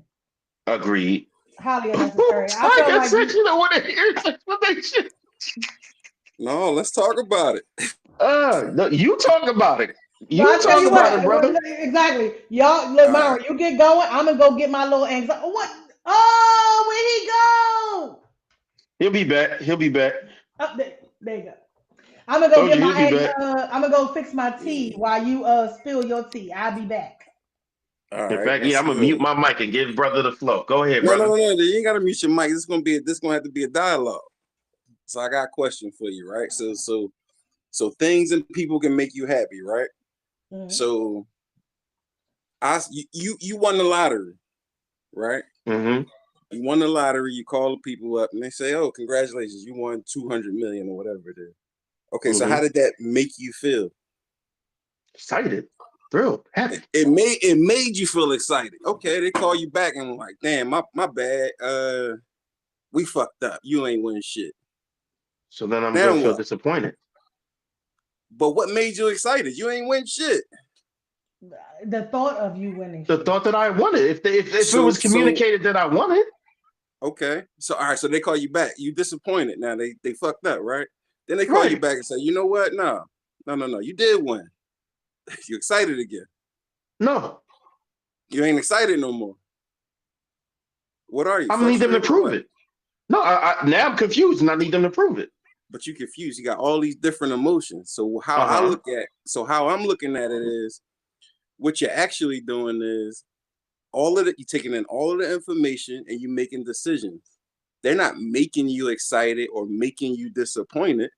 Agreed. Highly unnecessary. I I felt got like section. I want to hear his explanation. No, let's talk about it. No, you talk about it. but You I tell talk you about what, it, brother. exactly. Y'all look, All right. Myra, you get going, I'm gonna go get my little anxiety. What? Oh, where he go? He'll be back. He'll be back. Up there you go. I'm gonna go Told get you he'll my be back. I'm gonna go fix my tea Mm. while you spill your tea. I'll be back. All In right, fact, yeah, that's I'm gonna mute good. my mic and give brother the flow. Go ahead, No, no, brother. no, no. You ain't gotta mute your mic. This gonna have to be a dialogue. So I got a question for you, right? So things and people can make you happy, right? Mhm. So you won the lottery, right? Mm-hmm. You won the lottery. You call the people up, and they say, "Oh, congratulations, you won 200 million or whatever it is." Okay, so how did that make you feel? Excited, thrilled, happy. It made you feel excited. Okay, they call you back and like, damn, my bad. We fucked up. You ain't win shit. So then I'm Now gonna feel what? disappointed. But what made you excited? You ain't win shit. The thought of you winning The shit. thought that I wanted. If it was So communicated that I wanted, okay. So all right, so they call you back. You disappointed. Now they fucked up, right? Then they call you right? back and say, you know what? No. You did win. You excited again. No, You ain't excited no more. What are you? I need them to Frustrated? prove What? it. No, now I'm confused and I need them to prove it. But you confused. You got all these different emotions. So how I'm looking at it is what you're actually doing is you're taking in all of the information and you making decisions. They're not making you excited or making you disappointed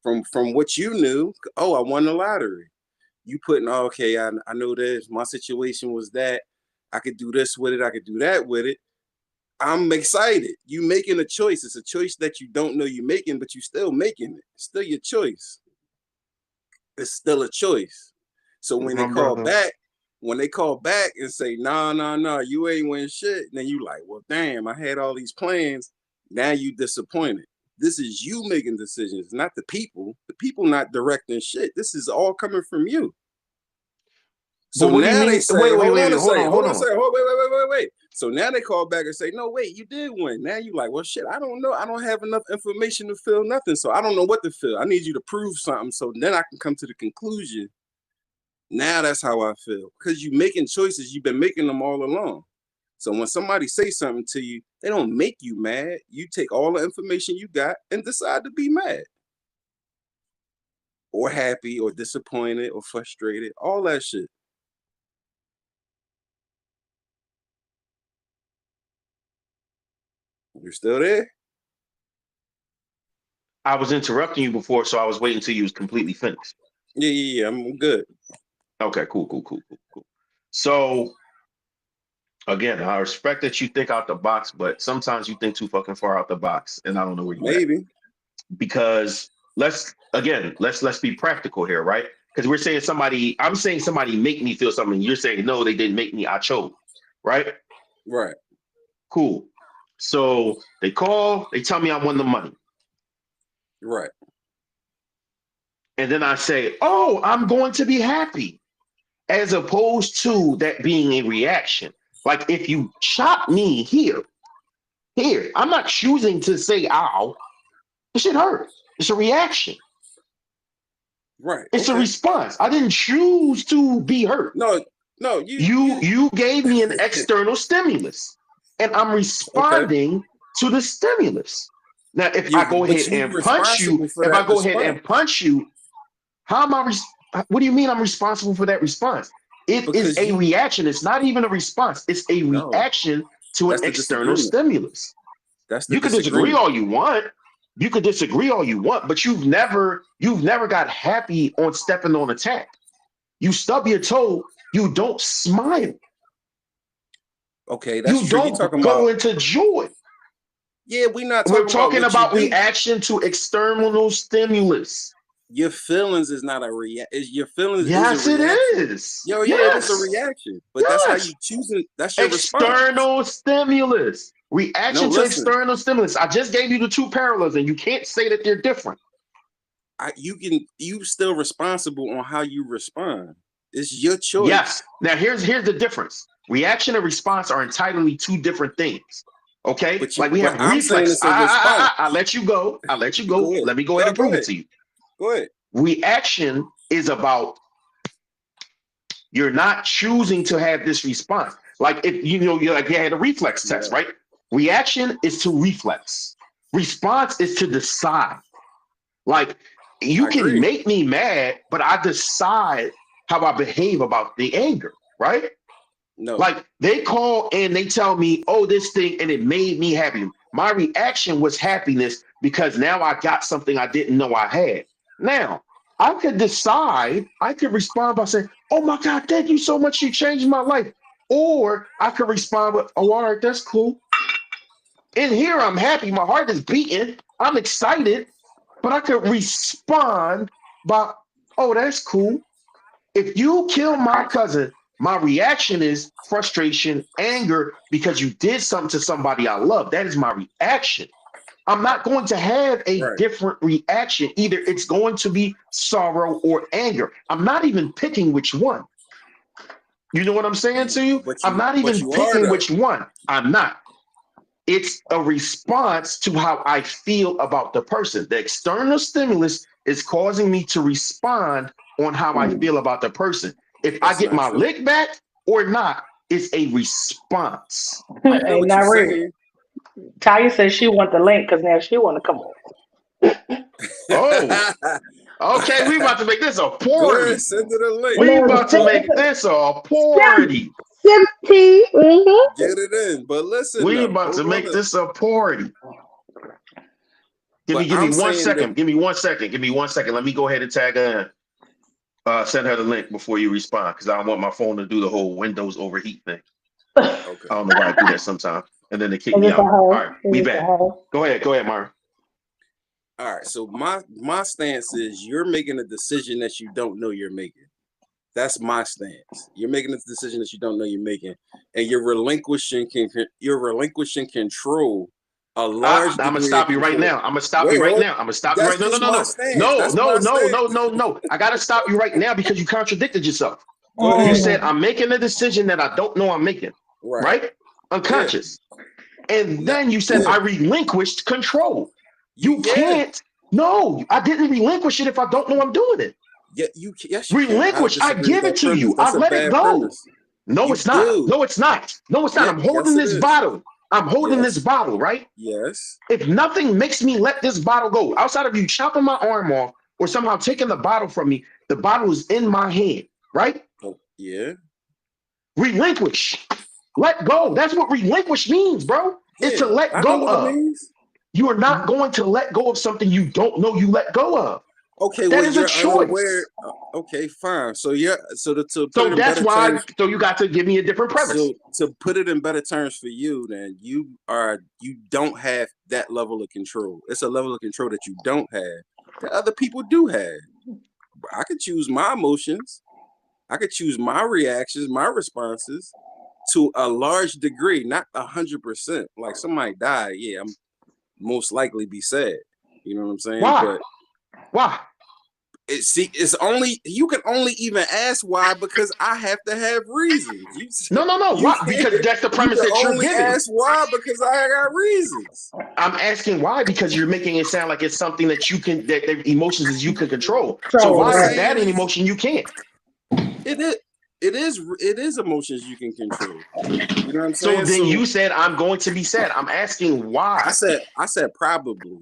from what you knew. Oh, I won the lottery. You putting, oh, okay, I know this. My situation was that. I could do this with it. I could do that with it. I'm excited. You making a choice. It's a choice that you don't know you're making, but you still making it. It's still your choice. It's still a choice. So when they My call brother. back, and say, nah, you ain't win shit, then you like, well, damn, I had all these plans. Now you disappointed. This is you making decisions, not the people. The people not directing shit. This is all coming from you. So But what do you now they mean? say, Wait, hold on a hold second, on, hold on. wait. So now they call back and say, no, wait, you did win. Now you like, well, shit, I don't know. I don't have enough information to feel nothing. So I don't know what to feel. I need you to prove something so then I can come to the conclusion. Now that's how I feel. Because you making choices, you've been making them all along. So when somebody say something to you, they don't make you mad. You take all the information you got and decide to be mad. Or happy or disappointed or frustrated. All that shit. You're still there? I was interrupting you before, so I was waiting until you was completely finished. Yeah, I'm good. Okay, cool. So again, I respect that you think out the box, but sometimes you think too fucking far out the box, and I don't know where you at. Maybe. Because let's be practical here, right? Because I'm saying somebody make me feel something. You're saying no, they didn't make me. I chose, right? Right. Cool. So they call, they tell me I won the money. Right. And then I say, oh, I'm going to be happy, as opposed to that being a reaction. Like if you chop me here, I'm not choosing to say ow. It should hurt. It's a reaction. Right. It's a Okay. response. I didn't choose to be hurt. No, You gave me an external stimulus, and I'm okay. responding to the stimulus. Now, But you responsible for if I that go ahead response. and punch you, how am I? What do you mean I'm responsible for that response? It is Because a you reaction. It's not even a response. It's a no, reaction to an that's the external disagreement. stimulus. That's the You can disagree disagreement. all you want. You could disagree all you want, but you've never got happy on stepping on a tack. You stub your toe, you don't smile. Okay, that's You true. You don't talking go about into joy. we're not We're talking about talking what you about do. reaction to external stimulus. Your feelings is not a your feelings is a Yes, it reaction. is. Yo, yeah, it is a Yes. reaction. But that's how you Yes. choose it. That's your response. External stimulus. No, Reaction to listen. external stimulus. I just gave you the two parallels, and you can't say that they're different. You still responsible on how you respond. It's your Yes. choice. Now here's the difference. Reaction and response are entirely two different things. Okay, like we But have I'm saying reflex. it's a response. I let you go. I let you Go go. ahead. Let me go ahead No, and go prove it ahead. to you. Go ahead. Reaction is about you're not choosing to have this response. Like if you're like you had a reflex test, Yeah. right? Reaction is to reflex. Response is to decide. Like you I can agree. make me mad, but I decide how I behave about the anger, right? No. Like they call and they tell me, oh, this thing, and it made me happy. My reaction was happiness because now I got something I didn't know I had. Now, I could decide, I could respond by saying, oh my God, thank you so much. You changed my life. Or I could respond with, oh, all right, that's cool. In here, I'm happy. My heart is beating. I'm excited, but I could respond by, oh, that's cool. If you kill my cousin, my reaction is frustration, anger, because you did something to somebody I love. That is my reaction. I'm not going to have a Right. different reaction. Either it's going to be sorrow or anger. I'm not even picking which one. You know what I'm saying to you? I'm not even are picking though. which one. I'm not. It's a response to how I feel about the person. The external stimulus is causing me to respond on how I feel about the person. If I That's get not my true. lick back or not, it's a response. I get Ain't what not you're real. saying. Taya says she want the link because now she want to come on. Oh, okay. We about to make this a Go ahead, party. send her the link. We Look, about to make this a Sim, party. Sim T. Mm-hmm. Get it in. But listen We though, about hold to on. make this a party. But Give me I'm one saying that second. Give me 1 second. Give me 1 second. Let me go ahead and tag her in. Send her the link before you respond because I don't want my phone to do the whole Windows overheat thing. okay. I don't know why I do that sometimes. And then they kick Is me this a out. All right, hoe? we Is this a back. hoe? Go ahead, Mara. All right. So my stance is you're making a decision that you don't know you're making. That's my stance. You're making a decision that you don't know you're making, and you're relinquishing control, a large I'm gonna degree of stop you right control. now. I'm gonna stop Wait, you right hold. now. I'm gonna stop you That's right. No, no, just no, my no, stance. no, That's no, my no, stance. no, no, no. I gotta stop you right now because you contradicted yourself. Go You ahead. said I'm making a decision that I don't know I'm making. Right. Right? Yeah. Unconscious. And No, then you said yeah. I relinquished control. You Yeah. can't. No, I didn't relinquish it if I don't know I'm doing it. Yeah. Yes, you can. I Relinquish. I disagree with give it that to premise. you. I That's a let it bad go. premise. No, You it's not. do. No, it's not. No, it's not. Yeah. I'm holding Yes, it this is. bottle. I'm holding this Yes. bottle, right? Yes. If nothing makes me let this bottle go, outside of you chopping my arm off or somehow taking the bottle from me, the bottle is in my hand, right? Oh, yeah. Relinquish. Let go. That's what relinquish means, bro. It's Yeah. to let I know go what it of. means. You are not going to let go of something you don't know you let go of. Okay, That well, is a you're unaware. choice. Okay, fine. So to put So it in that's better why. terms, So you got to give me a different premise. so to put it in better terms for you, then you don't have that level of control. It's a level of control that you don't have that other people do have. I could choose my emotions. I could choose my reactions, my responses to a large degree, not 100%. Like somebody died, yeah, I'm most likely be sad. You know what I'm saying? Why? But Why? it's only you can only even ask why because I have to have reasons. No, no, no. You Why? can't. Because that's the You premise can that you're only giving. ask why because I got reasons. I'm asking why because you're making it sound like it's something that you can that emotions is you can control. So What So, I'm why is right. that saying an is emotion you can't? it is it is emotions you can control. You know what I'm So saying? then So you said I'm going to be sad. I'm asking I why. said probably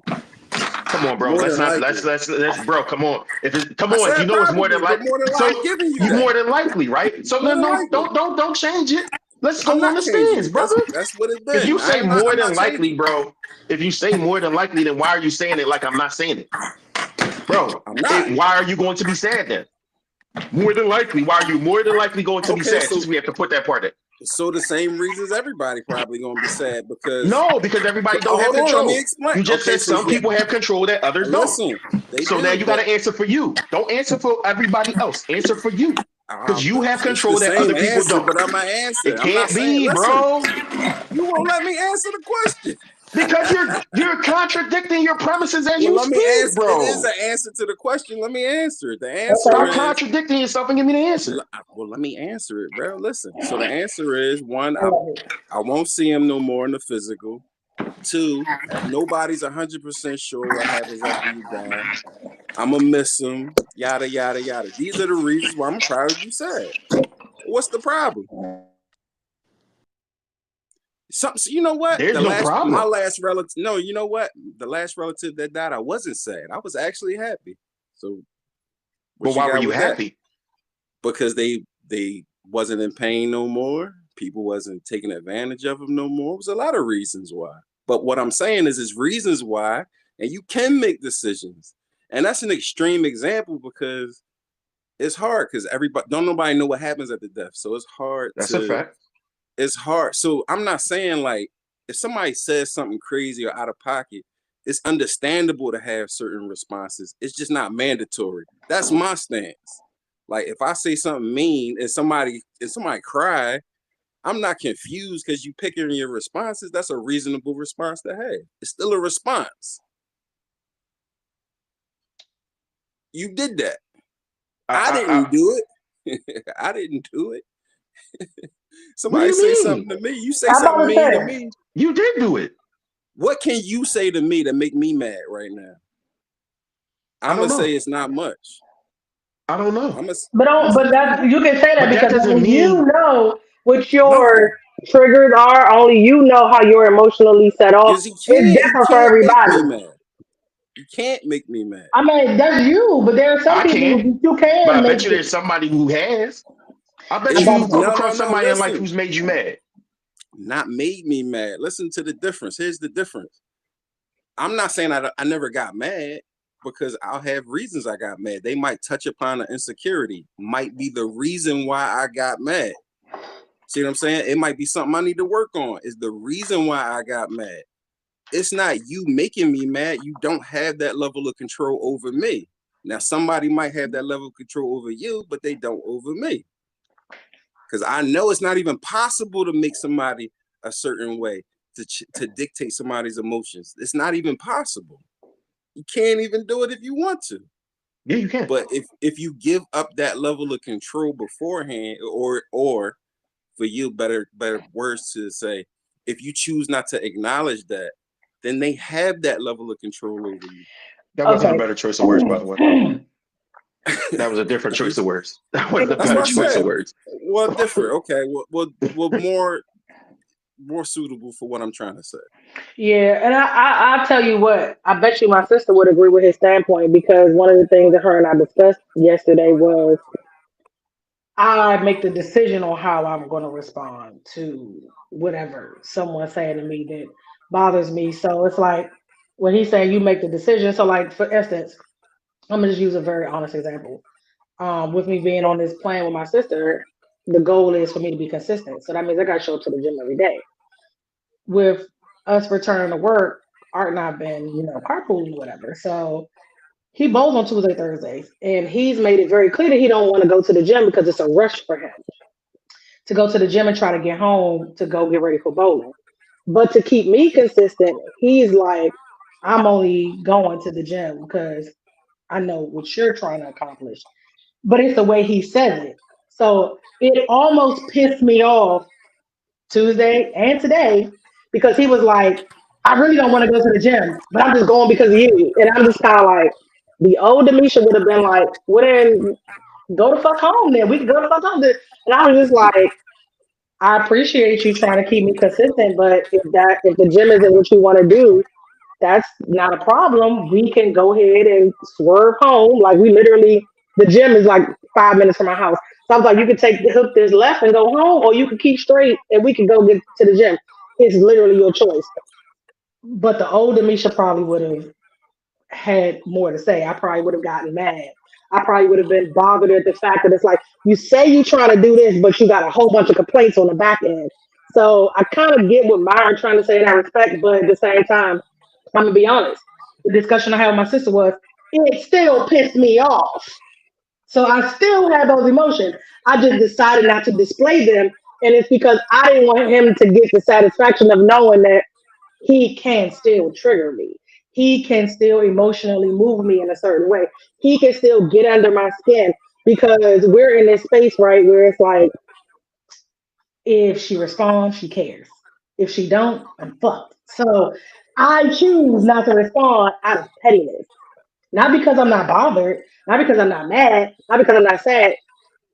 Come on, bro. more Let's than not likely. let's bro. Come on. I If said you know it's more than probably, but like, more than likely, I'm so giving you you that. more than likely, right? So More then than likely. don't change it. Let's I'm go on not the changing stands, it. brother. That's what it's If been. you say more I'm than not likely, changing it. bro, if you say more than likely, then why are you saying it like I'm not saying it, bro? I'm not. Why are you going to be sad then? More than likely, why are you more than likely going to be Okay, sad? Since we have to put that part in. so the same reasons everybody probably gonna be sad because No, because everybody don't have hold on, let me control. explain. You just Okay, said so some people have control that others don't. listen, they So now do, you got but to answer for you. Don't answer for everybody else. Answer for you. Because you have it's the control that same other people answer, don't. but I'm gonna answer. It I'm not can't saying be, listen, bro. you won't let me answer the question. Because you're contradicting your premises as Well, you let me speak, answer. It is bro. an answer to the question. Let me answer it. The answer Stop Okay. is contradicting yourself and give me the answer. well, let me answer it, bro. Listen. So the answer is one, I love it. I won't see him no more in the physical. Two, nobody's 100% sure what happens after you die. I'm gonna miss him. Yada yada yada. These are the reasons why I'm proud of you said. What's the problem? So you know what? There's no My problem. last relative. No, you know what? The last relative that died, I wasn't sad. I was actually happy. So But what you why were got you with that? happy? Because they wasn't in pain no more. People wasn't taking advantage of them no more. It was a lot of reasons why. But what I'm saying is reasons why, and you can make decisions. And that's an extreme example because it's hard because don't nobody know what happens at the death. So it's hard That's a to fact. it's hard. So I'm not saying like if somebody says something crazy or out of pocket, it's understandable to have certain responses. It's just not mandatory. That's my stance. Like if I say something mean and somebody cry, I'm not confused because you picking your responses. That's a reasonable response to have. It's still a response. You did that. I didn't do it. I didn't do it. Somebody say something to me. You say something mean to me. You did do it. What can you say to me to make me mad right now? I'm gonna say it's not much. I don't know. But that you can say that But that because doesn't only mean you know what your triggers are. Only you know how you're emotionally set off. Because It's he different for can't make everybody. me mad. You can't make me mad. I mean, that's you, but there are some I people can, who you but I can bet make you it. there's somebody who has. I bet I you got you've come No, across somebody in life listen. who's made you mad. Not made me mad. Listen to the difference. Here's the difference. I'm not saying I never got mad because I'll have reasons I got mad. They might touch upon an insecurity, might be the reason why I got mad. See what I'm saying? It might be something I need to work on. Is the reason why I got mad. It's not you making me mad. You don't have that level of control over me. Now, somebody might have that level of control over you, but they don't over me. Because I know it's not even possible to make somebody a certain way, to dictate somebody's emotions. It's not even possible. You can't even do it if you want to. Yeah, you can. But if you give up that level of control beforehand, or for you, better words to say, if you choose not to acknowledge that, then they have that level of control over you. That wasn't a Okay. better choice of words, by the way. That was a different choice of words. That wasn't a That's better what I choice of said. words. Well, different. Okay. Well, more suitable for what I'm trying to say. Yeah, and I'll tell you what, I bet you my sister would agree with his standpoint because one of the things that her and I discussed yesterday was I make the decision on how I'm going to respond to whatever someone's saying to me that bothers me. So it's like when he's saying you make the decision. So, like for instance, I'm gonna just use a very honest example. With me being on this plane with my sister, the goal is for me to be consistent. So that means I got to show up to the gym every day. With us returning to work, Art and I've been, carpooling or whatever. So he bowls on Tuesday, Thursdays, and he's made it very clear that he don't want to go to the gym because it's a rush for him to go to the gym and try to get home to go get ready for bowling. But to keep me consistent, he's like, I'm only going to the gym because I know what you're trying to accomplish. But it's the way he says it. So it almost pissed me off Tuesday and today because he was like, I really don't want to go to the gym, but I'm just going because of you. And I'm just kind of like, the old Demisha would have been like, well, then go the fuck home then. We can go the fuck home. And I was just like, I appreciate you trying to keep me consistent, but if the gym isn't what you want to do, that's not a problem. We can go ahead and swerve home. Like we literally, the gym is like 5 minutes from my house. So I was like, you can take the hook this left and go home, or you can keep straight and we can go get to the gym. It's literally your choice. But the older Misha probably would have had more to say. I probably would have gotten mad. I probably would have been bothered at the fact that it's like you say you trying to do this, but you got a whole bunch of complaints on the back end. So I kind of get what Byron trying to say in that respect, but at the same time, I'm gonna be honest. The discussion I had with my sister was it still pissed me off. So I still had those emotions. I just decided not to display them, and it's because I didn't want him to get the satisfaction of knowing that he can still trigger me. He can still emotionally move me in a certain way. He can still get under my skin because we're in this space, right, where it's like, if she responds, she cares. If she don't, I'm fucked. So I choose not to respond out of pettiness. Not because I'm not bothered, not because I'm not mad, not because I'm not sad.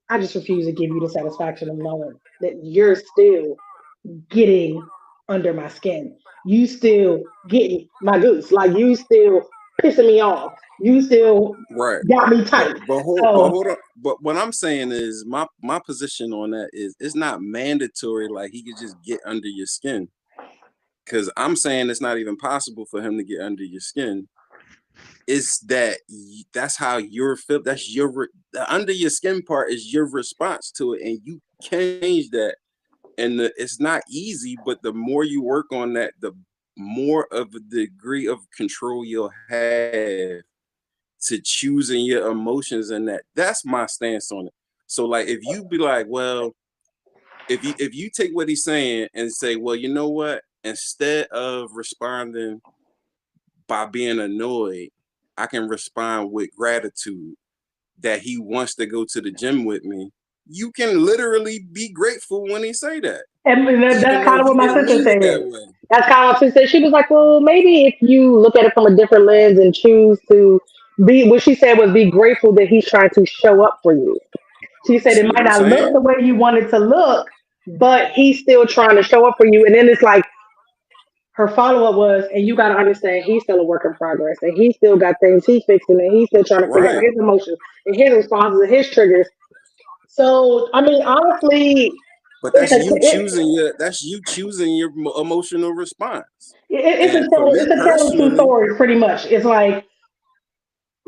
I just refuse to give you the satisfaction of knowing that you're still getting under my skin. You still getting my goose. Like you still pissing me off. You still Right. got me But tight. but hold but So hold on. But what I'm saying is my position on that is it's not mandatory. Like he could just get under your skin. Because I'm saying it's not even possible for him to get under your skin. It's that that's how you're feel. That's your the under your skin part is your response to it, and you can change that and it's not easy, but the more you work on that, the more of a degree of control you'll have to choosing your emotions, and that's my stance on it. So like if you be like, well, if you take what he's saying and say, well, you know what, instead of responding by being annoyed, I can respond with gratitude that he wants to go to the gym with me. You can literally be grateful when he say that, And even that's though kind of what he my didn't sister mean it said. that way. That's kind of what she said. She was like, well, maybe if you look at it from a different lens and choose to be, what she said was be grateful that he's trying to show up for you. She said See it what might I'm not look saying? the way you want it to look, but he's still trying to show up for you. And then it's like her follow up was, and you got to understand, he's still a work in progress, and he still got things he's fixing, and he's still trying to figure out Right. his emotions and his responses and his triggers. So, I mean, honestly, But it's that's a you choosing your emotional response. And for me it's a tale of two personally, stories, pretty much. It's like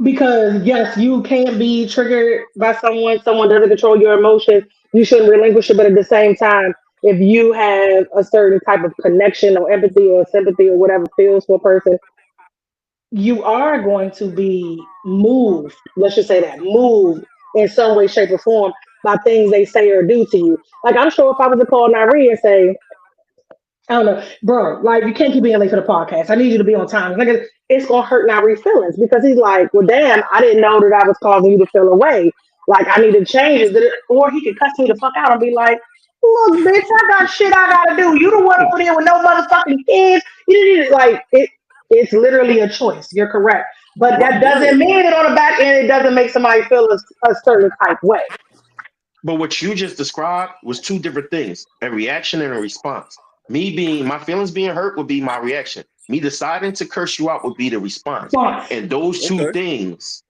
because yes, you can be triggered by someone. Someone doesn't control your emotions. You shouldn't relinquish it, but at the same time, if you have a certain type of connection or empathy or sympathy or whatever feels for a person, you are going to be moved. Let's just say that moved in some way, shape, or form by things they say or do to you. Like I'm sure if I was to call Nari and say, I don't know, bro. Like you can't keep being late for the podcast. I need you to be on time. Like it's gonna hurt Nari's feelings because he's like, well, damn, I didn't know that I was causing you to feel away. Like I need to change it, or he could cuss me the fuck out and be like, look, bitch, I got shit I gotta do. You the one over there with no motherfucking kids. You didn't like it. It's literally a choice. You're correct, but that right. doesn't mean that on the back end it doesn't make somebody feel a certain type way. But what you just described was two different things: a reaction and a response. Me being my feelings being hurt would be my reaction. Me deciding to curse you out would be the response. Response. And those two Okay. things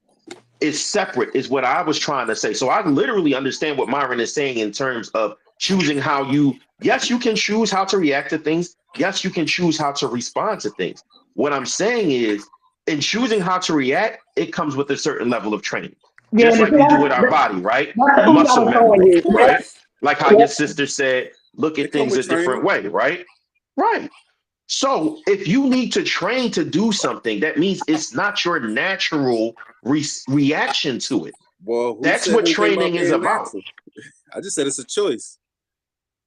is separate, is what I was trying to say. So I literally understand what Myron is saying in terms of choosing how you, yes, you can choose how to react to things. Yes, you can choose how to respond to things. What I'm saying is, in choosing how to react, it comes with a certain level of training, Yeah, just like we do with our body, right? that's the piece I Muscle was telling memory, Of you. Yep. right? course. Like how your Yep. sister said, look It at come things with a different training. way, right? Right. So if you need to train to do something, that means it's not your natural reaction to it. Well, who That's said what anything about training is being about. natural? I just said it's a choice.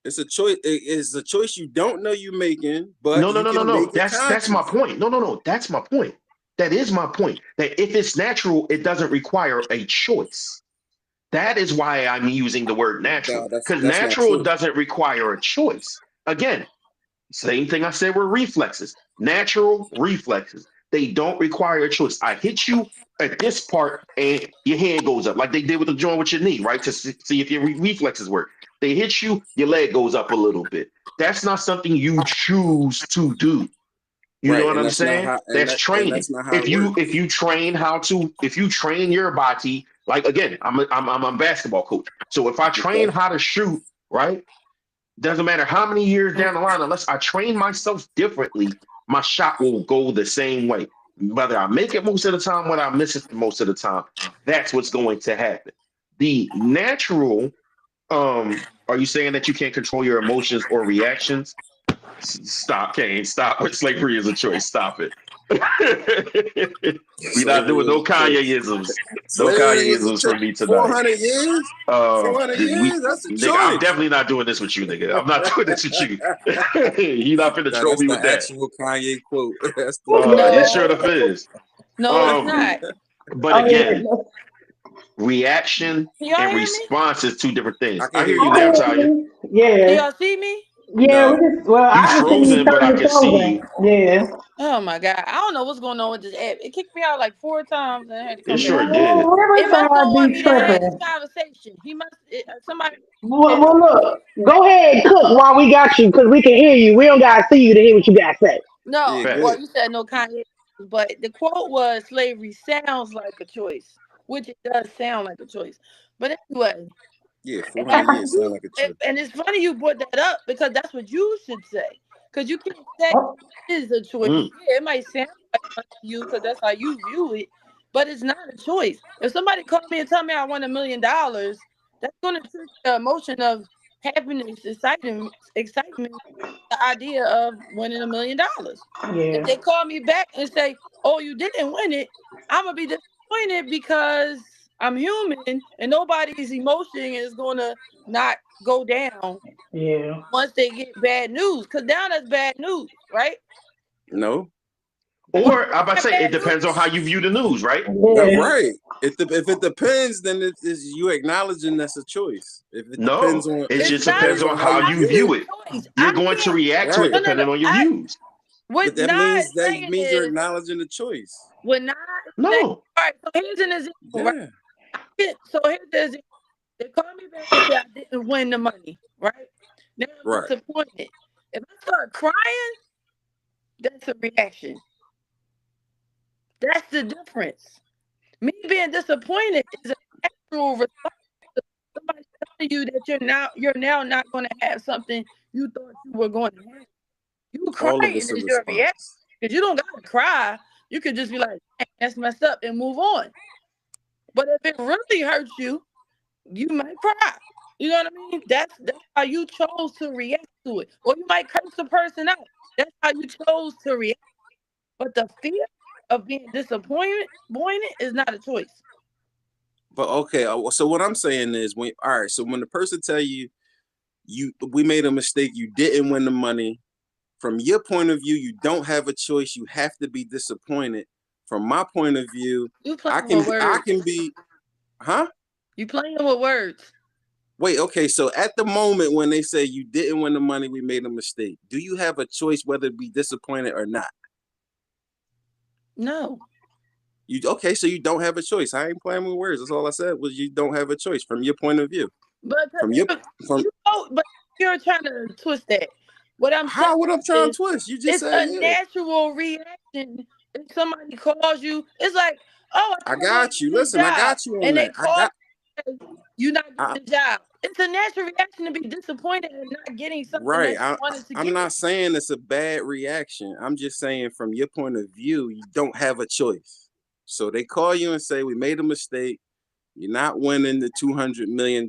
It's a choice. It's a choice you don't know you're making, but No, no, you no, no, can no. make it That's my conscious. point. No, no, no. That's my point. That is my point. That if it's natural, it doesn't require a choice. That is why I'm using the word natural, No, that's because that's not natural true. doesn't require a choice. Again, same thing I said with reflexes. Natural reflexes. They don't require a choice. I hit you at this part and your hand goes up, like they did with the joint with your knee, right? To see if your reflexes work. They hit you, your leg goes up a little bit. That's not something you choose to do. You know Right, what and I'm that's not saying? how That's and training. that's not how it If works. you train how to if you train your body, like again, I'm a basketball coach. So if I train Okay. how to shoot, right? Doesn't matter how many years down the line, unless I train myself differently, my shot will go the same way. Whether I make it most of the time, whether I miss it most of the time, that's what's going to happen. The natural, are you saying that you can't control your emotions or reactions? Stop, Kane. Stop. Slavery is a choice. Stop it. We're not Slavery doing was no a choice. Kanye-isms. No Slavery was a Kanye-isms choice. from me tonight. 400 years? 400 We years? That's a nigga, I'm choice. definitely not doing this with you, nigga. I'm not doing this with you. You're not finna Now troll that's me the with that. actual Kanye quote. That's the It Kanye sure No, enough quote. is. no, it's Um, not. but Oh again, yeah. reaction Can y'all and hear me? response is two different I things. can I hear hear you you I now, now. hear Talia. you. Can Yeah. y'all see me? Yeah, No. well, You I just see you frozen, but turning I your can see shoulder. you. Yeah. Oh my god, I don't know what's going on with this app. It kicked me out like 4 times and I had to It come back sure in. did. Well, It must Riverside don't want be me to have this tripping. conversation. He must somebody. Look, go ahead and cook while we got you, because we can hear you. We don't gotta see you to hear what you gotta say. Yeah, No, well, good. you said no Kanye, but the quote was slavery sounds like a choice, which it does sound like a choice. But anyway, Yeah, and 400 years sound like a choice. it's funny you brought that up because that's what you should say. Because you can't say Oh, it is a choice. Mm. Yeah, it might sound like one to you because that's how you view it, but it's not a choice. If somebody called me and tell me I won $1 million, that's going to trigger the emotion of happiness, excitement, the idea of winning $1 million. If Yeah. they call me back and say, "Oh, you didn't win it," I'm gonna be disappointed because I'm human and nobody's emotion is gonna not go down Yeah. once they get bad news. Cause now that's bad news, right? No, When Or I'm about to that say it bad depends on news, how you view the news, right? Yeah. right. If it depends, then it is you acknowledging that's a choice. If it depends No, on it if it's it just not. depends depends on on how how you How you is view it view it, it. a choice? You're I going to can't. react to it right? No. depending on your I views. what But that not means saying you're is acknowledging the choice. what not saying. No. All right. So here's an example, right? Yeah, So here's the example. They call me back and say I didn't win the money, right? Now I'm right. disappointed. If I start crying, that's a reaction. That's the difference. Me being disappointed is a natural response to somebody telling you that you're now not going to have something you thought you were going to have. You All of crying it's a is your reaction response. because you don't got to cry. You could just be like, "Dang, that's messed up," and move on. But if it really hurts you, you might cry. You know what I mean? That's how you chose to react to it. Or you might curse the person out. That's how you chose to react. But the fear of being disappointed is not a choice. But okay, so what I'm saying is when all right, so when the person tell you we made a mistake, you didn't win the money, from your point of view, you don't have a choice. You have to be disappointed. From my point of view, You playing with I words. can be, huh? You playing with words. Wait, okay. So at the moment when they say you didn't win the money, we made a mistake. Do you have a choice whether to be disappointed or not? No. You okay? So you don't have a choice. I ain't playing with words. That's all I said was you don't have a choice from your point of view. But From your from you know, but you're trying to twist that. What I'm saying how would I'm trying is to twist? You just it's said a yeah. natural reaction. If somebody calls you, it's like, "Oh, I I thought you were gonna got you. get this Listen, I job," got you on and they that. call you, you're not I, getting the job. It's a natural reaction to be disappointed and not getting something right. that you wanted to I'm get. not saying it's a bad reaction. I'm just saying from your point of view, you don't have a choice. So they call you and say we made a mistake. You're not winning the $200 million.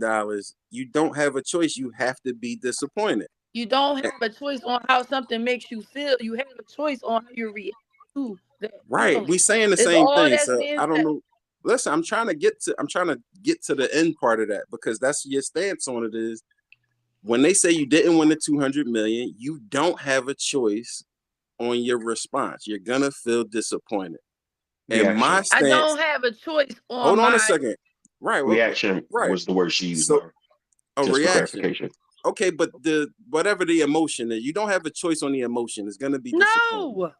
You don't have a choice. You have to be disappointed. You don't Eh, have a choice on how something makes you feel. You have a choice on how you react to that right. feeling. We saying the It's same all thing. that's So being I don't said. know. Listen, I'm trying to get to the end part of that because that's your stance on it is when they say you didn't win the 200 million, you don't have a choice on your response. You're gonna feel disappointed. And my Reaction. I stance, don't have a choice on hold on a my. second. Right, Reaction right. was the word she used, So Mar. a Just for reaction. clarification. Okay, but the whatever the emotion is, you don't have a choice on the emotion. It's gonna be disappointing. No,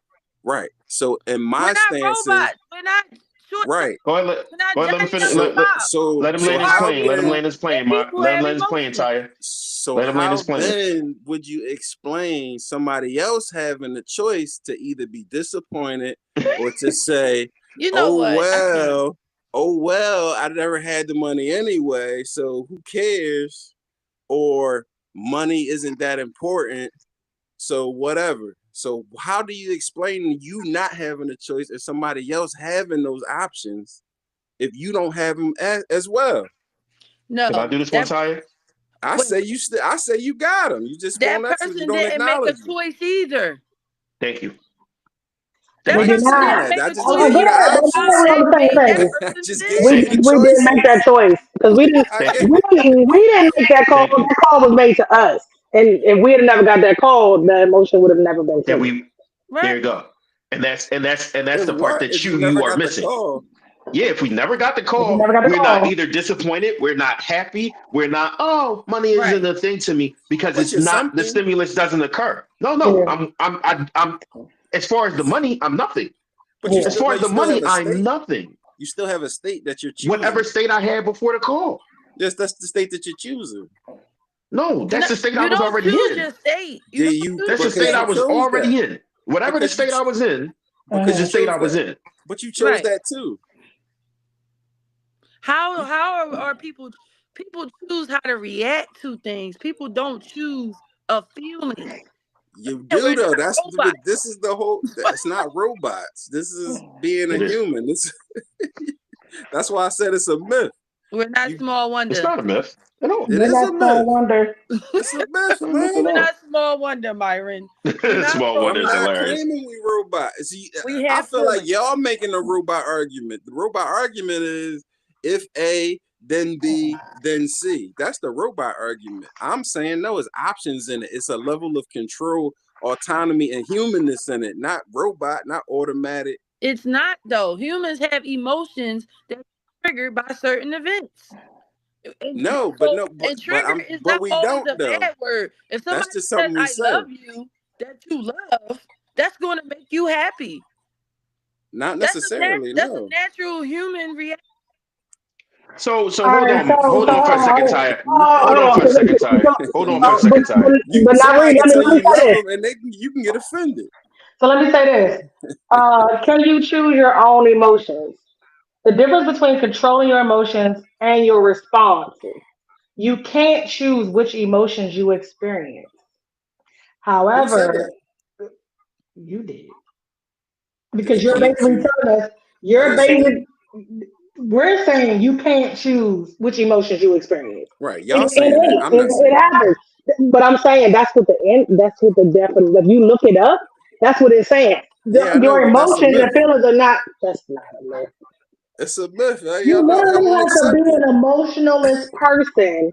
Right. So in we're my not stance is robots. We're not short. right. We're not Go ahead, let him Johnny finish. Number Five. Let him We So land his are how plane. Let him then land his people, plane, and Mar. people Let him have land his plane, emotions. Tyre. so Let him land how his plane. then would you explain somebody else having the choice to either be disappointed or to say, You know oh what? I can't. well, oh well, I never had the money anyway, so who cares? Or money isn't that important, so whatever. So how do you explain you not having a choice and somebody else having those options if you don't have them as well? Can I No, do this one, that Tyre? I wait. say I say you got them. You just That won't you person don't didn't make a acknowledge them. choice either. Thank you. That I We Thank you. did just person said didn't not. that. make I a just choice gave Oh, you the either. good. But You now options. we're said on the same me. That page. I person just gave did. you the We didn't make that choices. choice because I get we didn't make that call. Thank you. That call was made to us, and if we had never got that call, the emotion would have never been That triggered. we There Right. you go. And that's if the part what? that If you you never are got the missing. call, Yeah, if we never got the If we call, never got the we're not call, either disappointed, we're not happy, we're not, oh, money isn't Right. a thing to me because but it's you're not, the something. stimulus doesn't occur. No, no, yeah, I'm as far as the money, I'm nothing. As yeah, far But as you the still money, have a I'm state. nothing. You still have a state that you're Whatever choosing. state I had before the call. Yes, that's the state that you're choosing. No, No, that's the state I you was don't already choose in. your state. You Do don't you choose That's the your state because I you state. was chose that? already in. Whatever the Because you state I was in, because is you the uh state I chose was that. in. But you chose Right. that too. You Are people choose how to react to things. People don't choose a feeling. you And do we're though. not That's robots. this is the whole. It's not robots. This is being a It is. human. That's why I said it's a myth. We're not You small It's wonder. not a myth. at all. It You're is a not small myth. wonder. It's a myth, Nothing man. at We're all. not small wonder, Myron. We're not Small wonder I'm is not robots. hilarious. claiming we robots. See, We I have feel like feelings. y'all making a robot argument. The robot argument is if A, then B, then C. That's the robot argument. I'm saying no, it's options in it. It's a level of control, autonomy, and humanness in it. Not robot, not automatic. It's not though. Humans have emotions that are triggered by certain events. No, but So, no, and trigger is but not we always don't a though. bad word. If That's somebody just says something we "I say. love you," that you love, that's going to make you happy. Not That's a necessarily, that's a no. natural human reaction. So All hold right, on, so hold on for a second, hold Ty. Hold hold on on. for a second, Ty. Hold on for a second, Ty. But not Somebody read. can tell Let me you say love this. them, and you can get offended. So let me say this. Can you choose your own emotions? The difference between controlling your emotions and your responses. You can't choose which emotions you experience. Who said However, that? you did. That Because you you're can't basically choose. telling us, I you're didn't say that. basically, we're saying you can't choose which emotions you experience. Right. It, Y'all it saying that. ain't. I'm not It saying that. happens. But I'm saying that's what the definition, if you look it up, that's what it's saying. Yeah, I know, Your but that's a emotions and myth. feelings are not, that's not a myth. It's a myth. You Y'all literally won't have to accept be it. an emotionalist person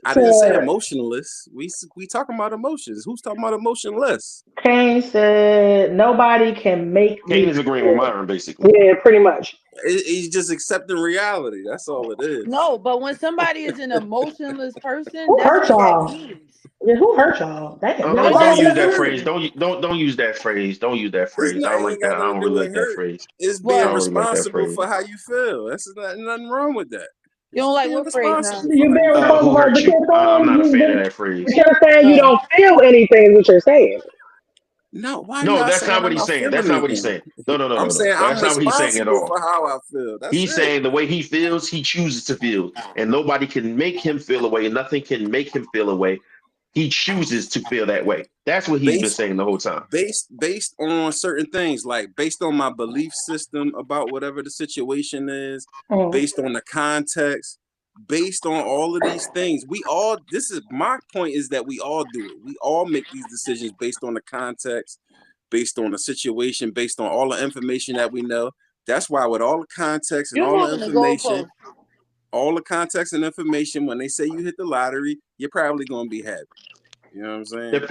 I didn't say to. emotionless. We talking about emotions. Who's talking about emotionless? Kane said, nobody can make Kane me is agreeing with feel. Myron, basically. Yeah, pretty much. He's just accepting reality. That's all it is. No, but when somebody is an emotionless person, Who that's hurt what that y'all? means. Yeah, who hurt y'all? Damn, y'all Don't Nobody use got that hurt. phrase. Don't use that phrase. Don't use that It's phrase. I not. don't It like ain't that. got I nothing don't to do really with like that hurt. phrase. It's I being What? don't really like that responsible phrase. for how you feel. That's nothing wrong with that. You It's don't like being what phrase now? responsible for you how being you feel. Who responsible, hurt but you? you're I'm saying not a fan of you, that phrase. but you're saying you Uh, don't feel anything. Is what you're saying? No, why are No, y'all that's saying not what I'm he's not saying. feeling That's not what he's anything? saying. No. I'm saying I'm That's not what he's saying at responsible all. for how I feel. That's He's it. saying the way he feels, he chooses to feel, and nobody can make him feel away. Nothing can make him feel away. He chooses to feel that way. That's what he's been Based saying the whole time. based on certain things, like based on my belief system about whatever the situation is, Mm. based on the context, based on all of these things. We all, this is my point, is that we all do it. We all make these decisions based on the context, based on the situation, based on all the information that we know. That's why with all the context and you're moving the goalpost. all the context and information, when they say you hit the lottery, you're probably gonna be happy. You know what I'm saying?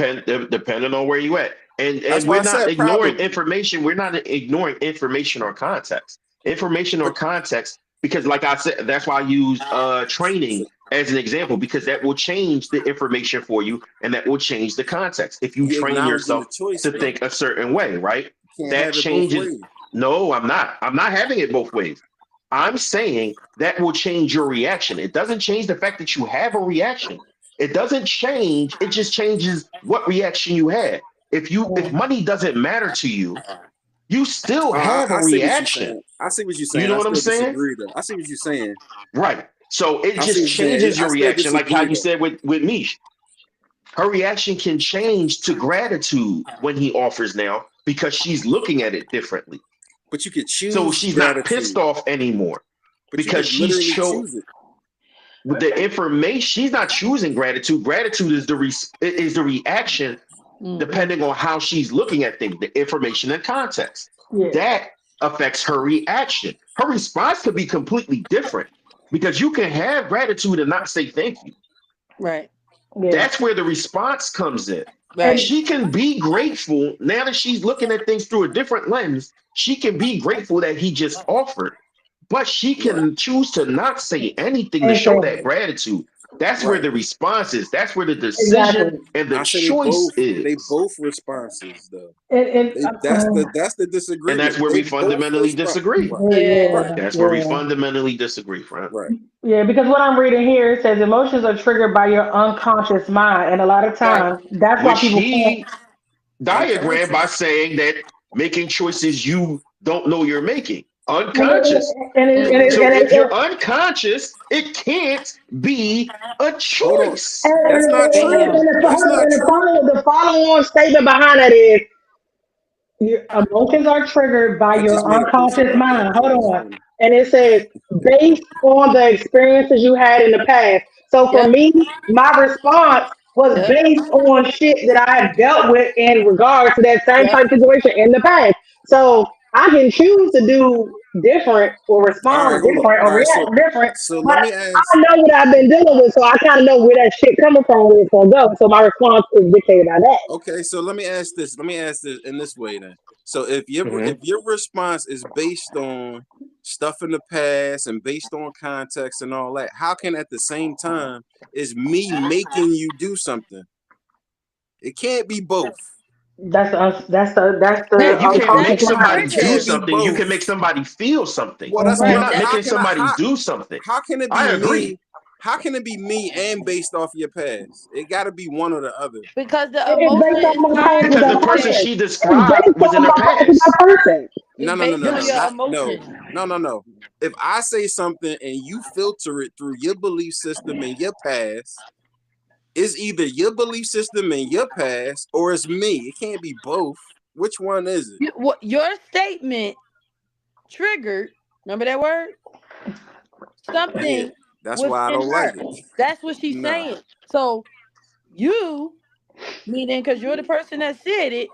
Depending on where you at. That's And why we're I not said ignoring probably. information. We're not ignoring information or context. Information or But context, because like I said, that's why I used training as an example, because that will change the information for you and that will change the context. If you you train acknowledging the yourself choice to though. think a certain way, right? You can't That have it both changes. ways. No, I'm not. I'm not having it both ways. I'm saying that will change your reaction. It doesn't change the fact that you have a reaction. It doesn't change. It just changes what reaction you had. If Mm. money doesn't matter to you, you still have a I see what you're reaction. saying. I see what you're You saying. know I what I'm still saying? disagree though. I see what you're saying. Right. So it I see just what you're saying. changes I your still reaction, like how disagree you though. said with Mish. Her reaction can change to gratitude when he offers now because she's looking at it differently. But you could So choose she's not pissed gratitude. off anymore But you because could she's literally show choose it. with the information. She's not choosing gratitude. Gratitude is the reaction Mm-hmm. depending on how she's looking at things, the information and context. Yeah. That affects her reaction. Her response could be completely different because you can have gratitude and not say thank you. Right. Yeah. That's where the response comes in. Right. And She can be grateful now that she's looking at things through a different lens. She can be grateful that he just offered, but she Right. can choose to not say anything to show that anything. gratitude. That's where Right. the response is. That's where the decision Exactly. and the I say choice they is. both responses though. And They that's the And that's disagreement. where They we both fundamentally respond. disagree. Right. Yeah. Right. yeah, That's where we yeah. fundamentally disagree, friend. Right. Yeah, because what I'm reading here it says emotions are triggered by your unconscious mind, and a lot of Right. times that's why Which people can't. he diagrammed by Unconscious. saying that making choices you don't know you're making. And Unconscious. Mm-hmm. So if you're unconscious, it can't be a Hold on. choice. That's not true. Damn. That's not and true. the follow-on statement behind that is Your emotions are triggered by I just your made a post unconscious about that mind. Hold too. It's on. funny. And it says, based on the experiences you had in the past. So for Yep. me, my response was Yep. based on shit that I have dealt with in regards to that same Yep. type of situation in the past. So I can choose to do different or All right, respond hold on. different or All right, react different. so But let me I ask. know what I've been dealing with, so I kind of know where that shit coming from, where it's gonna go. So my response is dictated by that. Okay, so let me ask this. Let me ask this in this way then. So if Hmm. your response is based on stuff in the past and based on context and all that, how can at the same time is me making you do something? It can't be both. That's Yeah, the you Exactly. can't That's make unconscious the somebody mind. It do trigger. can't be something. You both. can make somebody feel something. Well, that's You're what. not That, How making can I? somebody do something. How can it be I agree. me? How can it be me and based off your past? It got to be one or the other. because the It's emotion based is on my past tied with Because to the that person something. person. she It's described based was in on her my past with past. that person. It's No, based no, on no, your not no, emotion. no. If I say something and you filter it through your belief system and your past, it's either your belief system and your past or it's me. It can't be both. Which one is it? What your statement triggered? Remember that word? Yeah, Something that's why I within don't like her. it. That's what she's No, saying. So you, meaning because you're the person that said it,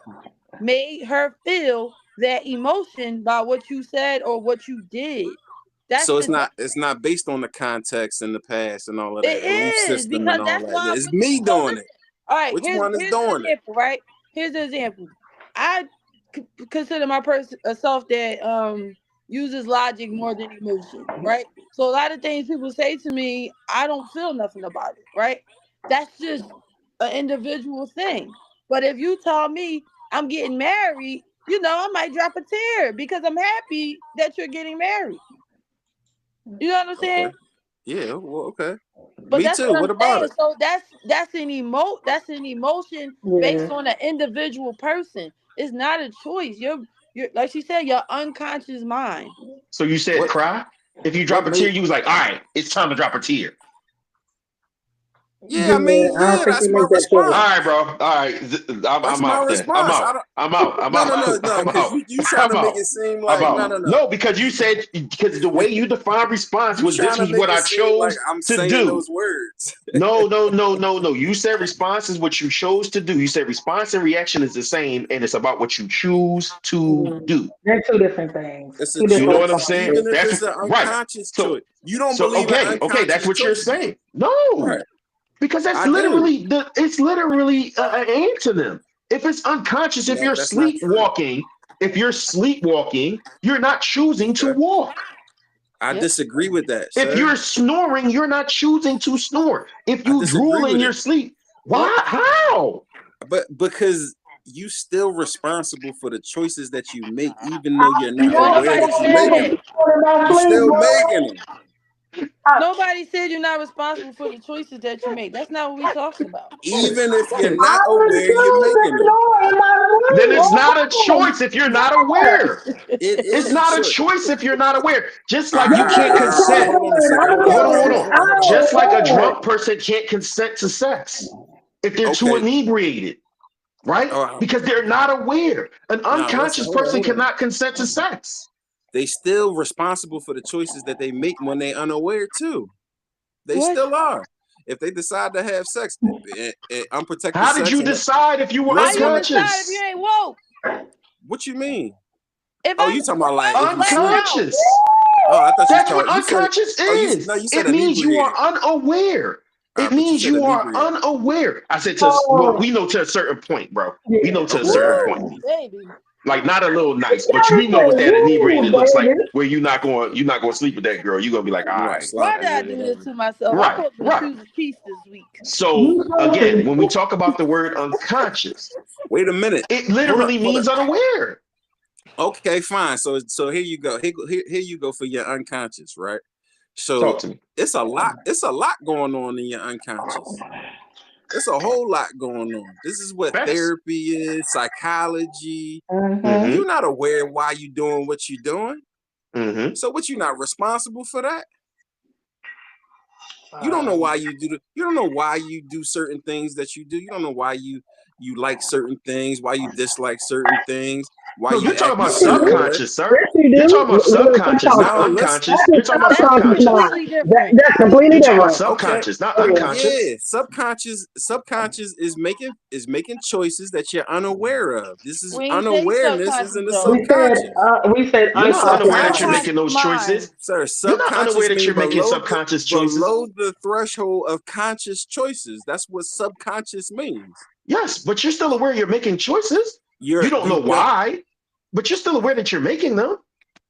made her feel that emotion by what you said or what you did. That's so the thing. it's not based on the context and the past and all of that belief It is system and because all that's that. why I'm It's looking. me So doing it. listen. All right, Which one is here's the doing it? example. Right, here's the example. I consider my person a self that uses logic more than emotion. Right. So a lot of things people say to me, I don't feel nothing about it. Right. That's just an individual thing. But if you tell me I'm getting married, I might drop a tear because I'm happy that you're getting married. You know what I'm Okay. saying? Yeah. Well. Okay. But Me that's too. what I'm What about saying. it? So that's an emotion based Yeah. on an individual person. It's not a choice. You're like she said, your unconscious mind. So you said What cry. If you what drop a tear, made? you was like, all right, it's time to drop a tear. Yeah. I Yeah, mean, I don't yeah. think That's you my make that All choice. right, response. bro. All right, That's I'm my out then. I'm response. I out. don't. I'm out. I'm No, out. no. I'm Because out. you trying I'm to make out. it seem I'm like out. no. No, because you said because the way you define response You was this trying to was make what it I seem like chose I'm to saying do. those words. No. You said response is what you chose to do. You said response and reaction is the same, and it's about what you choose to Yeah. do. They're two different things. It's a Two You know different what I'm choice, saying? even responses. if That's it's an right. unconscious choice. So You don't believe in okay, that's unconscious what you're choices, saying. No, right? because that's I do. literally it's literally an antonym. If it's unconscious, No, that's not true. if you're sleepwalking, you're not choosing to Okay, walk. I Yep. disagree with that, If sir. you're snoring, you're not choosing to snore. If I you drool disagree in with your it. sleep, Yep. why? How? But because you still responsible for the choices that you make, even though I you're not never aware Nobody that you're said said making that. them. about You sleep, still bro. making them. I, Nobody said you're not responsible for the choices that you make. That's not what we talking about. Even if you're not I was aware, you're making choosing them. joy in my Then sleep it's all not a the time. choice if you're not Yeah. aware. It It's is a not a choice. choice if you're not aware. Just All like right, you all right, can't all right, all right. consent. Hold on a second. Hold on. Hold on. Just like a drunk person can't consent to sex if they're too Okay. inebriated, right? All right. Because they're not aware. An Now listen. unconscious person Hold on. cannot consent to sex. They still responsible for the choices that they make when they unaware too. They What? still are. If they decide to have sex, unprotected How did sex, you and decide if you were How you listen, decide if you unconscious? ain't woke? what you mean? If Oh, I you talking about like woke, if you blacked sleep? out. Unconscious. Oh, I thought you was That's what talking. You said, unconscious oh, you is. no, you said It means you are inebriated. unaware. It But you means said you are inebriated. unaware. I said to well, Oh, we know to a certain point, bro. We yeah. know to a Okay, all certain right. point. Woo, baby. Like not a little nice, but I we know say, what that woo, inebriated looks like. baby. Where you're not going to sleep with that girl. You're gonna be like, all You want to right, slap Why okay, did me I or do this whatever. to myself? I'm right, supposed to right. choose a piece this week. So You again, when we something. talk about the word unconscious, Wait a minute. it Hold up, literally hold up. means unaware. Okay, fine. So here you go. Here you go for your unconscious, right? Talk So to me. it's a lot. It's a lot going on in your unconscious. It's a whole lot going on. This is what Facts. therapy is, psychology. Mm-hmm. Mm-hmm. You're not aware why you're doing what you're doing. Mm-hmm. So what you're not responsible for that? You don't know why you don't know why you do certain things that you do. You don't know why you like certain things, why you dislike certain things. Why No, you you're talking acting about Yes, you so do. good? subconscious, sir. Yes, you You're do. talking about subconscious, not No, let's unconscious. That's You're a talking about That's subconscious subconscious. mind. completely different. That's completely You're talking about different. okay. subconscious, not Yeah. unconscious. Yeah, subconscious is making choices that you're unaware of. This is We ain't say unawareness is subconscious in the though. subconscious. We said You're not unaware that you're unconscious. Subconscious, making those Mind. choices. sir, You're not unaware subconscious that mean you're making subconscious choices. below the threshold of conscious choices. That's what subconscious means. Yes, but you're still aware you're making choices. You don't know You're why, but you're still aware that you're making them.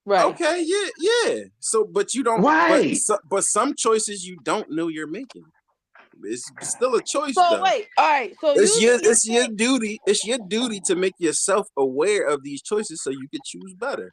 Right. okay, yeah. So, but you don't. Why? But some choices you don't know you're making. It's still a choice, So though. wait, all right. So you It's your duty. It's your duty to make yourself aware of these choices so you can choose better.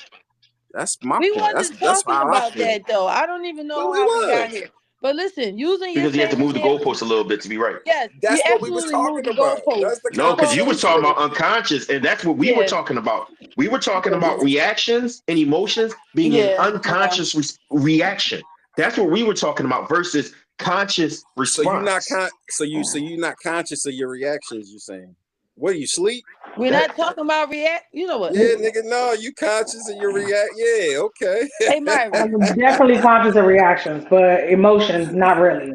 That's my we point. wasn't That's talking how I about feel. that though. I don't even But know we how we got was. here. But listen, using your Because you have to same move the example. goalposts a little bit to be right. Yes, you That's what we was absolutely moved talking the about. goalpost. That's the No, That's because all you that was was talking doing. about unconscious, and that's what we were Yeah, talking about. We were talking about yeah, reactions and emotions being an yeah. unconscious reaction. That's what we were talking about versus conscious So you're not response. so you're not conscious of your reactions. You're saying, what do you sleep? We're That not talking about react. You know what? Yeah, nigga, no, you conscious of your react. Yeah, okay. Hey, Myron. I'm definitely conscious of reactions, but emotions, not really.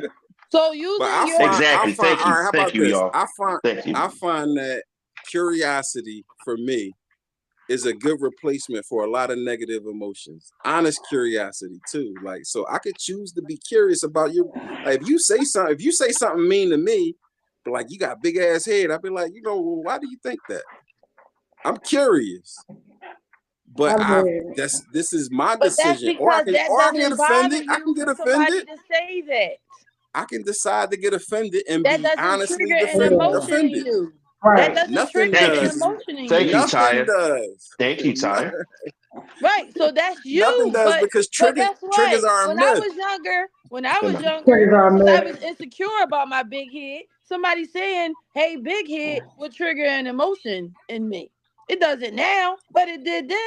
So But using your I exactly. find, all right, how Thank about you, this? y'all. Thank you. I find that curiosity for me is a good replacement for a lot of negative emotions. Honest curiosity too. Like, so I could choose to be curious about you. Like, if you say something mean to me, but like you got a big ass head, I'd be like, well, why do you think that? I'm curious. But I mean, this is my But that's decision. because that Or I can get doesn't bother offended. I can you get for somebody offended. to say that. I can decide to get offended and That be doesn't honestly trigger an emotion in offended. you. That right. doesn't Nothing trigger Thank an you. does. emotion in Thank you. you, Nothing Tyre. does. Thank you, Tyre. Right. So that's Nothing you. does But because guess triggers what? are a When I myth. was younger, Triggers are a because I was myth. insecure about my big head, somebody saying, "Hey, big head," would trigger an emotion in me. It doesn't now, but it did then.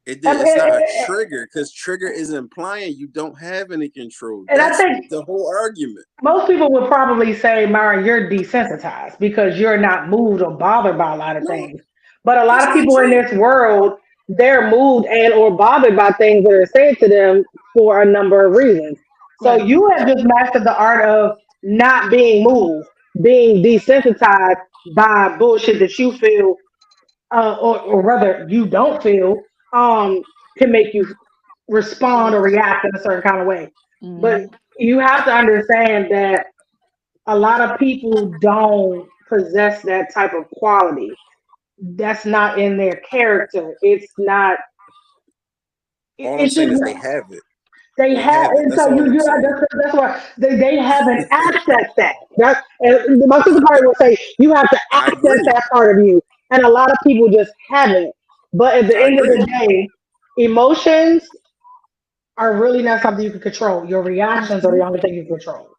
It's not a trigger because trigger is implying you don't have any control. And I That's think the whole argument. most people would probably say, Myron, you're desensitized because you're not moved or bothered by a lot of No, things. But a lot that's of not people in true. this world, they're moved and or bothered by things that are said to them for a number of reasons. So Right. you have just mastered the art of not being moved, being desensitized by bullshit that you feel, or rather you don't feel, can make you respond or react in a certain kind of way. But Hmm. you have to understand that a lot of people don't possess that type of quality. That's not in their character. It's not. All I'm It's saying just is they have it. they They have. have it. And That's so all I'm saying. that's why they haven't accessed that. That and my sister probably will say you have to I access agree. that part of you, and a lot of people just haven't. But at the I end of agree. the day, emotions are really not something you can control. Your reactions are the only thing you can control.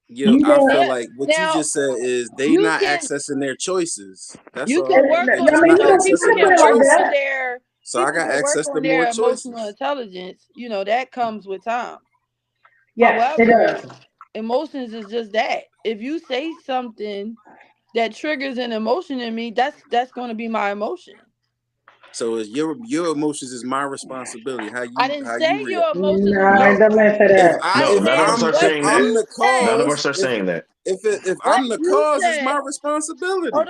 You I can feel Yeah. like what you Now just said is they you not can accessing their choices. That's you all. can and, work They on just I mean, not so people accessing you can their put it can like work choices. on that. their So I people got can work access to on more their emotional choices. intelligence. That comes with time. Yes, it However, does. emotions is just that. If you say something that triggers an emotion in me, that's going to be my emotion. So is your emotions is my responsibility. I didn't How say you react. your emotions is No, my it No. doesn't say If that. I I No, none of said us are if what saying I'm that. you the None of said. cause, us are saying that. if What I'm the you cause, it's said. my responsibility. Hold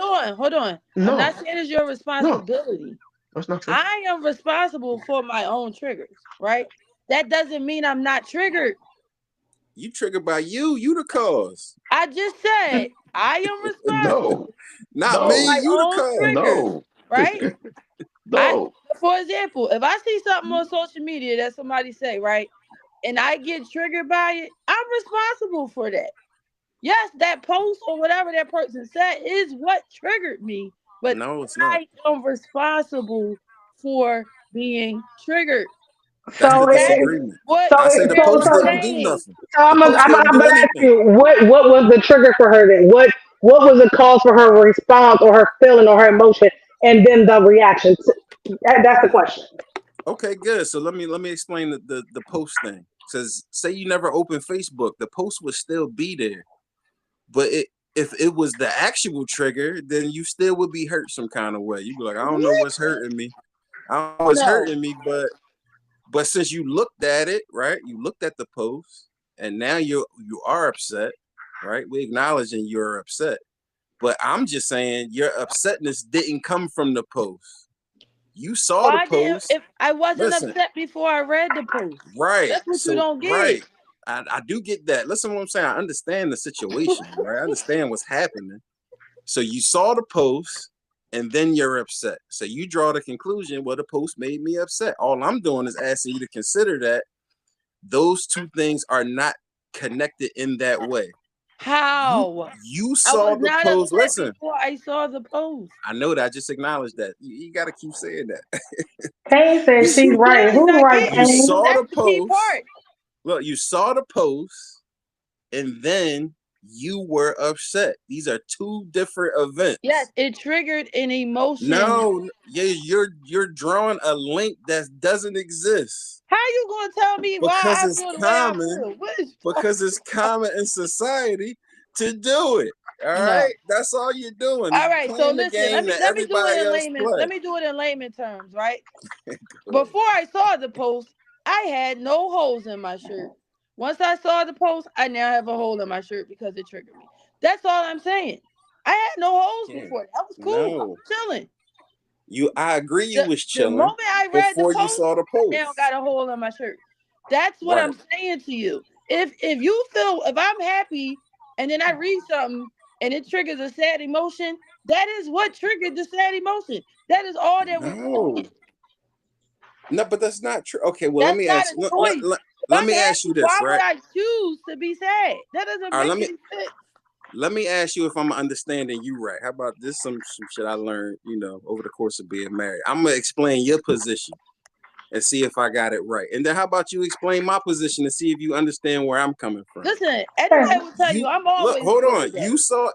on. I'm not No, saying it's your no, responsibility. that's not true. I am responsible for my own triggers, right? That doesn't mean I'm not triggered. You triggered by you the cause. I just said I am No, responsible Not for me, my no, you the own cause. triggers, no, right? I, no. for example, if I see something on social media that somebody say, right, and I get triggered by it, I'm responsible for that. Yes, that post or whatever that person said is what triggered me, but No, it's not. I am responsible for being triggered. That's the So, That's disagreement. what so, I say the we're post didn't do saying. nothing. The I'm post didn't do gonna ask anything. you what was the trigger for her then? What was the cause for her response or her feeling or her emotion, and then the reaction? That's the question. Okay, good. So let me explain the post thing. Says say you never open Facebook, the post would still be there, but if it was the actual trigger, then you still would be hurt some kind of way. You'd be like, I don't know what's hurting me. I don't know what's hurting me, but since you looked at it, right? You looked at the post, and now you are upset, right? We acknowledging you're upset, but I'm just saying your upsetness didn't come from the post. You saw the post. If I wasn't upset before I read the post, right? That's what so you don't get. Right, I do get that. Listen, what I'm saying. I understand the situation, right? I understand what's happening. So you saw the post, and then you're upset. So you draw the conclusion, well, the post made me upset. All I'm doing is asking you to consider that those two things are not connected in that way. How? You saw the post. Listen, before I saw the post. I know that. I just acknowledged that. You got to keep saying that. Kane says she's right. Who's right, You Kane? saw That's the key post. part. Look, you saw the post, and then you were upset. These are two different events. Yes, it triggered an emotion. No, you're drawing a link that doesn't exist. How you gonna tell me why I feel the way I feel? Because it's common in society to do it. All right, that's all you're doing. All right, so listen, let me do it in layman. Let me do it in layman terms, right? Before I saw the post, I had no holes in my shirt. Once I saw the post, I now have a hole in my shirt because it triggered me. That's all I'm saying. I had no holes before. That was cool. I was chilling. I agree you was chilling. The moment I read before the post, you saw the post, I now got a hole in my shirt. That's what I'm saying to you. If you feel, if I'm happy and then I read something and it triggers a sad emotion, that is what triggered the sad emotion. That is all that we're doing. No, but that's not true. Okay, well, let me ask you. Let me ask you this, why right? Why would I choose to be sad? That doesn't make any sense. Let me ask you if I'm understanding you right. How about this? Some shit I learned, over the course of being married. I'm gonna explain your position and see if I got it right. And then how about you explain my position and see if you understand where I'm coming from. Listen, anybody will tell you I'm always. Look, hold on. You saw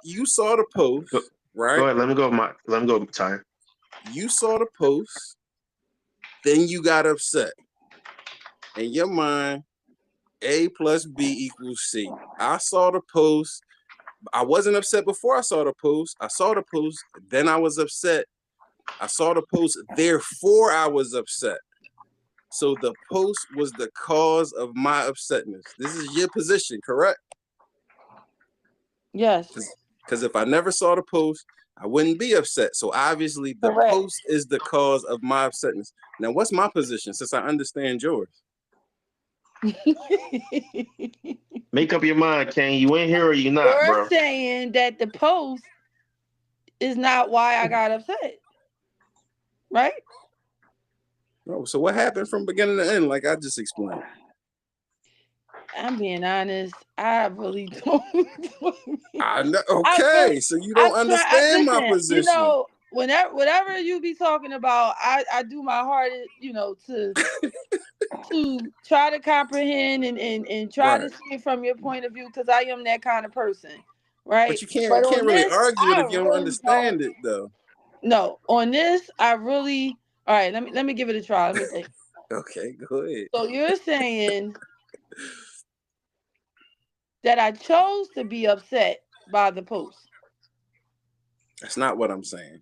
the post, right? Go ahead. Let me go, Ty. You saw the post, then you got upset. In your mind, A plus B equals C. I saw the post. I wasn't upset before I saw the post. I saw the post, then I was upset. I saw the post, therefore I was upset. So the post was the cause of my upsetness. This is your position, correct? Yes. Because if I never saw the post, I wouldn't be upset. So obviously the post is the cause of my upsetness. Now, what's my position since I understand yours? Make up your mind, Kane. You in here or you not, bro? You're saying that the post is not why I got upset, right? No. So what happened from beginning to end, like I just explained? I'm being honest. I really don't. I know. Okay, so you don't understand my position. Whatever you be talking about, I do my hardest, to try to comprehend and try to see it from your point of view, because I am that kind of person, right? But you can't really argue it if you don't understand it, though. No, on this, I really. All right, let me give it a try. Let me think. Okay, go ahead. So you're saying that I chose to be upset by the post. That's not what I'm saying.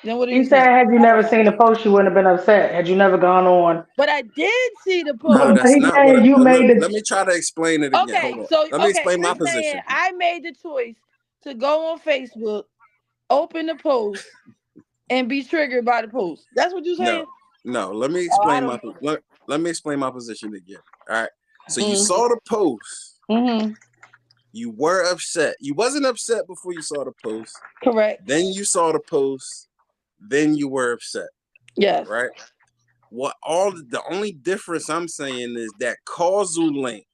Then what are you saying? Said, had you never seen the post, you wouldn't have been upset. Had you never gone on? But I did see the post. No, that's not what. Let me try to explain it again. Okay, hold on. so let me explain my position. I made the choice to go on Facebook, open the post, and be triggered by the post. That's what you're saying? No. Let me explain let me explain my position again. All right. So you saw the post. Mm-hmm. You were upset. You wasn't upset before you saw the post. Correct. Then you saw the post. Then you were upset. Yes. Right. The only difference I'm saying is that causal link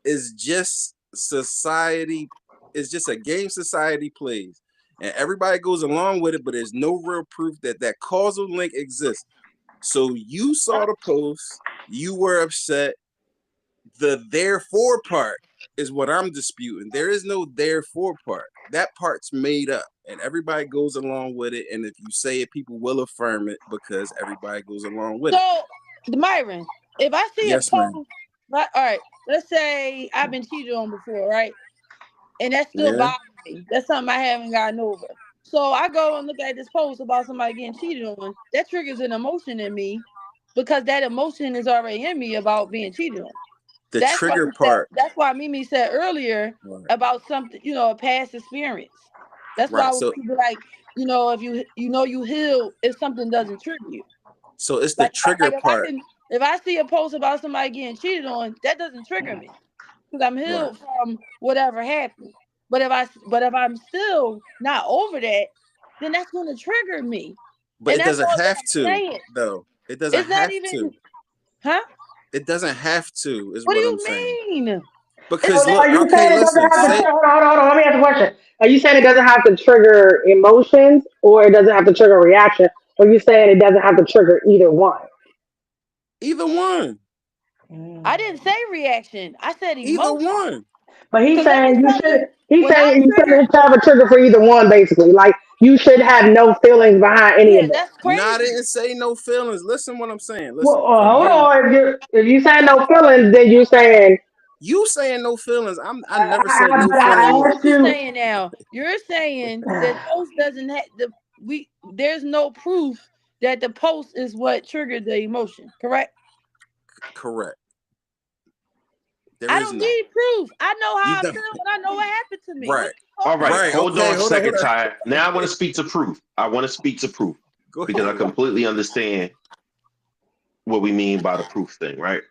is just society. It's just a game society plays, and everybody goes along with it. But there's no real proof that causal link exists. So you saw the post. You were upset. The therefore part is what I'm disputing. There is no therefore part. That part's made up, and everybody goes along with it. And if you say it, people will affirm it because everybody goes along with it. So, Myron, if I see a post, all right, let's say I've been cheated on before, right? and that still bothers me. That's something I haven't gotten over. So I go and look at this post about somebody getting cheated on. That triggers an emotion in me because that emotion is already in me about being cheated on. The trigger part. That's why Mimi said earlier about something, a past experience. That's why I was like, if you heal if something doesn't trigger you. So it's the trigger part. If I see a post about somebody getting cheated on, that doesn't trigger me because I'm healed from whatever happened. But if I'm still not over that, then that's going to trigger me. But it doesn't have to, though. It doesn't have to. Huh? It doesn't have to. Is what I'm do you saying. mean? Because are you saying it doesn't have to? Say, hold on. Let me ask a question. Are you saying it doesn't have to trigger emotions, or it doesn't have to trigger reaction? Or are you saying it doesn't have to trigger either one? Either one. I didn't say reaction. I said emotion. Either one. But he's saying you should. He's saying you shouldn't have a trigger for either one. Basically, like you should have no feelings behind any of it. That's crazy. No, I didn't say no feelings. Listen, what I'm saying. Listen. Well, hold on. If you say no feelings, then you saying. You saying no feelings. I never said no feelings. feelings. What you saying now? You're saying that post doesn't have there's no proof that the post is what triggered the emotion, correct? Correct. I don't need proof. I know how I feel and I know what happened to me. Right. All right. Hold on a second, Ty. Now I want to speak to proof. Because I completely understand what we mean by the proof thing, right?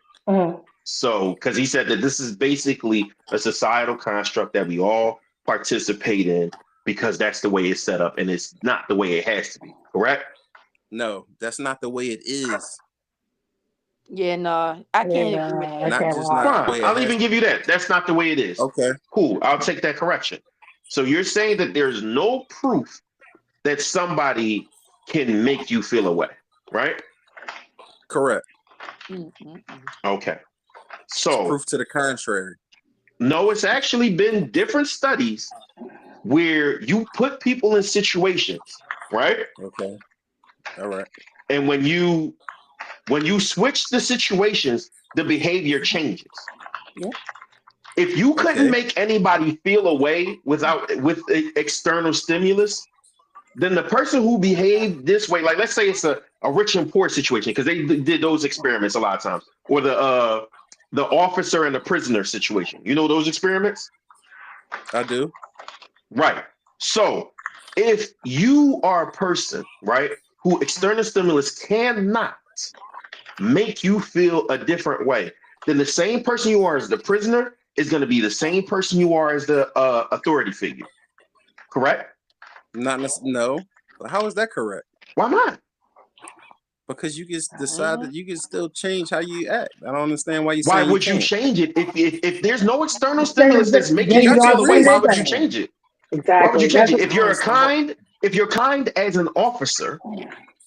So, because he said that this is basically a societal construct that we all participate in because that's the way it's set up and it's not the way it has to be, correct? No, that's not the way it is. Yeah, no, I can't agree with that. I'll even give you that. That's not the way it is. Okay. Cool. I'll take that correction. So you're saying that there's no proof that somebody can make you feel away, right? Correct. Okay. So proof to the contrary. No, it's actually been different studies where you put people in situations, right? Okay. All right. And when you switch the situations, the behavior changes. Yeah. If you couldn't make anybody feel a way with external stimulus, then the person who behaved this way, like let's say it's a rich and poor situation, because they did those experiments a lot of times, or the officer and the prisoner situation. You know those experiments? I do. Right. So if you are a person, right, who external stimulus cannot make you feel a different way, then the same person you are as the prisoner is going to be the same person you are as the authority figure. Correct? No. How is that correct? Why not? Because you can decide that you can still change how you act. I don't understand why you. Why would you change it if there's no external stimulus that's making you feel the way? Why would you change it? Exactly. Why would you change it? If you're kind as an officer,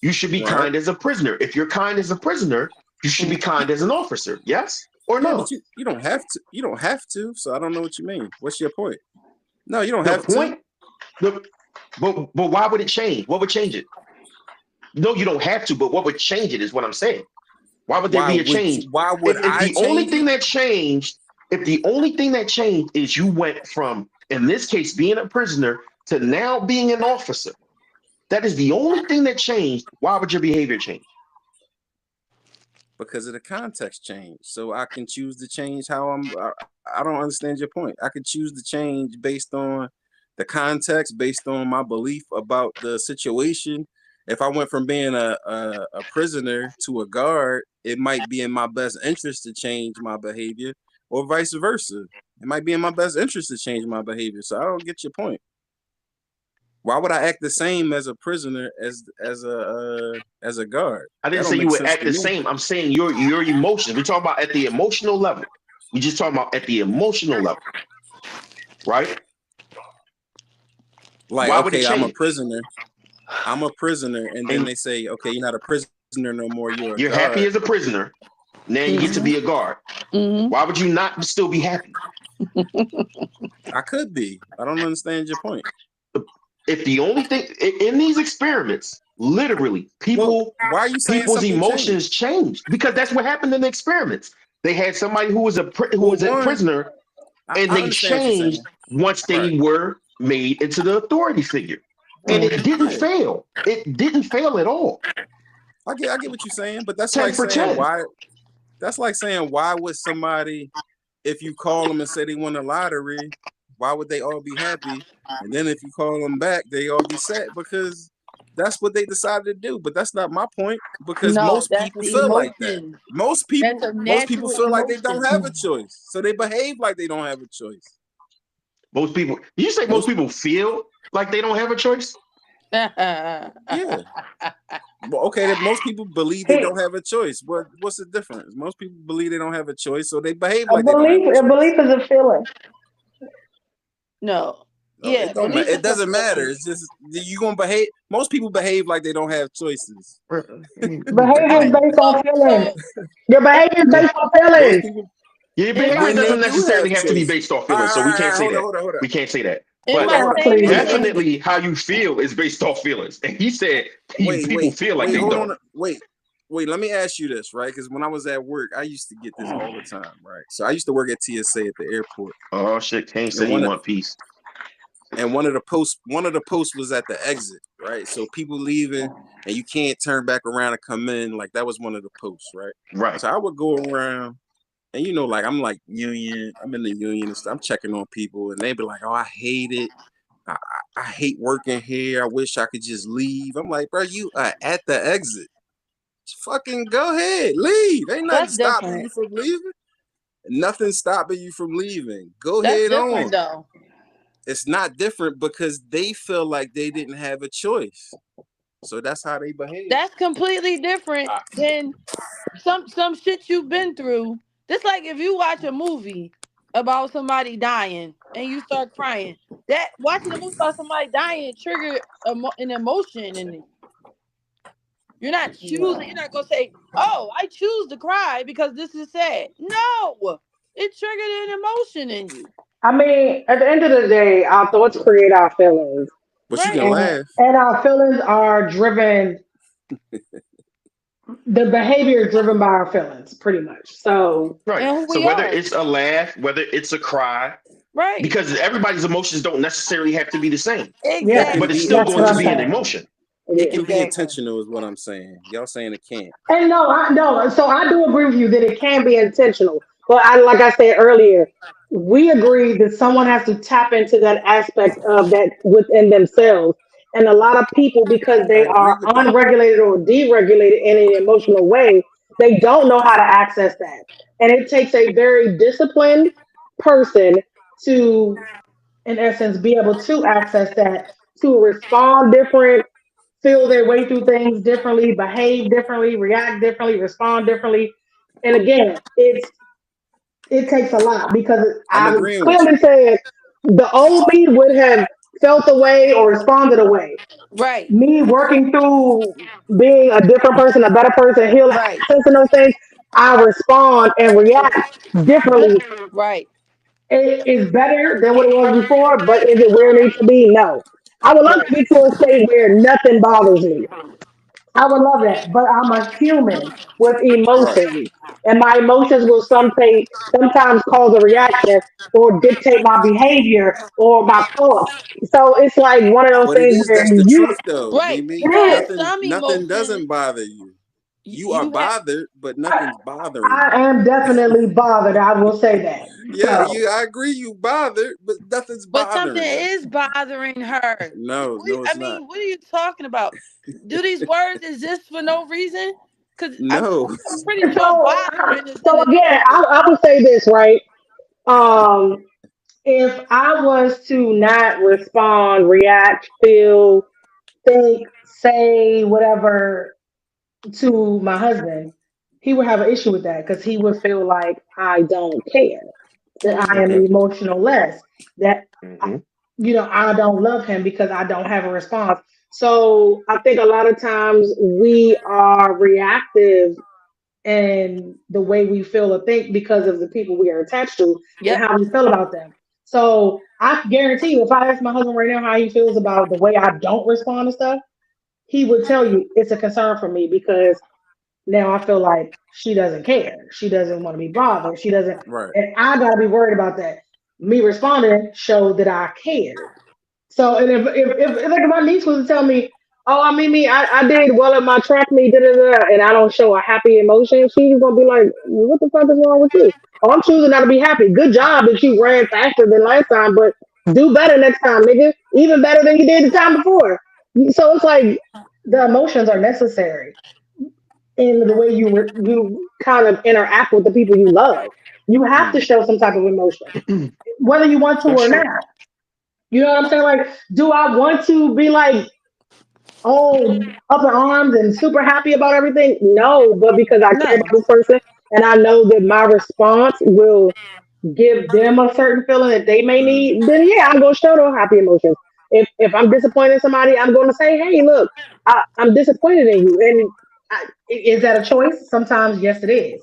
you should be kind as a prisoner. If you're kind as a prisoner, you should be kind as an officer. Yes or no? But you don't have to. You don't have to. So I don't know what you mean. What's your point? No, you don't have to. But why would it change? What would change it? No, you don't have to, but what would change it is what I'm saying. Why would there be a change? Why would if the only thing that changed, if the only thing that changed is you went from, in this case, being a prisoner to now being an officer, that is the only thing that changed. Why would your behavior change? Because of the context change. So I can choose to change how I don't understand your point. I could choose to change based on the context, based on my belief about the situation. If I went from being a prisoner to a guard, it might be in my best interest to change my behavior, or vice versa. It might be in my best interest to change my behavior. So I don't get your point. Why would I act the same as a prisoner as a guard? I didn't say you would act the same. I'm saying your emotions. We're talking about at the emotional level. We just talking about at the emotional level, right? Like, okay, I'm a prisoner. And then they say, okay, you're not a prisoner no more. You're happy as a prisoner. Now you get to be a guard. Why would you not still be happy? I could be. I don't understand your point. If the only thing in these experiments, literally, people's emotions changed because that's what happened in the experiments. They had somebody who was a prisoner, and they changed once Right. they were made into the authority figure. And it Mhm. didn't Right. fail. It didn't fail at all. I get what you're saying, but that's 10 like for saying 10. why. That's like saying why would somebody, if you call them and say they won the lottery, why would they all be happy? And then if you call them back, they all be sad because that's what they decided to do. But that's not my point because No, most that's people the feel like that. emotion. Most That's people, a most people natural feel like they don't emotion. have a choice, so they behave like they don't have a choice. Most people, you say most Most, people feel like they don't have a choice? yeah. Well, okay, that most people believe they He, don't have a choice. What's the difference? Most people believe they don't have a choice, so they behave a like they don't have belief, a a choice. belief is a feeling. No. No, Yeah, it don't belief matter. It is a doesn't matter. feeling. It's just you gonna behave. Most people behave like they don't have choices. Behavior All is right. based on feelings. So Your behavior is based on Most feelings. people, Your in my behavior when they doesn't do necessarily have have to be choices. based off All right, feelings, so all we right, all can't right, say hold on, that. hold on, hold on, We can't say that. in hold But on, my hold on. same Wait, wait, opinion, definitely how you feel is based off feelings. And he said wait, people wait, feel like wait. they Hold don't. on, wait. Let me ask you this, right? Because when I was at work, I used to get this all the time, right? So I used to work at TSA at the airport, Oh shit, Kane and said he want peace. one of the posts was at the exit, right? So people leaving, and you can't turn back around and come in. Like that was one of the posts, right? Right. So I would go around. And like I'm like union, I'm in the union and stuff. I'm checking on people, and they be like, "Oh, I hate it. I hate working here. I wish I could just leave." I'm like, "Bro, you are at the exit. Just fucking go ahead, leave. Ain't nothing that's stopping different. you from leaving. Nothing stopping you from leaving. Go That's ahead different on." though. It's not different because they feel like they didn't have a choice, so that's how they behave. That's completely different than some shit you've been through. Just like if you watch a movie about somebody dying and you start crying, that watching a movie about somebody dying trigger an emotion in you. You're not choosing. You're Yeah. not gonna say, "Oh, I choose to cry because this is sad." No, it triggered an emotion in you. I mean, at the end of the day, our thoughts create our feelings, But you can Right, and laugh. our feelings are driven. The behavior is driven by our feelings, pretty much. So Right. and who So we whether are. it's a laugh, whether it's a cry, Right, because everybody's emotions don't necessarily have to be the same, It yeah, can but it's be still exactly, that's going what to I'm be an intentional. saying. emotion. It Yeah. can be exactly. intentional, is what I'm saying. Y'all saying it can't. And no, I no. So I do agree with you that it can be intentional. But like I said earlier, we agree that someone has to tap into that aspect of that within themselves. And a lot of people, because I they agree are with that. unregulated or deregulated in an emotional way, they don't know how to access that. And it takes a very disciplined person to, in essence, be able to access that, to respond different, feel their way through things differently, behave differently, react differently, respond differently. And again, it takes a lot because I'm I agreeing with you. clearly said the old me would have felt away or responded away. Right, Me working through being a different person, a better person, healing, right, accessing those things, I respond and react differently. right, It is better than what it was before, but is it where it needs to be? No. I would love right, to get to a state where nothing bothers me. I would love that, but I'm a human with Right. emotions, and my emotions will sometimes cause a reaction or dictate my behavior or my thoughts. So it's like one of those But things where that's the you truth though, right. Mimi. Because it is. Nothing doesn't bother you. You are you have bothered, but I, nothing's bothering I you. am definitely bothered. I will say that. Yeah, So I agree you bothered, but nothing's but something bothering you. is bothering her. No, no, I it's not. mean, what are you talking about? Do these words exist for no reason? Because No. I'm pretty sure so bothering is in so a again, negative. I will say this right. Um, if I was to not respond, react, feel, think, say whatever to my husband, he would have an issue with that because he would feel like I don't care, that I am Hmm. Hmm. emotional less, that Hmm. I don't love him because I don't have a response. So I think a lot of times we are reactive in the way we feel or think because of the people we are attached to and Yep. how we feel about them. So I guarantee you, if I ask my husband right now how he feels about the way I don't respond to stuff, he would tell you it's a concern for me because now I feel like she doesn't care. She doesn't want to be bothered. She doesn't, Right. and I gotta be worried about that. me responding showed that I cared. So, and if like my niece was to tell me, "Oh, I mean, I did well at my track meet, da, da, da," and I don't show a happy emotion, she's gonna be like, "What the fuck is wrong with you?" Oh, I'm choosing not to be happy. Good job that you ran faster than last time, but do better next time, nigga. Even better than you did the time before. So it's like the emotions are necessary in the way you kind of interact with the people you love. You have to Mm. show some type of emotion, whether you want to That's or true. not. You know what I'm saying? Like, do I want to be like, oh, up in arms and super happy about everything? No, but because I care No. about this person and I know that my response will give them a certain feeling that they may Mm. need, then yeah, I'm gonna show those happy emotions. If I'm disappointed in somebody, I'm gonna say, hey, look, I'm disappointed in you. And is that a choice? Sometimes, yes, it is.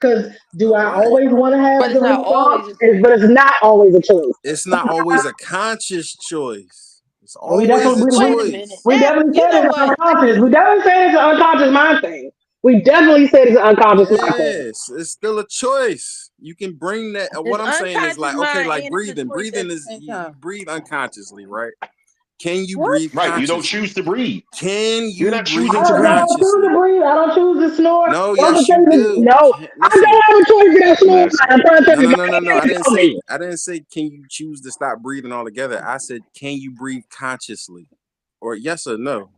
Because do I Right. always want to But have it's the not response? always a choice. But it's not always a choice. It's not always a conscious choice. It's We always definitely a Wait a minute. choice. we Now, definitely you said know it's what? unconscious. We definitely said it's an unconscious mind thing. We definitely said it's an unconscious mind thing. Yes, it's still a choice. You can bring that. What It's I'm saying is unconscious like, okay, mind like and it's a breathing. choice at Breathing the is same you time. breathe unconsciously, right? Can you What? breathe Right. You don't consciously? choose to breathe. Can You're you not breathe choosing I to don't, no, I breathe. don't choose consciously? to breathe. I don't choose to snore. No, Those are yes, you things that, do. no, I Listen, don't have a choice in that snore. Listen. I'm trying to tell no, you, no, God no, no, no. can't tell me. I didn't say can you choose to stop breathing altogether. I said can you breathe consciously, or yes or no.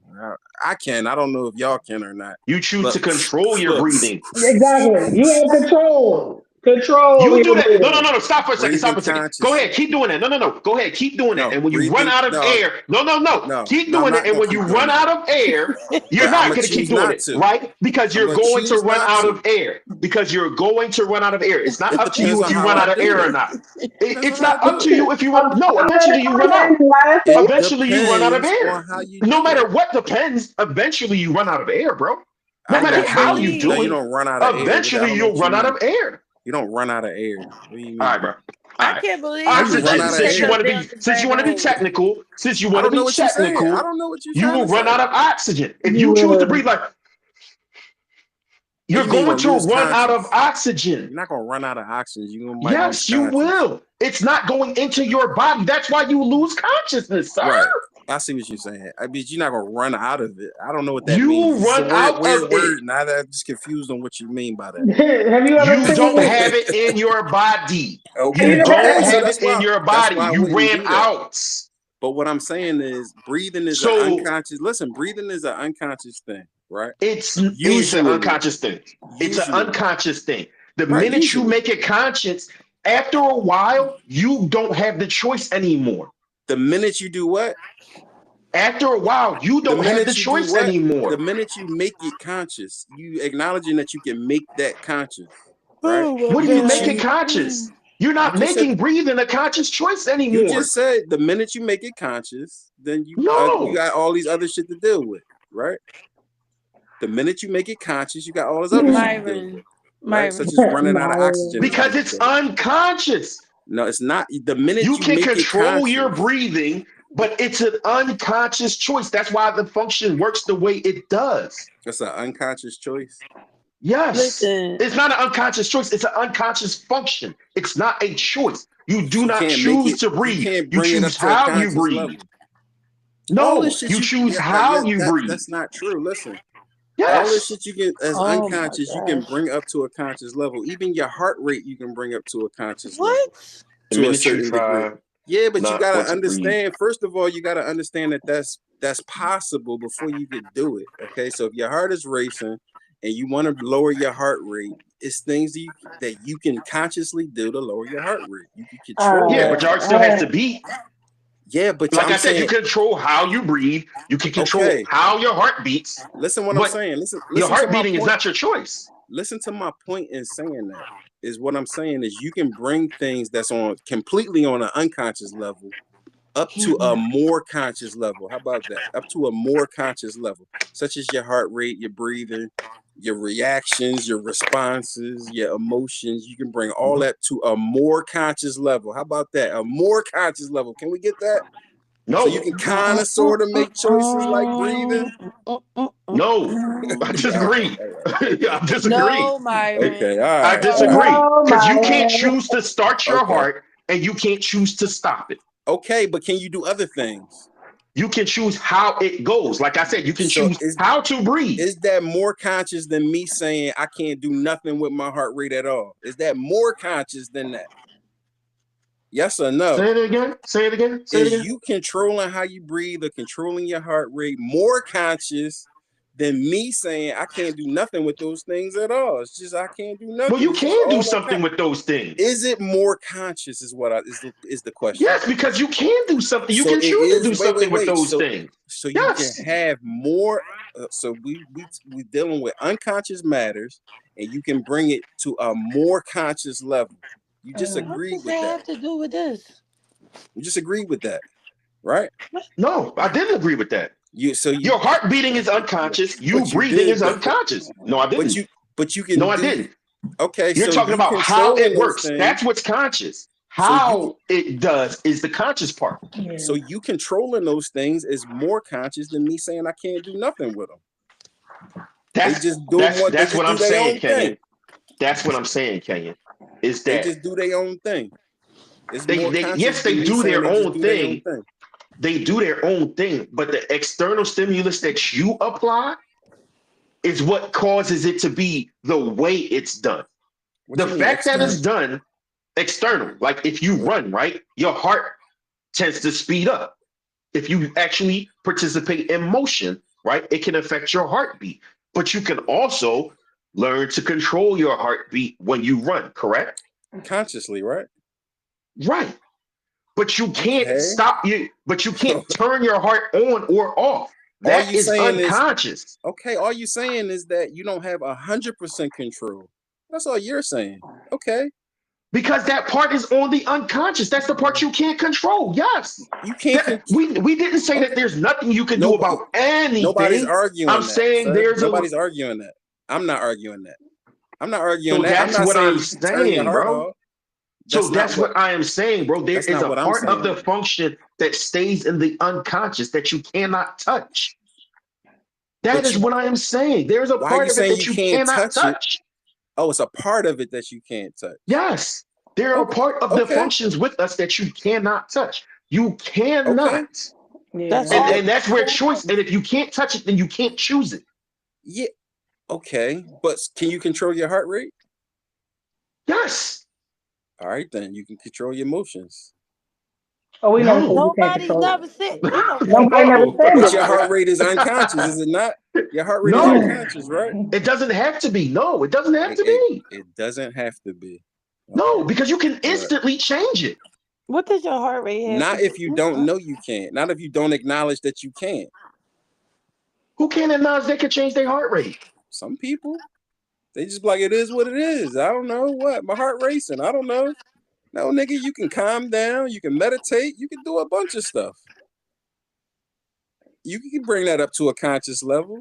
I can. I don't know if y'all can or not, You choose but to control your look, breathing. Exactly. You have control. Control over You do your that. No, no, breathing. no, no. Stop for a second. Stop breathing for a second. Go ahead. consciously. Keep doing that. No, no, no. Go ahead. Keep doing that. No, And when you run breathing. out of No, air, no, no, no. no, Keep no. I'm doing it. not And gonna when you keep doing run that. out of air, you're But I'm not gonna going to keep choose doing not it, to. right? Because I'm you're gonna going to choose run not out to. of air. Because you're going to run out of air. It's not It up to depends you if on you how run I out of do air or it. not. Depends on It's how I not up do to it. you if you run. No, I'm eventually you run out. It laughing. Eventually you run out of depends on air. how you No do matter it. what depends, eventually you run out of air, bro. No I I matter know, can't how no, you no, do you it, believe don't run out of air. I eventually don't know you'll what you run out mean. of air. You don't run out of air. What do you All mean? right, bro. All I right. can't believe How you you would run Oxygen. out just of take Since you air? us want to down be, the since you rabbit want to be hole. technical, since you I want to don't know be what you're saying. I technical, don't know what you're you trying will to run out say. of oxygen. If You you choose to will. breathe like And you're you mean going you're gonna to lose run out of conscience? oxygen. You're not gonna run out of oxygen. You might lose Yes, you conscience. will. It's not going into your body. That's why you lose consciousness, sir. Right. I see what you're saying. I mean, you're not gonna run out of it. I don't know what that means. You This is a run weird, out weird of it. word. Now that I'm just confused on what you mean by that. Have you ever You don't seen? have it in your body. Have You you Okay. ever? don't Okay. So have it in your that's body. why I You wouldn't ran do that. out. But what I'm saying is breathing is an So unconscious. Listen, breathing is an unconscious thing, right? it's an Usually, unconscious thing. It's an usually, unconscious thing. The right? minute you Usually, make it conscious, after a while, you don't have the choice anymore. the minute you do what? After a while, you The don't have the minute you do choice what? The anymore. minute you make it conscious, you acknowledging that you can make that conscious, right? Oh my What do You you can make it choose. god. conscious? You're You not just said. making breathing a conscious choice You anymore. just said the minute you make it conscious, then you No. got all these other shit to deal with, right? The minute you make it conscious, you got all this other shit to deal with, Myron. right? Myron. Such as running out of Myron. oxygen Because type it's stuff. unconscious. No, it's not. The minute You you can make it control your conscious, breathing, but it's an unconscious choice. That's why the function works the way it does. that's an unconscious choice. Yes. Listen, It's not an unconscious choice, it's an unconscious function. It's not a choice. You do You not can't make choose it. to You breathe. can't You bring it up choose to a how you conscious breathe. level. All this No, shit you you choose yeah, how you breathe. that's not true. Listen, all this Yes. shit you can as oh my unconscious, you can gosh. bring up to a conscious level. Even your heart rate, you can bring up to a conscious level What? The to a minute you certain degree. try Yeah, but you not gotta want to breathe. understand. First of all, you gotta understand that that's possible before you could do it. Okay, so if your heart is racing and you want to lower your heart rate, it's things that you can consciously do to lower your heart rate. You can control Yeah, that. but your heart still All has to right. beat. Yeah, but Like I'm I said, you saying, control how you breathe. You can control okay, how your heart beats, listen what I'm but saying. your Listen to heart my beating is point. not your choice. Listen to my point in saying that. Is what I'm saying is you can bring things that's on completely on an unconscious level up to a more conscious level. How about that? Up to a more conscious level, such as your heart rate, your breathing, your reactions, your responses, your emotions. You can bring all that to a more conscious level. How about that? A more conscious level. Can we get that? So you No, can kind of sort of make choices like breathing. no, I All right, disagree. all right. Okay, I okay. disagree. No, Okay, Myron. all I right, all right. disagree No, because you can't Myron. choose to start your Okay. heart. and you can't choose to stop it. Okay, but can you do other things? You can choose how it goes. Like I said, you can choose how to breathe. Is that more conscious than me saying I can't do nothing with my heart rate at all? Is that more conscious than that? Yes or no? Say it again. Say it again. Say it again. Is you controlling how you breathe or controlling your heart rate more conscious than me saying I can't do nothing with those things at all? It's just I can't do nothing. Well, you can do something with those things. Is it more conscious? Is what is the question? Yes, because you can do something. You can choose to do something with those things. So you can have more. So we dealing with unconscious matters, and you can bring it to a more conscious level. You just agree with that. What does that have to do with this? You just agree with that, right? No, I didn't agree with that. Your heart beating is unconscious. You breathing is unconscious. No, I didn't. But you can. No, I didn't. Okay, you're talking about how it works. That's what's conscious. How it does is the conscious part. Yeah. So you controlling those things is more conscious than me saying I can't do nothing with them. That's what I'm saying, Kenyon. That's what I'm saying, Kenyon. Is that they just do their own thing? Yes, they do their own thing. They do their own thing, but the external stimulus that you apply is what causes it to be the way it's done. The fact that it's done external, like if you run, right, your heart tends to speed up. If you actually participate in motion, right, it can affect your heartbeat. But you can also learn to control your heartbeat when you run, correct? Consciously, right? Right. But you can't stop you, but you can't turn your heart on or off. That is unconscious. Okay, all you're saying is that you don't have 100% control. That's all you're saying. Okay. Because that part is on the unconscious. That's the part you can't control. Yes. You can't. We didn't say that there's nothing you can do about anything. Nobody's arguing I'm saying there's nobody's arguing that. I'm not arguing that. I'm not arguing that. That's what I'm saying, bro. So that's what I am saying, bro. There is a part of the function that stays in the unconscious that you cannot touch. That is what I am saying. There's a part of it that you cannot touch. Oh, it's a part of it that you can't touch. Yes. There are part of the functions with us that you cannot touch. You cannot. Yeah. And that's where choice. And if you can't touch it, then you can't choose it. Yeah. Okay. But can you control your heart rate? Yes. All right, then you can control your emotions. Oh, we know nobody never said. Nobody never said but your heart rate is unconscious, is it not? Your heart rate is unconscious, right? It doesn't have to be. No, it doesn't have to be. It doesn't have to be. No, because you can instantly change it. What does your heart rate have? Not if you don't know you can't. Not if you don't acknowledge that you can't. Who can't acknowledge they can change their heart rate? Some people. They just like, it is what it is. I don't know what. My heart racing. I don't know. No, nigga, you can calm down. You can meditate. You can do a bunch of stuff. You can bring that up to a conscious level.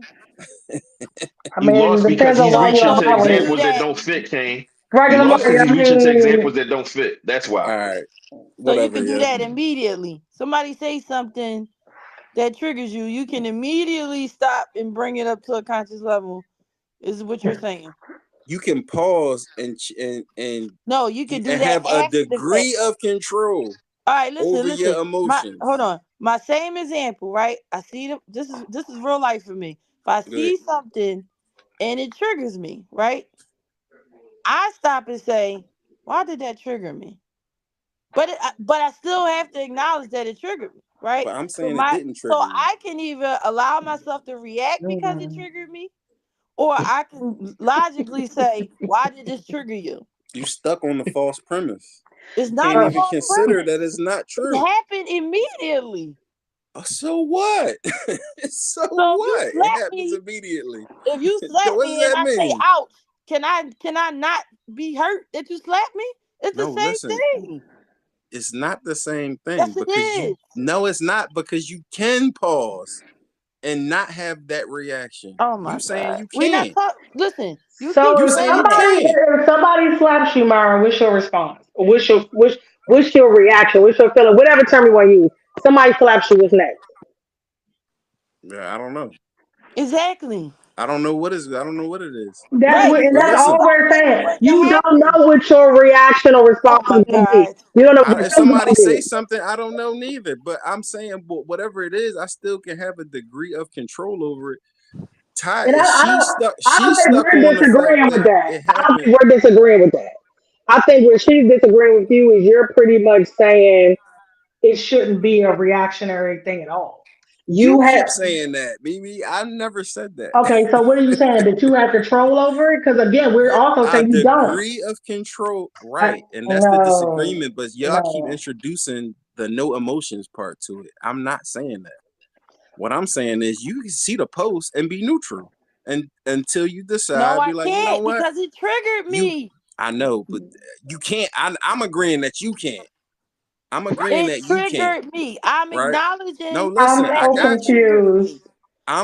You lost because he's reaching to examples that don't fit, Kane. You lost because he's reaching to examples that don't fit. That's why. All right. Whatever, so you can do that immediately. Somebody say something that triggers you. You can immediately stop and bring it up to a conscious level. Is what you're saying. You can pause and no, you can do that. Have a degree of control. All right, listen. Over your emotions. Hold on. My same example, right? I see them. This is real life for me. If I see something and it triggers me, right? I stop and say, "Why did that trigger me?" But I still have to acknowledge that it triggered me, right? But I'm saying it didn't trigger you. I can either allow myself to react because it triggered me, or I can logically say, "Why did this trigger you?" You stuck on the false premise. It's not. Can't even consider that it's not true. It happened immediately. So what? so what? It happens immediately. If you slap me and I say, "Ouch," can I not be hurt that you slapped me? It's the same thing. It's not the same thing. Yes, it is. No, it's not, because you can pause and not have that reaction. Oh my God. Saying you We're can't. Listen. If somebody slaps you, Myron, what's your response? Or what's your reaction? What's your feeling? Whatever term you want to use. Somebody slaps you, what's next? Yeah, I don't know. Exactly. I don't know what it is. That's all we're saying. You that don't happens. know what your reaction or Oh response my is going to be. God. You don't know what If you're going somebody to say do. something, I don't know neither. But I'm saying, but whatever it is, I still can have a degree of control over it. Ty, And I don't she's think stuck we're on the fact disagreeing with that that. it I don't happened. think we're disagreeing with that. I think where she's disagreeing with you is you're pretty much saying It shouldn't be a reactionary thing at all. You you have. keep saying that, Mimi. I never said that. Okay, so what are you saying? That you have control over it? Because again, we're also A saying you don't. degree of control, I, right? And that's the no, disagreement. But y'all keep no. introducing the no emotions part to it. I'm not saying that. What I'm saying is you can see the post and be neutral, and until you No, decide, be I like, you know can't what, because it triggered you. me. I know, but you can't. I'm agreeing that you can't. I'm agreeing It that you can't. triggered me. I'm Right? No, acknowledging listen. I'm that I so it got you. triggered me. confused.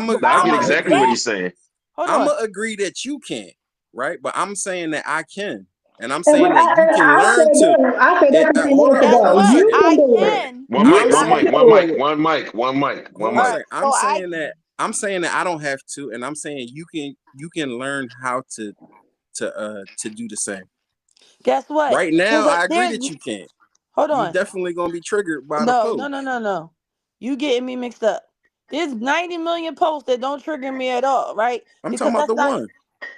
But I why get I'm I a exactly what agree. react? he's saying. Hold I'm on. gonna agree that you can't, right? But I'm saying that I can, and I'm And saying that you can learn to. I said that 30 Hold minutes on, Guess hold on ago. a what? second. You I can do it. can. One You I mic, one can can. mic, one do mic, it. one mic, one mic, Hold one on a All mic. right. second. I'm So I saying that I don't have to, and I'm saying you can learn how to do the same. guess what? Right now, I agree There's that you can't. hold You on. definitely gonna be triggered by the No, no, post. no, no, no. You getting me mixed up. There's 90 million posts that don't trigger me at all, right? I'm Because talking about that's the not one.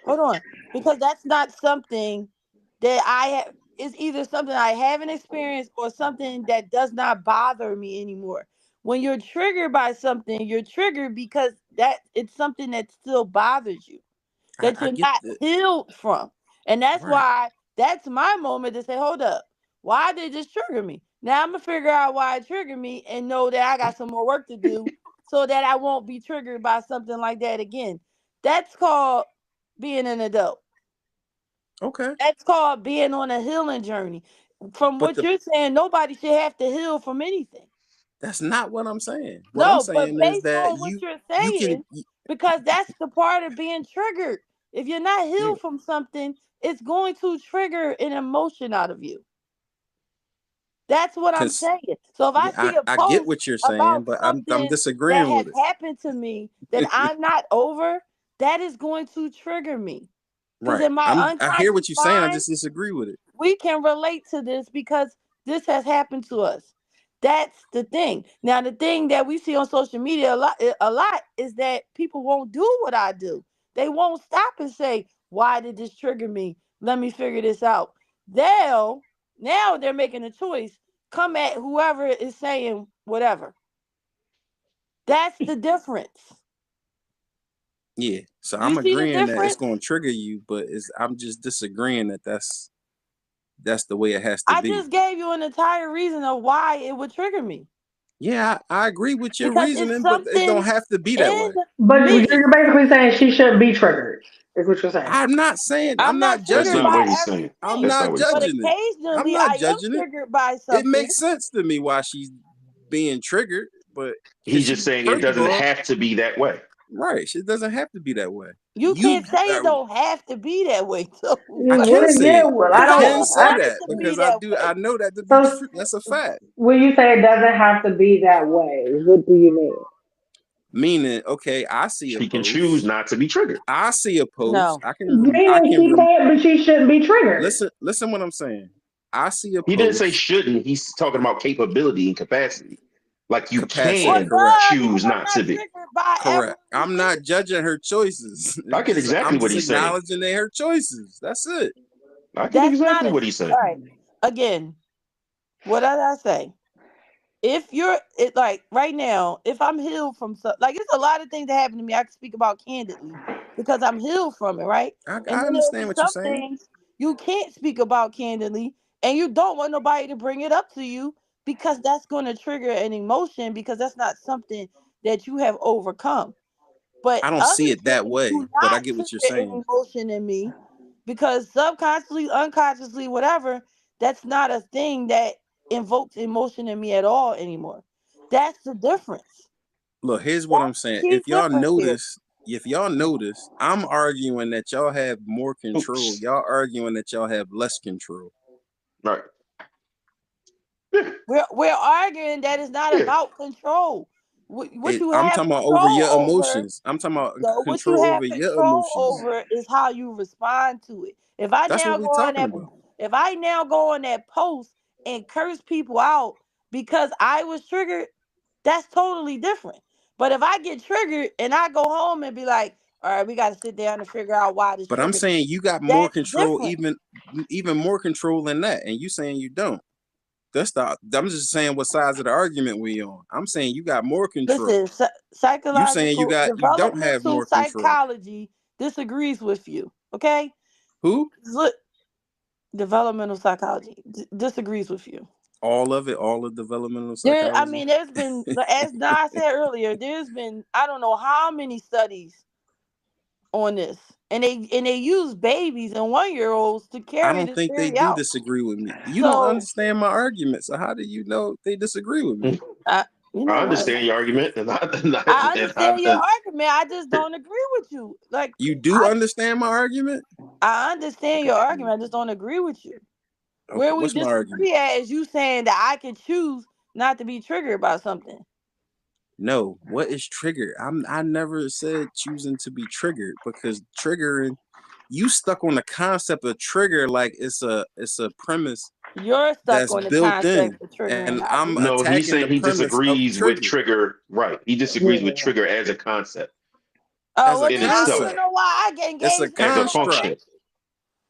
hold on. Because that's not something that I have. It's either something I haven't experienced or something that does not bother me anymore. When you're triggered by something, you're triggered because that it's something that still bothers you, that I you're get not that. healed from. And that's Right. why that's my moment to say, hold up, why did this trigger me? Now I'm gonna figure out why it triggered me and know that I got some more work to do so that I won't be triggered by something like that again. That's called being an adult. Okay. That's called being on a healing journey. From But what the you're saying, nobody should have to heal from anything. that's not what I'm saying. What I'm No, but saying is based that on what you're you can saying, because that's the part of being triggered. If you're not yeah. healed from something, it's going to trigger an emotion out of you. That's what I'm Cons- saying. So if I yeah, see a I get post what you're saying, about but I'm something that disagreeing has with happened to me that it. I'm not over, that is going to trigger me. Because Right. in my I hear unconscious what you're saying. I mind, just disagree with it. we can relate to this because this has happened to us. That's the thing. Now, the thing that we see on social media a lot is that people won't do what I do. They won't stop and say, "Why did this trigger me? Let me figure this out." They'll now they're making a choice. Come at whoever is saying whatever. That's the difference. Yeah. So You I'm see the agreeing that it's difference? going to trigger you, but I'm just disagreeing that that's the way it has to I be. just gave you an entire reason of why it would trigger me Yeah, I agree with your because it's reasoning, but it don't something have to be that in way. But me. you're basically saying she shouldn't be triggered, is what you're saying. I'm not saying I'm I'm not not That's triggered judging not it. what by he's saying. I'm everything, That's not not what he's but saying. judging it. I'm occasionally not I am judging it. triggered by It something. makes sense to me why she's being triggered, but because He's she just saying it first of doesn't all, have to be that way. right, she doesn't have to be that way. You You, can't say it don't have to be that way. So I What can is, say yeah, it. well, I I because I can don't, don't say I, want it that to be because that I way. know that to be so that's a fact. when you say it doesn't have to be that way, what do you mean? Meaning, okay, I see a She can choose post. not to be triggered. I see a post. No, Meaning she can't, but she shouldn't be triggered. listen what I'm saying. I see a He didn't say post shouldn't. He's talking about capability and capacity. Like you well, capacity, can correct. duh, because choose I'm not to not be. triggered by Correct. I'm everything. not judging her choices. I get exactly I'm what just he's saying. acknowledging they her choices. That's it. I get That's not exactly a what he's saying. all right. Again, what did I say? If you're it like right now, if I'm healed from something, like it's a lot of things that happen to me, I can speak about candidly because I'm healed from it, right? And I then there'll understand be what you're some saying. things you can't speak about candidly, and you don't want nobody to bring it up to you because that's going to trigger an emotion because that's not something that you have overcome. But I don't other see it that things do way, but I not get what you're trigger saying. an emotion in me because subconsciously, unconsciously, whatever, that's not a thing that invokes emotion in me at all anymore. That's the difference. Look, here's what I'm That's the saying. key difference here. If y'all notice, I'm arguing that y'all have more control. Oops. Y'all arguing that y'all have less control. Right. Yeah. We're arguing that it's not Yeah. about control. What you I'm have talking about over control your over. emotions. I'm talking about So what you control over have your control emotions. over is how you respond to it. If I That's what now we go on talking that, about. if I now go on that post and curse people out because I was triggered, that's totally different. But if I get triggered and I go home and be like, all right, we got to sit down and figure out why this But I'm triggered me, saying you got more that's control, different. even more control than that, and you saying you don't. I'm just saying what sides of the argument we on. I'm saying you got more control. Listen, You saying psychological, you don't have developmental more control. psychology disagrees with you. Okay, Who? look, developmental psychology disagrees with you. All of it, all of developmental I psychology. mean, there's been, as Nas said earlier, there's been I don't know how many studies on this, and they use babies and 1 year olds to I carry don't this think they theory do out. disagree with me. You don't So understand my argument, so how do you know they disagree with me? I, you I know what? understand your argument, and I and understand your argument. I just don't agree with you. Like You do understand my argument? I understand your argument. I just don't agree with you. Okay, Where we what's my argument? disagree at is you saying that I can choose not to be triggered by something. No, what is triggered? I never said choosing to be triggered, because triggering, you stuck on the concept of trigger like it's a premise You're stuck that's on the built concept in, of triggering, and not I'm me. No, he's attacking the saying he premise of disagrees with trigger trigger. Right, he disagrees with Yeah. trigger as a concept Oh as a well, in then I don't itself, even concept. know why I get It's a engaged in as a this construct. function. debate.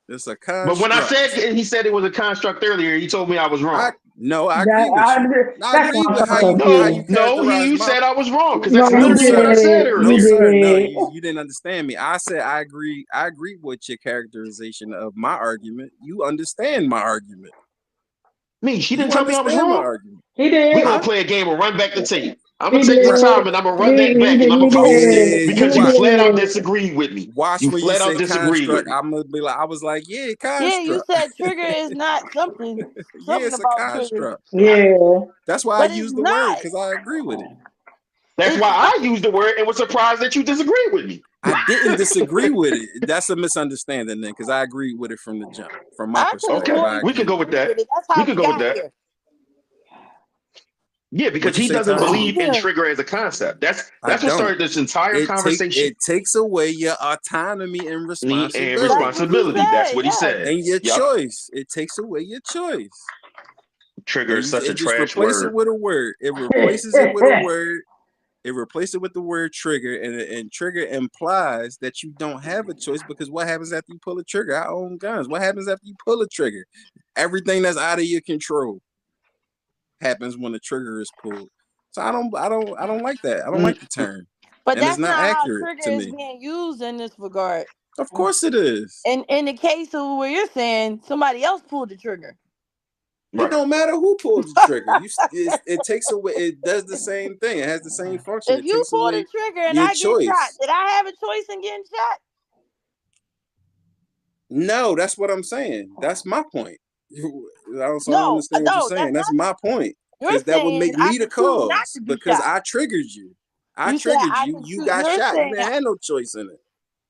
It's a But when I said construct. he said it was a construct earlier, he told me I was I wrong. no, I agree That with you. I that's agree why with I'm how so No, you confused. no, characterize you my. said I was wrong because that's No, you No, literally what I sir. said did. No, You earlier. sir. No, did. you didn't understand me. I said I agree. I agree with your characterization of my argument. You understand my argument. Me, she didn't You tell me I was understand my wrong. argument. He We're did. gonna Huh? play a game and run back the tape. I'm gonna He take the did. time and I'm gonna run that He back and I'm did. gonna post it Yeah, you because you He watch. flat out did. disagreed with me. Watch You when you flat out say disagreed with construct. me. I'm gonna be like, I was like, yeah, Yeah, you construct. said trigger is not something, Yeah, something it's a about trigger, construct. Yeah. That's why I but it's use the word, not. because I agree with it. That's It's why not. I used the word and was surprised that you disagreed with me. I didn't disagree with it. That's a misunderstanding then, because I agreed with it from the jump. From my I could have perspective, Okay, sworn I you we could agreed go with with it. disagreed that. with it. That's We how could we go with got that. here. Yeah, because What you he say, doesn't Tom? believe in Yeah. trigger as a concept. That's I what don't. started this entire conversation. It takes away your autonomy and Me and That's responsibility what he responsibility. That's said. what he Yes. said. and your Yep. choice. It takes away your choice, Trigger and is such a it just trash replace it word. with a word. It replaces it with a word. It replaces it with the word trigger, and trigger implies that you don't have a choice, because what happens after you pull a trigger? I own guns. What happens after you pull a trigger? Everything that's out of your control happens when the trigger is pulled. So I don't like that. I don't Mm, like the term, But and it's that's not not how accurate trigger to is me. being used in this regard. Of course it is. And in the case of where you're saying somebody else pulled the trigger. It right. don't matter who pulls the trigger. It takes away. It does the same thing. It has the same function. If It you takes pull the away trigger and your I get shot, choice. did I have a choice in getting shot? No, that's what I'm saying. That's my point. I don't No, understand what you're no, saying. that's That's not. my point, You're because that would saying make I me the could choose not cause, to be because shot. I triggered you. I You said triggered I you. could You choose. got shot. You didn't have no choice in it.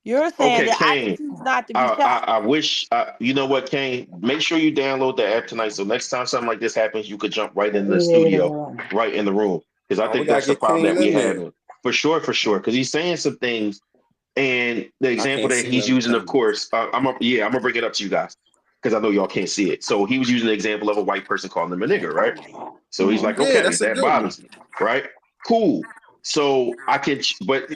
You're saying Okay, that I could Kane. choose not to be I, shot. I wish you know what, Kane. Make sure you download the app tonight, so next time something like this happens, you could jump right in the studio, Yeah. right in the room. Because I Oh, we think gotta that's the get problem that Kane we in have there. for sure. Because he's saying some things, and the I example can't that see he's none of the using, of comments. course, I'm gonna bring it up to you guys because I know y'all can't see it. So he was using the example of a white person calling him a nigger, right? So he's like, Yeah, okay, that's a that good one. bothers me, right? Cool. So I can, but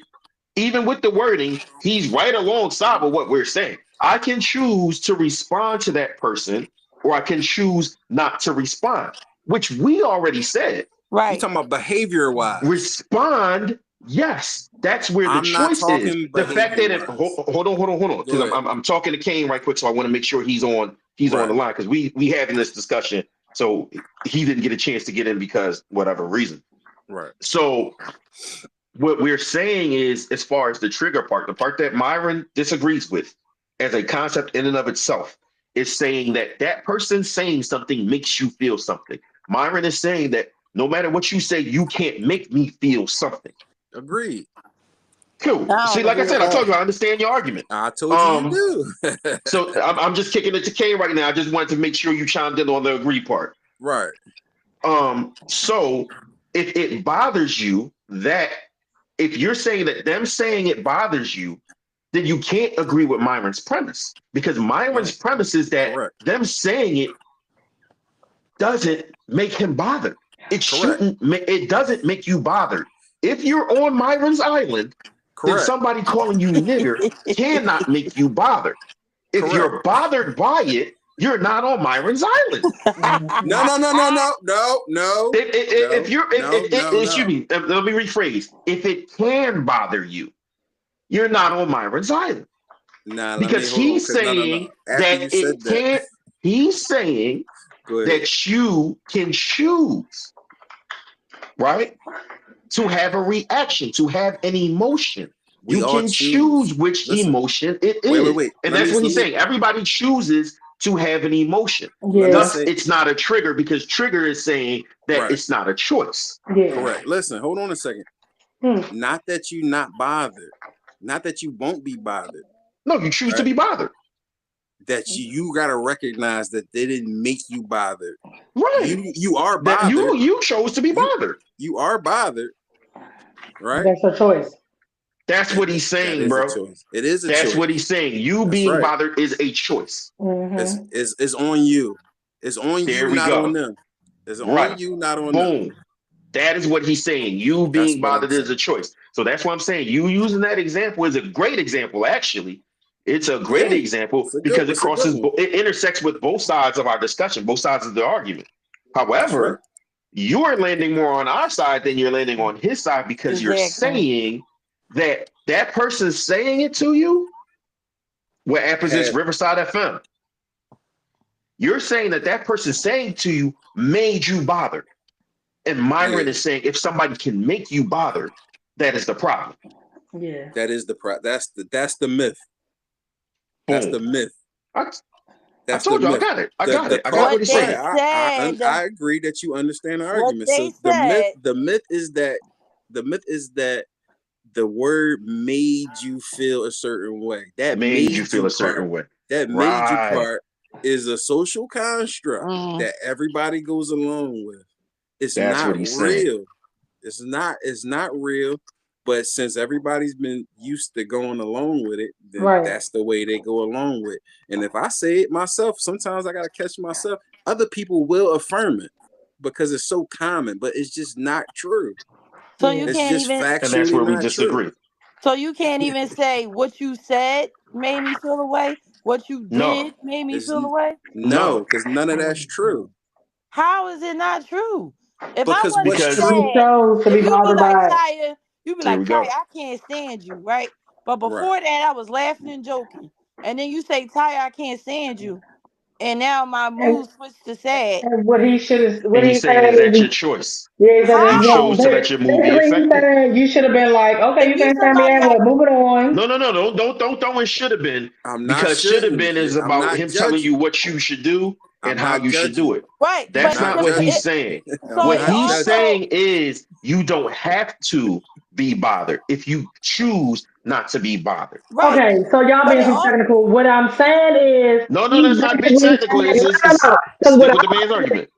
even with the wording, he's right alongside with what we're saying. I can choose to respond to that person, or I can choose not to respond, which we already said. You Right. talking about behavior wise? Respond, yes, that's where the I'm not choice is. talking The fact behavior that it, wise. hold on, because Go ahead. I'm talking to Kane right quick, so I want to make sure he's on the Right, line because we having this discussion, so he didn't get a chance to get in because whatever reason. right. So what we're saying is, as far as the trigger part, the part that Myron disagrees with as a concept in and of itself, is saying that that person saying something makes you feel something. Myron is saying that no matter what you say, you can't make me feel something. Agreed. I Cool. See, don't like I agree with said, I that. told you I understand your argument. I told you Um, do. so I'm just kicking it to Kay right now. I just wanted to make sure you chimed in on the agree part. Right. So if it bothers you, that if you're saying that them saying it bothers you, then you can't agree with Myron's premise because Myron's Right. premise is that Correct. them saying it doesn't make him bothered. It Correct. shouldn't. It doesn't make you bothered. If you're on Myron's island, then Correct. somebody calling you nigger cannot make you bothered. If Correct. you're bothered by it, you're not on Myron's island. No, no, no, no, no, no, no, If you're, no, excuse me, let me rephrase. If it can bother you, you're not on Myron's island Nah, let me because hold on. he's Cause no. saying After you that said it that, can't. He's saying go ahead. that you can choose, right, to have a reaction, to have an emotion. We You all can choose choose. which Listen. emotion it Wait, is, and Let that's me. what he's saying. Everybody chooses to have an emotion. Let me Yeah. Thus, say. it's not a trigger because trigger is saying that Right. it's not a choice. Yeah. Correct. Listen. Hold on a second. Not that you not bothered. Not that you won't be bothered. No, you choose to Right? be bothered. That you gotta recognize that they didn't make you bothered. Right. You are That bothered. you chose to be bothered. You are bothered. Right? That's a choice. That's what he's That saying, is a bro. choice. It is a That's choice. what he's saying. You That's being right. bothered is a choice. It's on you. It's on There you, we not go. on them. It's Right. on you, not on them. Boom. That is what he's saying. You That's being what I'm bothered is saying. a choice. So that's what I'm saying. You using that example is a great example, actually. It's a great Yeah. example because it It's a good crosses, one. it intersects with both sides of our discussion, both sides of the argument. That's right. However, you are landing more on our side than you're landing on his side because you're Exactly. saying that that person saying it to you, what happens is Had Riverside FM. You're saying that that person saying to you made you bothered. And Myron yeah. is saying if somebody can make you bothered, that is the problem. Yeah. That is that's the myth. That's the Boom. myth. I That's the told you I myth. got it. I The got the it. I got part what What he's they saying. right. said, I agree that you understand the what argument. they So said, the myth is that the word made you feel a certain way. That Made you made feel you a certain part. way. That made you Right. part is a social construct mm, that everybody goes along with. It's That's not what he's saying. real. It's not real. But since everybody's been used to going along with it, then Right. that's the way they go along with. And if I say it myself, sometimes I gotta catch myself. Other people will affirm it because it's so common, but it's just not true. so you Yeah. It's can't just even, And that's factually where we not true. disagree. so you can't even say what you said made me feel away. What you No, did made me It's feel away. no, no. because none of that's true. How is it not true? If I Because what's wasn't Because We true, sad, chose to be if you be bothered like by it. Taya, you be here like we Taya, go. I can't stand you, right? But right? before that, I was laughing and joking, and then you say Taya, I can't stand you, and now my And, mood switched to sad. and what he should have, what And he he's saying said is that is, your choice. yeah, he said it's You How? chose wrong. to let your mood be Basically, he affected. said you should have been like, okay, If you you can't stand me somebody and I what? Move it on. No. Don't throw in should have been I'm not because should have shouldn't. been is I'm about not him telling you judging. what you should do and I'm how not you should judging. do it. right, I'm That's but not not because what he's judging. saying. I'm so What it not he's judging. also saying is you don't have to be bothered if you choose not to be bothered. right, Okay, so y'all but being it too also technical. What I'm saying is, No, he that's not being basically technical. said, It's no. Because stick what with the man's argument.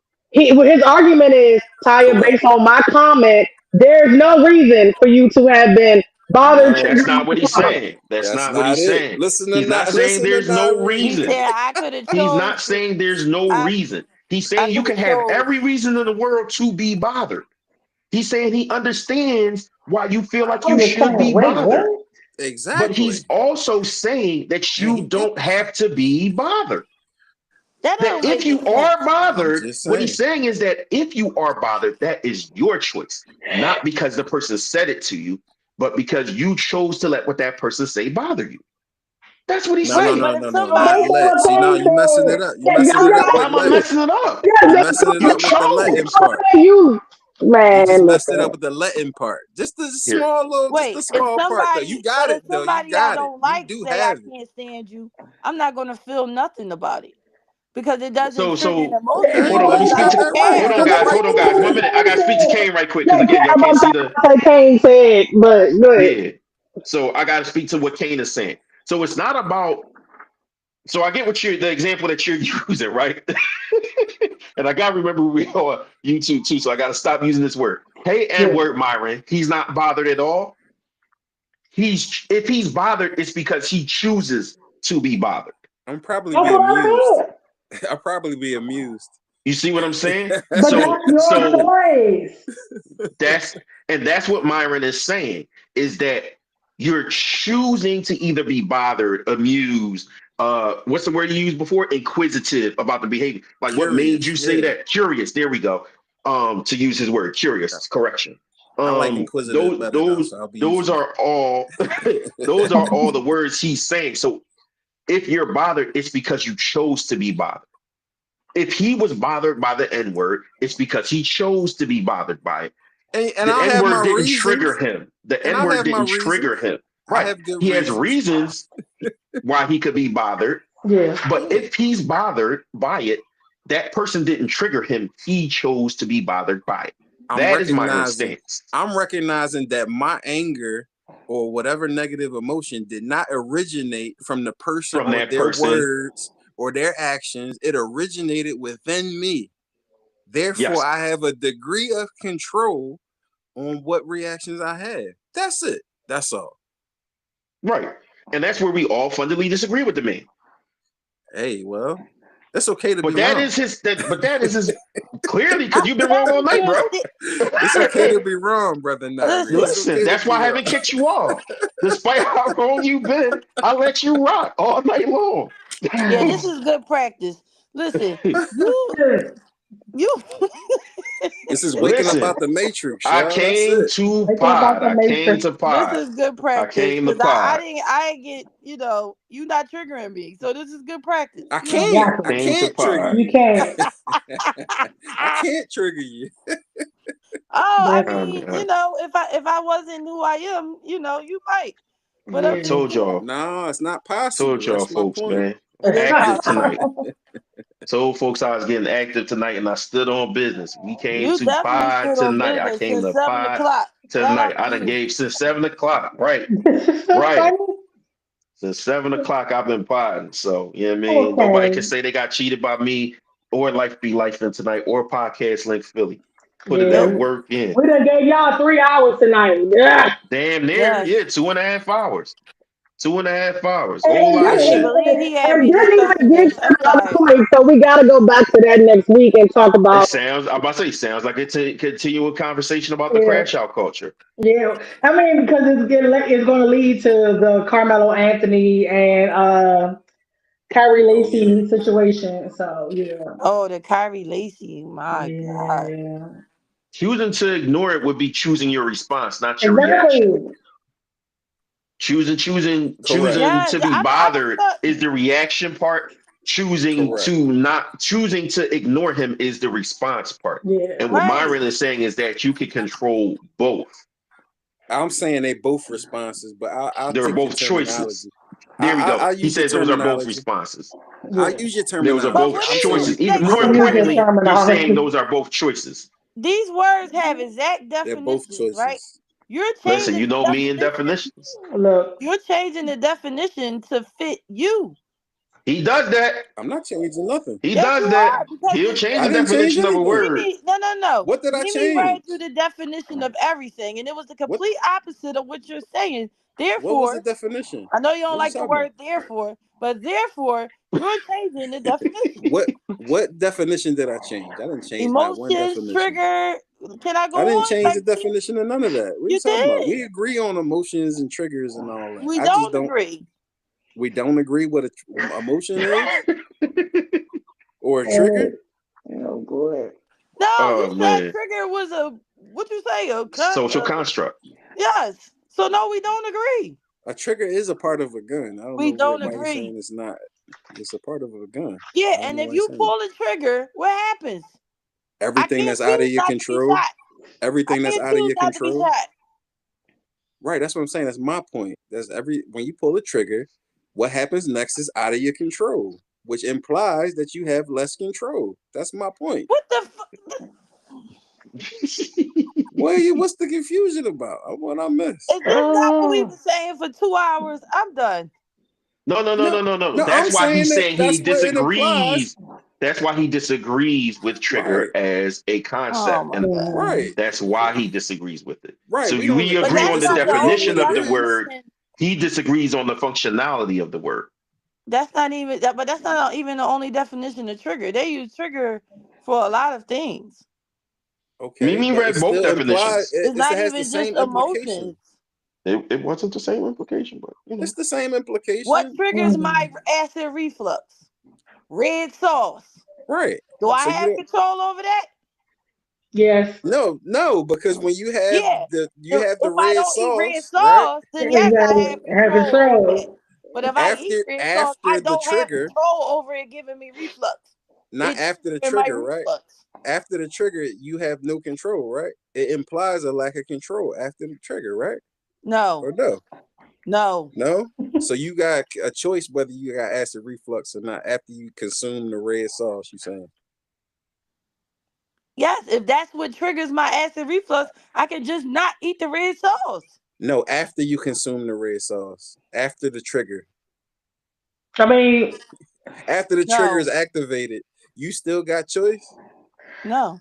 his argument is, Taya, Correct. based on my comment, there's no reason for you to have been bothered, No, That's triggered, not what or he's bothered. saying. That's that's not what not he's it. saying. He's not saying Listen to there's no he Nari. reason. said I could have He's chose. not saying there's no I reason. He's I saying you could can have have chose. every reason in the world to be bothered. He's saying he understands why you feel like I you was should saying, be wait, bothered. what? But Exactly. he's also saying that And you he did. don't have to be bothered. That That don't if make you any sense. are I'm bothered, just what he's saying. saying is that if you are bothered, that is your choice, not because the person said it to you, but because you chose to let what that person say bother you. That's what he's No, no, Right, saying. no, but if no, no. So Not somebody, basically let. what See, now Kane you messing said, it up. You yeah, messing it up Why with am I letting. messing it up? You yeah, messing it You up with the letting chose. part. you, You just man, messed it up listen. with the letting part. Just the Here. small little, just the wait, if small part though. You somebody, got but it if though. You somebody I got it. don't You like do say I have it. can't stand you, I'm not gonna feel nothing about it because it doesn't trigger an So emotion Okay, hold in on, me let well me you because I speak got to don't that right. hold You care. on, got the guys. right Hold on, to guys. feel One it. minute. I gotta speak to Kane right quick because Yeah, again, y'all I'm can't about see the to say Kane said, but go ahead. yeah. So I gotta speak to what Kane is saying. So it's not about so I get what you're the example that you're using, right? And I gotta remember we are YouTube too, so I gotta stop using this word. Hey, Yeah. N-word Myron, he's not bothered at all. If he's bothered, it's because he chooses to be bothered. I'm probably That's be what I amused. said. I'll probably be amused. You see what I'm saying? But that's your So choice. that's that's what Myron is saying, is that you're choosing to either be bothered, amused, what's the word you used before? Inquisitive about the behavior. Like what made Curious, you say yeah. that? Curious. There we go. To use his word, curious. Correction. I like inquisitive Those better though, those so I'll be those using are all those are all the words he's saying. So if you're bothered, it's because you chose to be bothered. If he was bothered by the N word, it's because he chose to be bothered by it. and The I'll N have my word didn't trigger reasons. him. The And N I'll word have my didn't trigger reasons. him. I Right. have good He has reasons. reasons why he could be bothered. Yeah. But if he's bothered by it, that person didn't trigger him. He chose to be bothered by it. I'm That is my recognizing stance. that my anger or whatever negative emotion did not originate from the person From or that their person. words or their actions. It originated within me. Therefore, Yes. I have a degree of control on what reactions I have. That's it. That's all. Right. And that's where we all fundamentally disagree with the man. Hey, well, it's okay to But be that wrong. is his clearly, because you've been I wrong all night, bro. It's okay to be wrong, brother Nari. It's Listen, okay to that's be why I wrong. haven't kicked you off. Despite how wrong you've been, I let you rock all night long. Yeah, this is good practice. Listen, you you This is waking up Listen, out the matrix, I y'all. That's came it. to Thinking about pod. the I came matrix. to this pod. is good I practice came to because pod. I didn't get, you not triggering me. So this is good practice. I You know what can't. I Exactly. Came to can't trigger pod. You you. can't. I can't trigger you. Oh, I But mean, if I wasn't who I am, you might. But I yeah. told y'all, No, it's not told possible. y'all That's my folks, point. man. it is Active possible. tonight. Told folks I was getting active tonight, and I stood on business. We came You to definitely pod stood on tonight. I business came since to 7 pod o'clock. Shout tonight. out to I done you. gave since 7 o'clock. Right, This is so right. funny. Since 7 o'clock, I've been podding. So you know what I mean. Nobody can Okay. say they got cheated by me or Life Be Life in tonight or Podcast Link Philly. Put Yeah. that Nope. work in. We done gave y'all 3 hours tonight. Yeah. Damn near, Yes. yeah, 2.5 hours. 2.5 hours. Whole And, lot I of can't shit. believe he had and me didn't discussing even get this. to I'm the tired. point, so we got to go back to that next week and talk It about. sounds. I'm about to say, sounds like it's a continual conversation about the Yeah, crash out culture. yeah. I mean, because it's going to lead to the Carmelo Anthony and Kyrie Oh yeah. Lacey situation. So yeah, Oh, the Kyrie Lacey. My God. yeah, Choosing to ignore it would be choosing your response, not your reaction. exactly. Correct. Choosing Yeah, to yeah. be I was bothered is the reaction part. Correct. Choosing to ignore him is the response part. Yeah, And what right. Myron is saying is that you can control both. I'm saying they both responses, but I'll They're take your both choices. terminology. There we go. I'll He use your says those are both terminology. responses. I'll yeah. use your Those are But terminology. both what I'm did you saying choices. Even say? more I See, use your importantly, he's saying terminology. those are both choices. these words have exact they're both definitions, right? choices. You're Listen, changing you the know me in definition. definitions. Look, You're changing the definition to fit you. He does that. I'm not changing nothing. He Yes, does you that. are because He'll change I the didn't change definition of a anything. word. Mimi, no. What did I Mimi read change? you the definition of everything, and it was the What complete opposite of what you're saying. what was the Therefore, definition? I know you don't What are you like the talking about? word therefore, but therefore, you're changing the definition. What definition did I change? I didn't change not one Emotions, definition. trigger. Can I I go didn't on? change Like, the definition of none of that. What are you you talking about? We did. agree on emotions and triggers and all that. We I just don't don't. agree. We don't agree what a emotion is or a trigger. oh, oh boy. No, you Oh said man. trigger was a what you say Social construct. yes. So no, we don't agree. A trigger is a part of a gun. I don't We know don't why you're saying agree. it's not. It's a part of a gun. Yeah, I don't and know if why you're you saying that. pull the trigger, what happens? I Everything can't that's out of choose your not to be control. shot. I Everything that's can't out of choose your not to be control. shot. Right. That's what I'm saying. That's my point. That's when you pull the trigger, what happens next is out of your control, which implies that you have less control. That's my point. What the What's the confusion about? What I missed? is this not what we've been saying for 2 hours? I'm done. No, no, no, No, no, no, no. no. I'm That's why saying he's that saying he that's what it implies. disagrees. That's why he disagrees with trigger Right. as a Oh concept, my and god. Right. that's why he disagrees with it. Right. So We don't we But agree on that's the not the disagree, but only definition we of the agree. word. definition. He disagrees on the functionality of the word. That's not even that, but that's not even the only definition of trigger. They use trigger for a lot of things. Okay, Mimi but it read both still implies definitions. It's it not has the even just same implication. emotions. It wasn't the same implication, but It's the same implication. What triggers my acid reflux? Red sauce. Right. Do I So you have don't control over that? Yes, no, because when Yeah. you have the If I red don't eat red sauce, right? sauce, then yes, I exactly. have Have control over that. control. But if I eat After red sauce, I after the don't have trigger, control over it giving me reflux. not It's after the in my trigger, right? reflux. After the trigger, you have no control, right? It implies a lack of control after the trigger, right? No, Or no? no. No? So you got a choice whether you got acid reflux or not after you consume the red sauce, you saying? Yes, if that's what triggers my acid reflux, I can just not eat the red sauce. No, after you consume the red sauce. After the trigger. I mean, After the trigger is No, activated, you still got choice? no.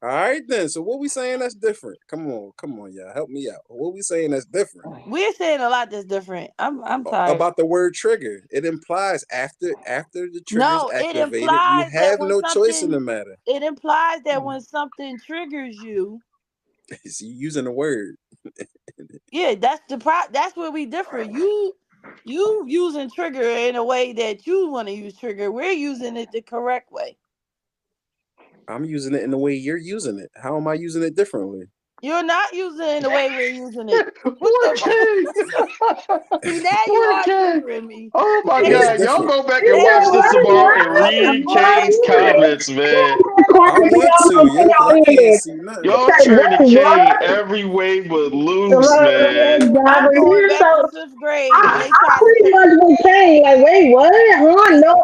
All right then. So what we saying that's different? Come on, y'all. Help me out. What we saying that's different? We're saying a lot that's different. I'm tired. About the word trigger. It implies after the trigger is No, it activated, you implies that have when no choice in something the matter. it implies that when something triggers you, So you using the word. yeah, that's where we differ. You using trigger in a way that you want to use trigger. We're using it the correct way. I'm using it in the way you're using it. How am I using it differently? You're not using it in the way we're using it. What Poor King. the See, now you Poor are King. triggering me. Oh my Now What's you God. Y'all different? go back and you watch know this what? tomorrow and I'm read going Kane's to. comments, man. I want to, yeah, because I can't see nothing. Y'all Say, turning wait, Kane what? every way but loose, man. I'm Exactly. going back to So fifth grade when they I tried to pretty tell much was saying, like, wait, what? Huh? No,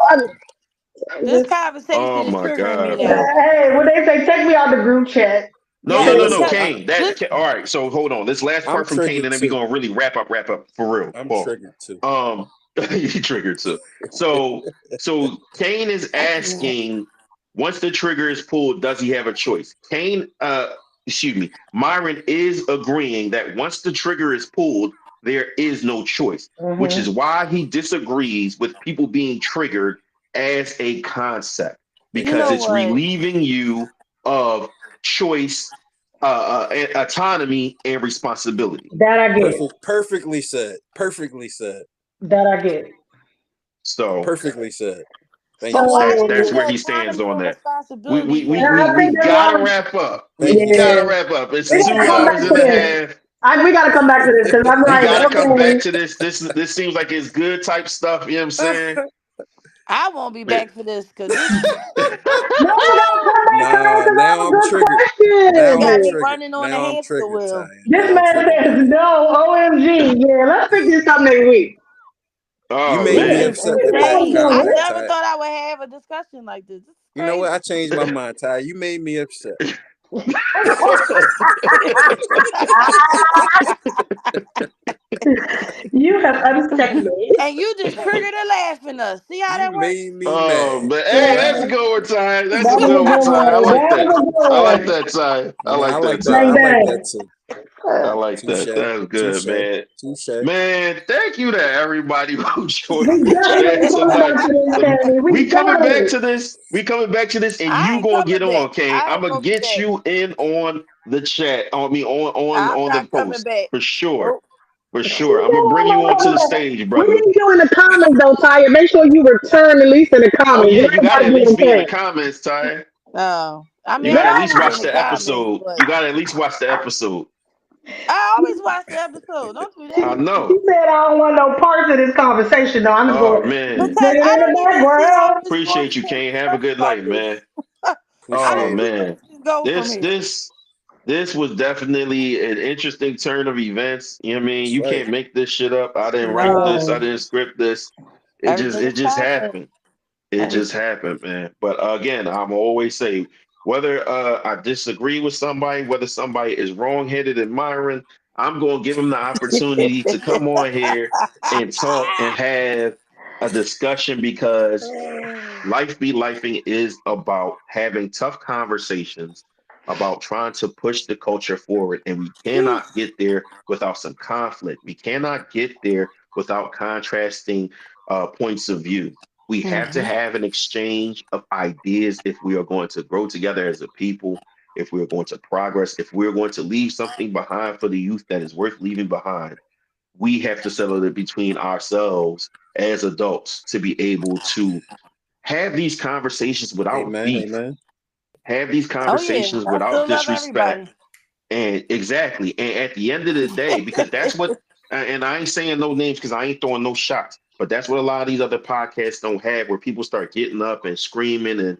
this just, conversation Oh is my triggering me God, now. man. hey, when they say, take me out the group chat. No, Yes, no, Hey, no, no, listen, because Kane. this All right. So hold on. This last I'm part from Kane, triggered and then we're too. gonna really wrap up for real. I'm Pause. triggered too. He triggered too. So Kane is I can't. asking, once the trigger is pulled, does he have a choice? Excuse me, Myron is agreeing that once the trigger is pulled, there is no choice, which is Mm-hmm. why he disagrees with people being triggered as a concept You because know it's what? relieving you of choice, autonomy, and responsibility. That I get. Perfectly said. Perfectly said. That I get. So Perfectly said. Thank But you, why sir. do you that's need where So, he stands autonomy on and that. responsibility when I We think there's a gotta lot of, wrap up. Thank We you, gotta sir. yeah. wrap up. It's We Thank you, gotta two come sir. hours back to and a this. half. We gotta come back to this because I'm We like, gotta come back okay. to this. This seems like it's good type stuff. You know what I'm saying? I won't be back for this because this No, we gotta come back to this Nah, because that now was I'm good triggered. Now I'm got me question. triggered. running on the Now I'm hamster triggered, wheel. Ty. This Now I'm man triggered. says no, OMG. Yeah, let's pick this up next week. You Oh made This me man. is upset with that insane. I comment, never Ty. thought I would have a discussion like this. This is You know what? crazy. I changed my mind, Ty. You made me upset. You have upset me. And you just triggered a laugh in us. See how You that works? made me Oh mad. man. Hey, that's a Yeah, good one, Ty. That's a that was good a one, good Ty. I one. like That that. was a good I like one. that, Ty. I I like like that, that. Ty. I Bang like that bang. too. I like Touche. that. That's good, Touche. man. Touche. Man, thank you to everybody who joined We the chat definitely coming tonight. back to this, Candy. We We coming back definitely. to this. We coming back to this, and I you ain't gonna coming get back. on, Kane. I I'm ain't gonna gonna be get back. you in on the chat. I'm On the not coming post back. for sure, Nope. for We sure. I'm gonna bring you onto the stage, brother. need you in the comments though, Taya. Make sure you return at least in the Oh comments. yeah, You you ain't gotta gotta at be least in be in the chat. comments, Ty. No. I You mean, gotta at I least be in watch the the comments, episode. but You gotta at least watch the episode. I always watch the episode. Don't do She, that. I she know. said I don't want no parts of this conversation. No, I'm just Oh going to man. sit Because I it in don't the even see how background. this room Appreciate you, can Kane. Have a progress good like night, this. man. I Oh don't Appreciate it. see where man. we can go from This here. this this was definitely an interesting turn of events. You know what I mean? That's You right. can't make this shit up. I didn't write this. I No. No. didn't script this. Everything It is just content. happened. It just Everything. happened, man. But again, I'm always say whether I disagree with somebody, whether somebody is wrong-headed and Myron, I'm gonna give them the opportunity to come on here and talk and have a discussion because Life be lifing is about having tough conversations about trying to push the culture forward. And we Whew. cannot get there without some conflict. We cannot get there without contrasting points of view. We have to Mhm. have an exchange of ideas if we are going to grow together as a people, if we are going to progress, if we're going to leave something behind for the youth that is worth leaving behind. We have to settle it between ourselves as adults to be able to have these conversations without Amen. beef, Amen. have these Oh yeah, conversations I without still love disrespect. everybody. And exactly. And at the end of the day, because that's what, and I ain't saying no names because I ain't throwing no shots, but that's what a lot of these other podcasts don't have, where people start getting up and screaming and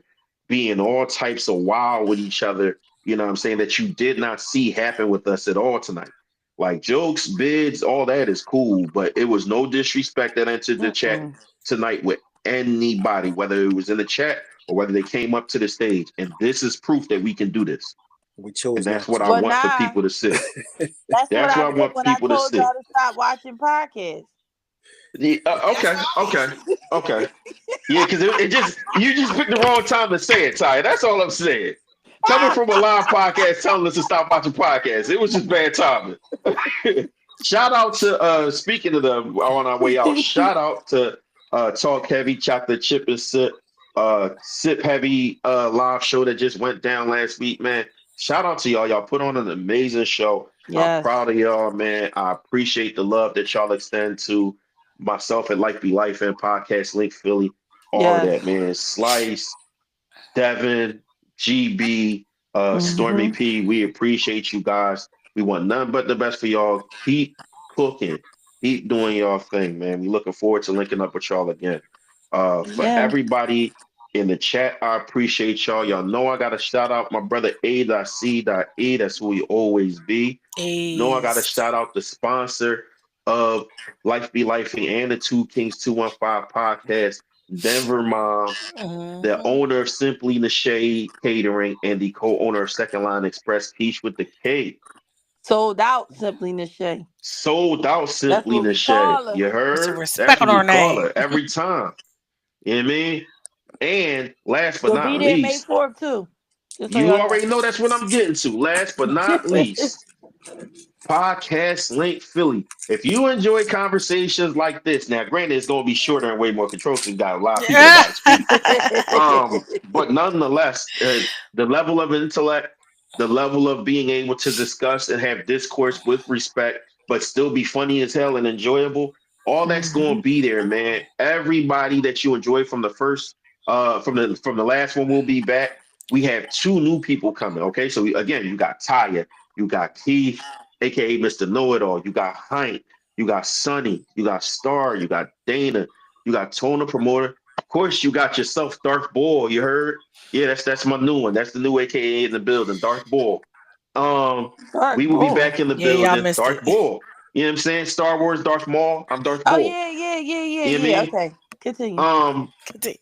being all types of wild with each other. You know what I'm saying? That you did not see happen with us at all tonight. Like jokes, bids, all that is cool, but it was no disrespect that entered the chat Mm-mm. tonight with anybody, whether it was in the chat or whether they came up to the stage. And this is proof that we can do this. We And chose that's not what I to. But want for nah, people to see. that's what That's I what I did want when I people to told y'all see. to stop watching podcasts. Okay, okay, okay. Yeah, because it just you just picked the wrong time to say it, Ty. That's all I'm saying. Coming from a live podcast telling us to stop watching podcasts, it was just bad timing. Shout out to speaking of the on our way out, shout out to Talk Heavy, Chocolate Chip and Sip Heavy live show that just went down last week, man. Shout out to y'all. Y'all put on an amazing show. I'm Yes, proud of y'all, man. I appreciate the love that y'all extend to myself at Life Be Life and Podcast Link Philly. All of yes. that, man. Slice, Devin, GB, Stormy Hmm. P, we appreciate you guys. We want nothing but the best for y'all. Keep cooking. Keep doing y'all thing, man. We looking forward to linking up with y'all again. For Yeah. everybody in the chat, I appreciate y'all. Y'all know I got to shout out my brother A.C.E. That's who he always be. Know I got to Is shout out the sponsor of Life Be Lifing and the Two Kings 215 podcast, Denver Mom, the mhm. owner of Simply the Shade Catering, and the co-owner of Second Line Express, Peach with the K. Sold out, simply Nishay. Sold out That's Simply what the we Shade. call her. You Put some heard? That's respect what on we our call name. her every time. You know what I mean? And last but She'll be not there May least, 4th too. Just so you y'all already know that's what I'm getting to. Last but not know. least, Podcast Link Philly. If you enjoy conversations like this, now granted it's gonna be shorter and way more controlled because we got a lot of people that gotta speak. But nonetheless, the level of intellect, the level of being able to discuss and have discourse with respect, but still be funny as hell and enjoyable, all that's going to Mhm. be there, man. Everybody that you enjoy from the first, from the last one will be back. We have two new people coming. Okay, so again, you got Taya, you got Keith, aka Mr. Know It All, you got Hank, you got Sonny, you got Star, you got Dana, you got Tona Promoter. Of course, you got yourself Darth Ball. You heard? Yeah, that's my new one. That's the new AKA in the building, Darth Ball. Um, Dark we will be bull. back in the Yeah, y'all building, missed Darth it. Ball. You know what I'm saying? Star Wars, Darth Maul. I'm Darth Oh Ball. yeah, yeah, yeah, yeah, You know what I yeah. mean? Okay, continue. Um, Continue.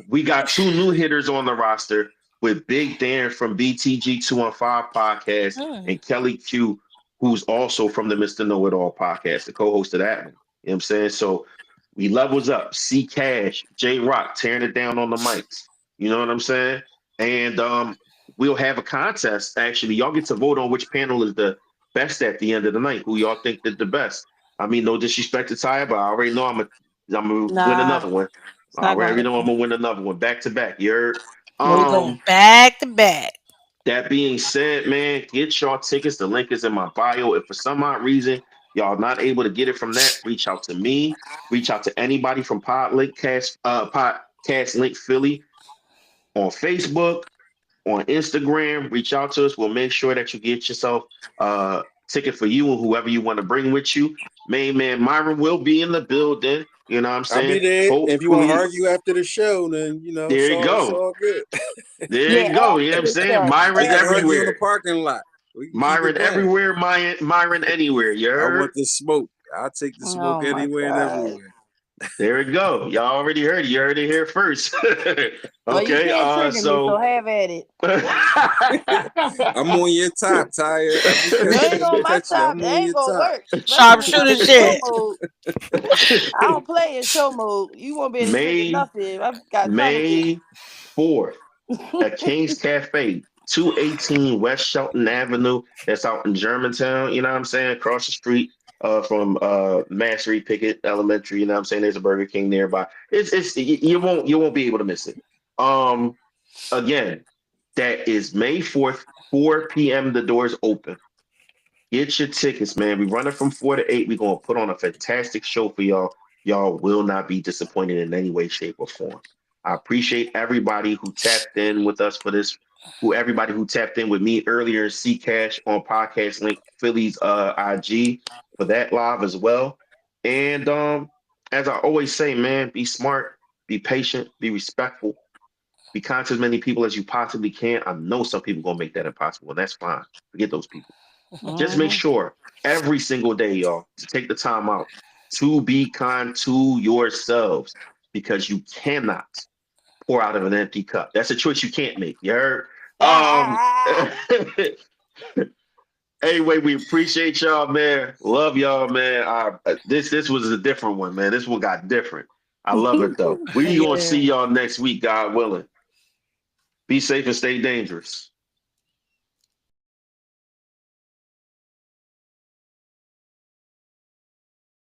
we got two new hitters on the roster with Big Dan from BTG 215 podcast Mm. and Kelly Q, who's also from the Mr. Know It All podcast, the co-host of that one. You know what I'm saying? So we levels up. C Cash, J Rock tearing it down on the mics. You know what I'm saying? And we'll have a contest. Actually, y'all get to vote on which panel is the best at the end of the night. Who y'all think did the best? I mean, no disrespect to Ty, but I already know I'm gonna win Nah, another one. it's I not gonna already know I'm happen. gonna win another one back to back. You heard? We Nope. going Um, back to back. that being said, man, get y'all tickets. The link is in my bio. If for some odd reason y'all not able to get it from that, reach out to me. Reach out to anybody from Podcast Link Philly on Facebook, on Instagram. Reach out to us. We'll make sure that you get yourself a ticket for you and whoever you want to bring with you. Main man Myron will be in the building. You know what I'm I'll be saying? there. If you want to Hopefully, argue after the show, then there you it's go. all good. There Yeah, you go. You know what after I'm the saying? show. We Myron can argue in the everywhere. parking lot. We can keep it Myron playing. everywhere. Myron anywhere. You I heard? want the smoke. I'll take the smoke Oh my anywhere and god. everywhere. There we go. Y'all already heard it. You heard it here first. Well, you Okay. can't trigger me, so So have at it. I'm on your top, Taya. You ain't I'm on my catching you. top. I'm That on ain't your gonna top. work. Especially when I'm Sharpshooter in show shit. mode. I don't play in show mode. You won't be able to trigger May nothing. I've got tunnel May 4th at vision. King's Cafe, 218 West Shelton Avenue. That's out in Germantown. You know what I'm saying? Across the street from Mastery Pickett Elementary. You know what I'm saying? There's a Burger King nearby. It's you won't be able to miss it. Um, again, that is May 4th, 4 p.m. The doors open. Get your tickets, man. We running from 4 to 8. We're gonna put on a fantastic show for y'all. Y'all will not be disappointed in any way, shape, or form. I appreciate everybody who tapped in with us for this. Everybody who tapped in with me earlier, C Cash on podcast link Philly's IG for that live as well. And as I always say, man, be smart, be patient, be respectful, be kind to as many people as you possibly can. I know some people gonna make that impossible, and that's fine. Forget those people. Just make Mhm. sure every single day, y'all, to take the time out to be kind to yourselves because you cannot pour out of an empty cup. That's a choice you can't make. You heard? Anyway, we appreciate y'all, man. Love y'all, man. This was a different one, man. This one got different. I love it though. We gonna see Yeah. y'all next week, God willing. Be safe and stay dangerous.